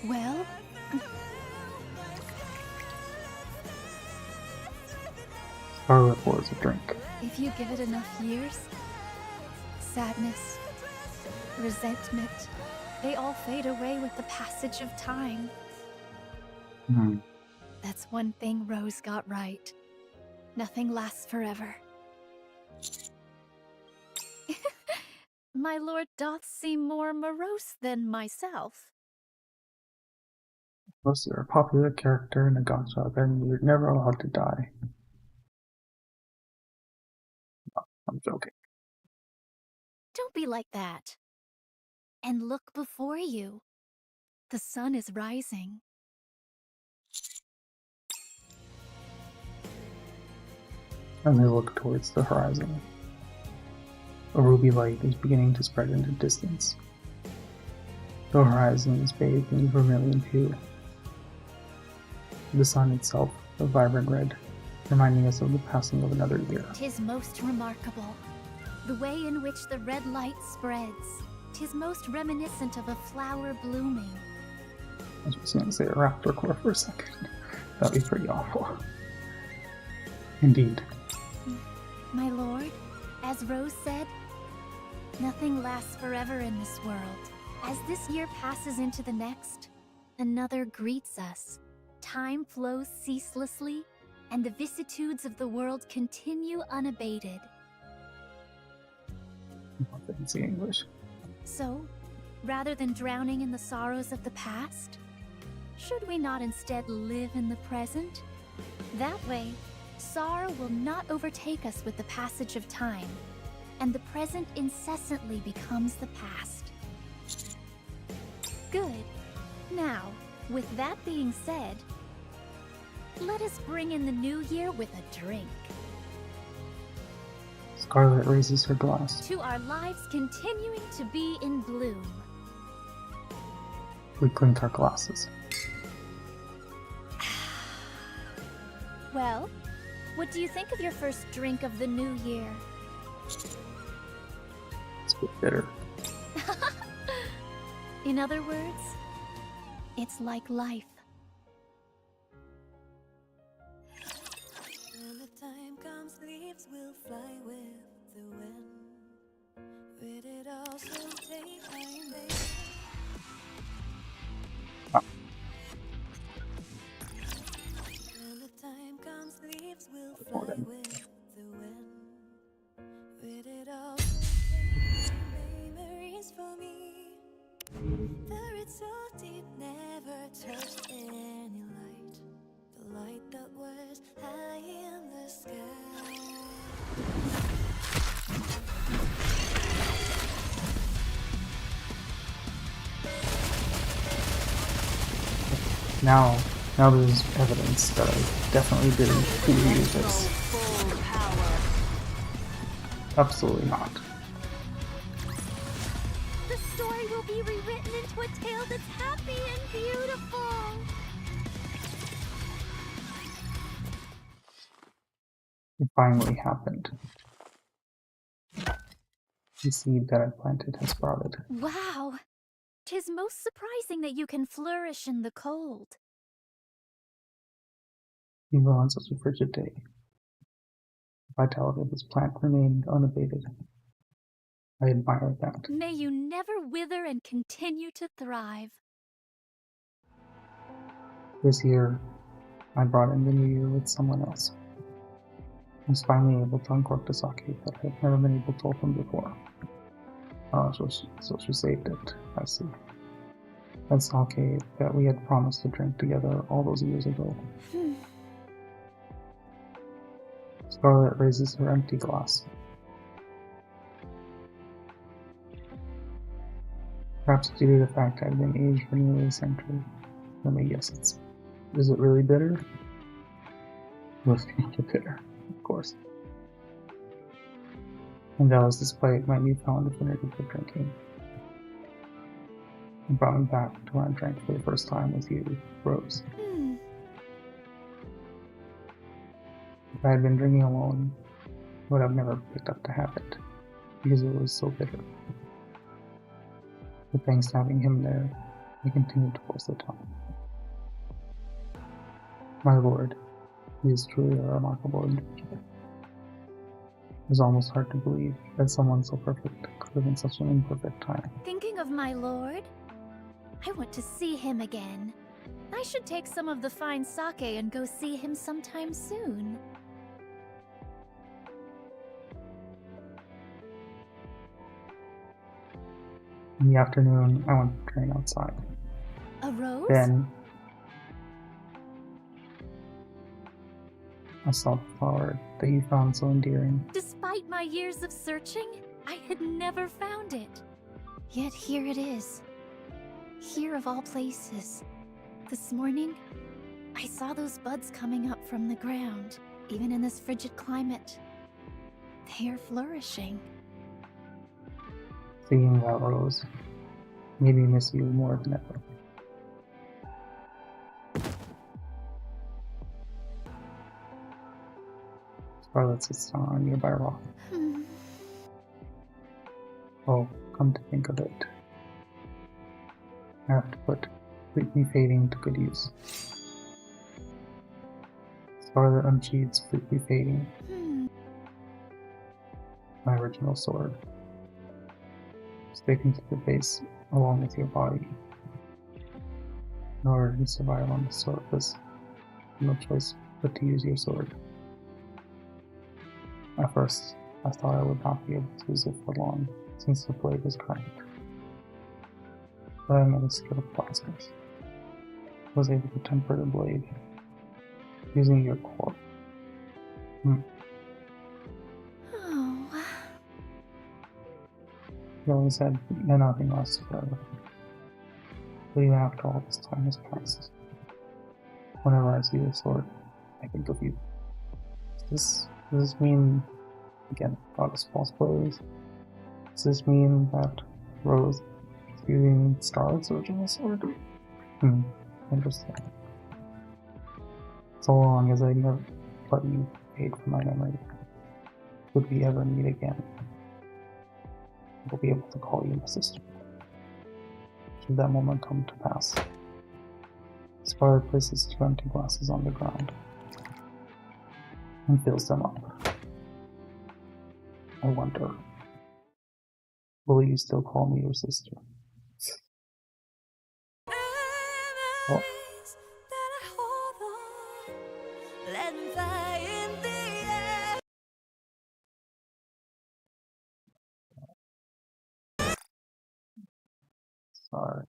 Well, Scarlet pours a drink. if you give it enough years, sadness, resentment, they all fade away with the passage of time. That's one thing Rose got right. Nothing lasts forever. My lord doth seem more morose than myself. Unless you're a popular character in a gacha, then you're never allowed to die. No, I'm joking. Don't be like that. And look before you. The sun is rising. And they look towards the horizon. A ruby light is beginning to spread into distance. The horizon is bathed in vermilion hue. The sun itself, a vibrant red, reminding us of the passing of another year. 'Tis most remarkable. The way in which the red light spreads. 'Tis most reminiscent of a flower blooming. I was just going to say a raptor core for a second. That'd be pretty awful. Indeed. My lord, as Rose said, nothing lasts forever in this world. As this year passes into the next, another greets us. Time flows ceaselessly, and the vicissitudes of the world continue unabated. Fancy English. So, rather than drowning in the sorrows of the past, should we not instead live in the present? That way, sorrow will not overtake us with the passage of time, and the present incessantly becomes the past. Good. Now, with that being said, let us bring in the new year with a drink. Scarlet raises her glass. To our lives continuing to be in bloom. We clink our glasses. Well, what do you think of your first drink of the new year? It's a bit bitter. In other words, it's like life. When the time comes, leaves will fly with the wind. With it also take time, baby. When the time comes, leaves will fly with the wind. With it also take memories for me. The roots so deep, never touched any light. The light that was high in the sky. Now, Now there's evidence that I definitely didn't preview this. Absolutely not. The story will be rewritten into a tale that's happy and beautiful. It finally happened. The seed that I planted has sprouted. Wow! 'Tis most surprising that you can flourish in the cold. Even on such a frigid day, the vitality of this plant remained unabated. I admire that. May you never wither and continue to thrive. This year, I brought in the new year with someone else. I was finally able to uncork the sake that I had never been able to open before. So she saved it, I see. That sake that we had promised to drink together all those years ago. Scarlet raises her empty glass. Perhaps due to the fact I've been aged for nearly a century. Let me guess, is it really bitter? Must be bitter, of course. And Bella's display might be found affinity for drinking. It brought me back to when I drank for the first time with you, Rose. If I had been drinking alone, I would have never picked up the habit, because it was so bitter. But thanks to having him there, I continued to force the tongue. My lord, he is truly a remarkable individual. It was almost hard to believe that someone so perfect could live in such an imperfect time. Thinking of my lord? I want to see him again. I should take some of the fine sake and go see him sometime soon. In the afternoon, I went to train outside. A rose? Then I saw the flower that you found so endearing. Despite my years of searching, I had never found it. Yet here it is. Here of all places. This morning, I saw those buds coming up from the ground. Even in this frigid climate, they are flourishing. Seeing that rose made me miss you more than ever. Scarlet sits down on a nearby rock. Oh, come to think of it, I have to put Fleetly Fading to good use. Scarlet unsheathes Fleetly Fading, my original sword. Sticking to the base along with your body. In order to survive on the surface, no choice but to use your sword. At first, I thought I would not be able to use it for long, since the blade was cracked. But I made a skilled blacksmith. I was able to temper the blade, using your core. You always said that nothing lasts forever. But even after all this time has passed, whenever I see this sword, I think of you. Does this mean, again, goddess false spoilers, does this mean that Rose is using Scarlet's original sword? Interesting. So long as I never let you fade from my memory, would we ever meet again? I will be able to call you my sister. Should that moment come to pass. Scarlet places 2 empty glasses on the ground and fills them up. I wonder, will you still call me your sister? Oh. Sorry.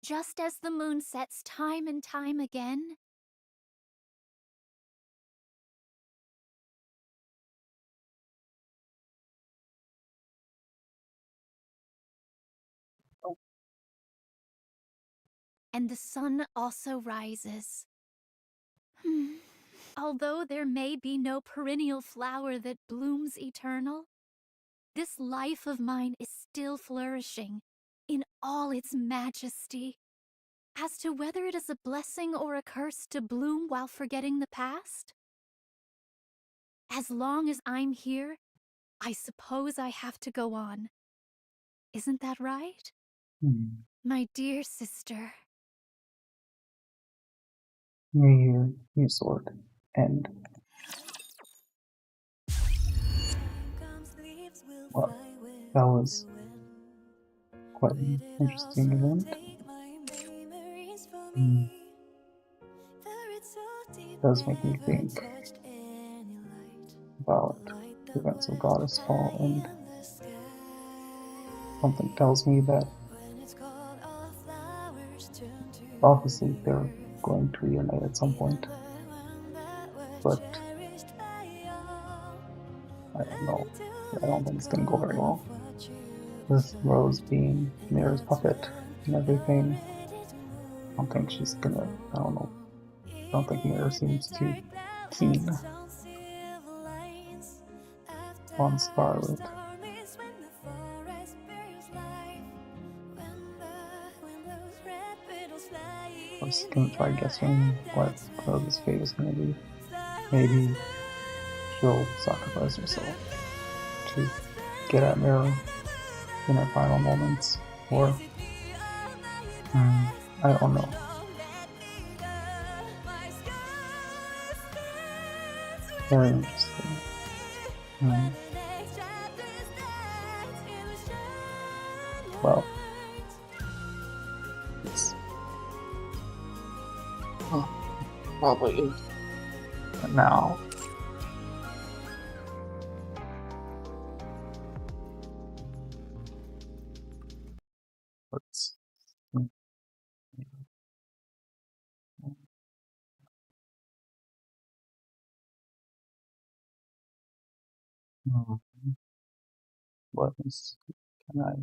just as the moon sets time and time again? And the sun also rises. Although there may be no perennial flower that blooms eternal, this life of mine is still flourishing in all its majesty. As to whether it is a blessing or a curse to bloom while forgetting the past? As long as I'm here, I suppose I have to go on. Isn't that right? My dear sister. May your sword end. Well, that was quite an interesting event. It does make me think about the events of Goddess Fall, and something tells me that obviously they're going to reunite at some point, but I don't know. I don't think it's gonna go very well. With Rose being Mira's puppet and everything, I don't think she's gonna, I don't know. I don't think Mira seems too keen on Scarlet. I was gonna try guessing what Rose's fate is gonna be. Maybe she'll sacrifice herself to get at Mira in her final moments, or I don't know. Very interesting. Well, it's probably now. Let's what is can I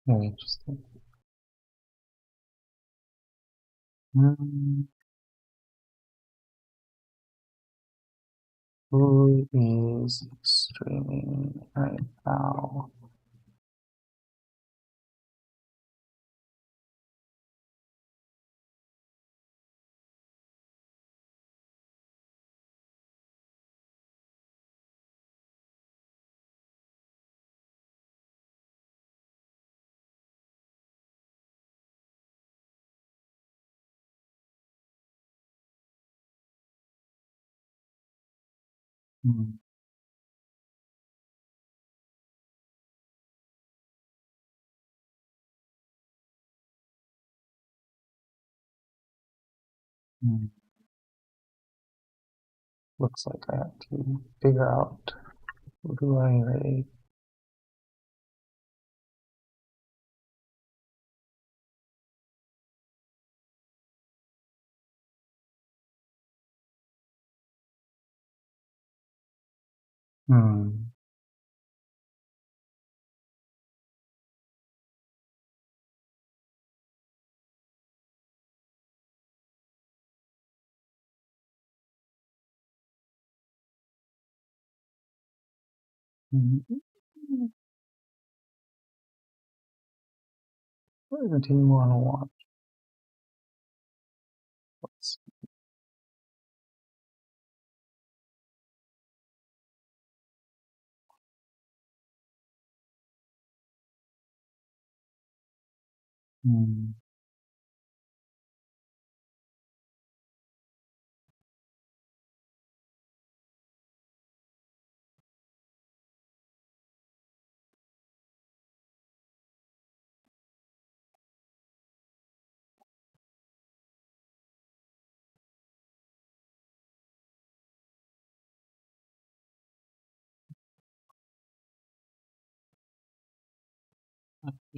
very interesting. Who is streaming right now? Looks like I have to figure out who I raid. What is the team you want to watch? Let's see.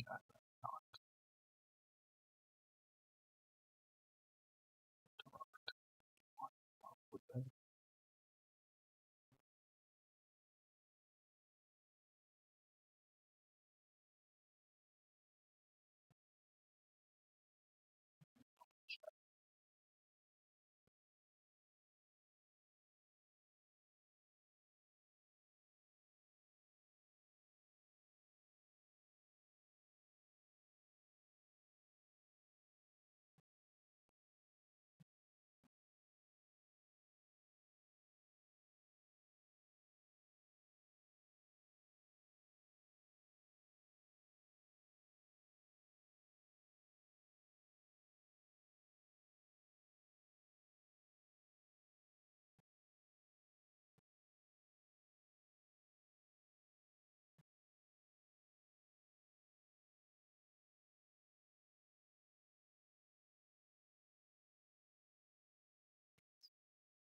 Yeah,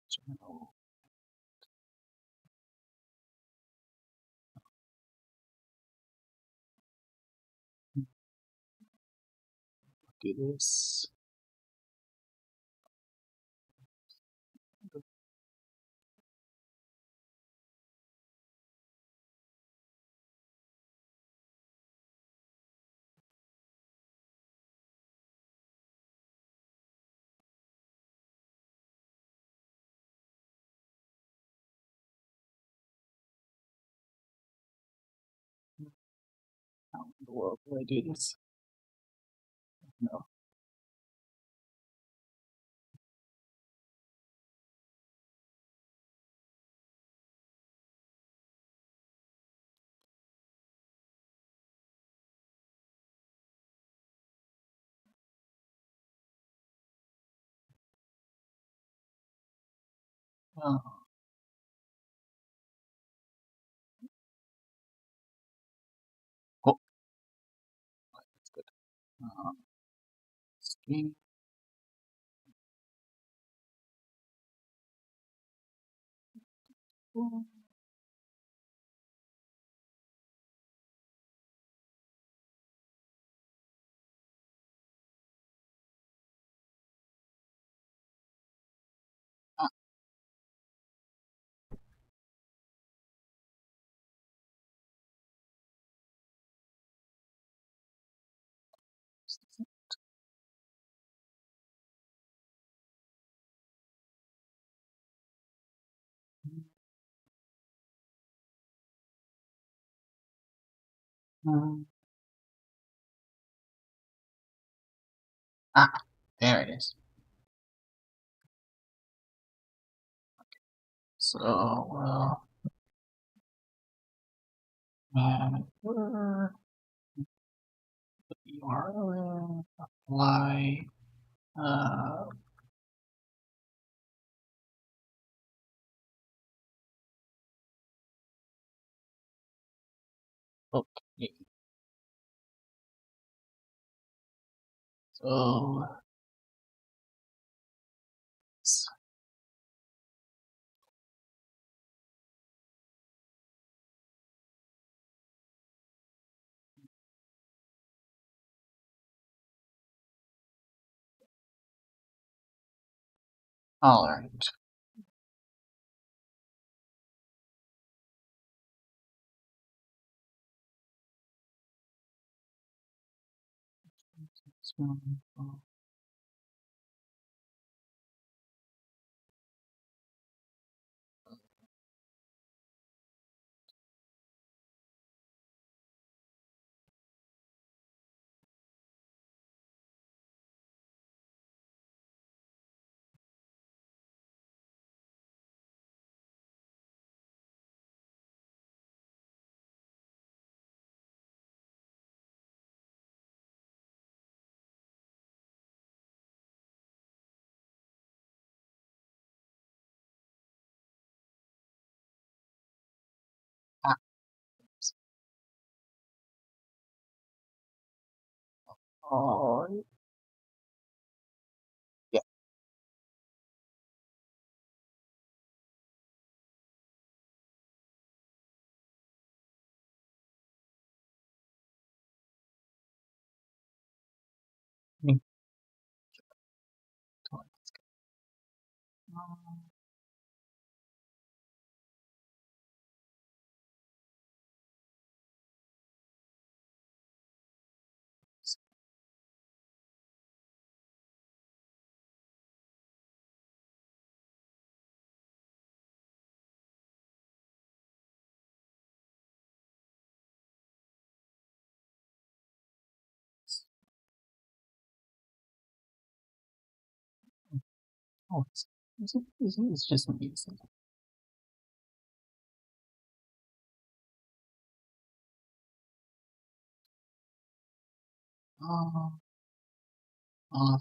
so do this. How in the world do I do this? No. Oh, oh, that's good. Screen. Ah, um, ah, there it is. So, well, and where the URL apply. Okay. So, all right. Oh, yeah. Me. Oh, it's just amazing. Oh, oh,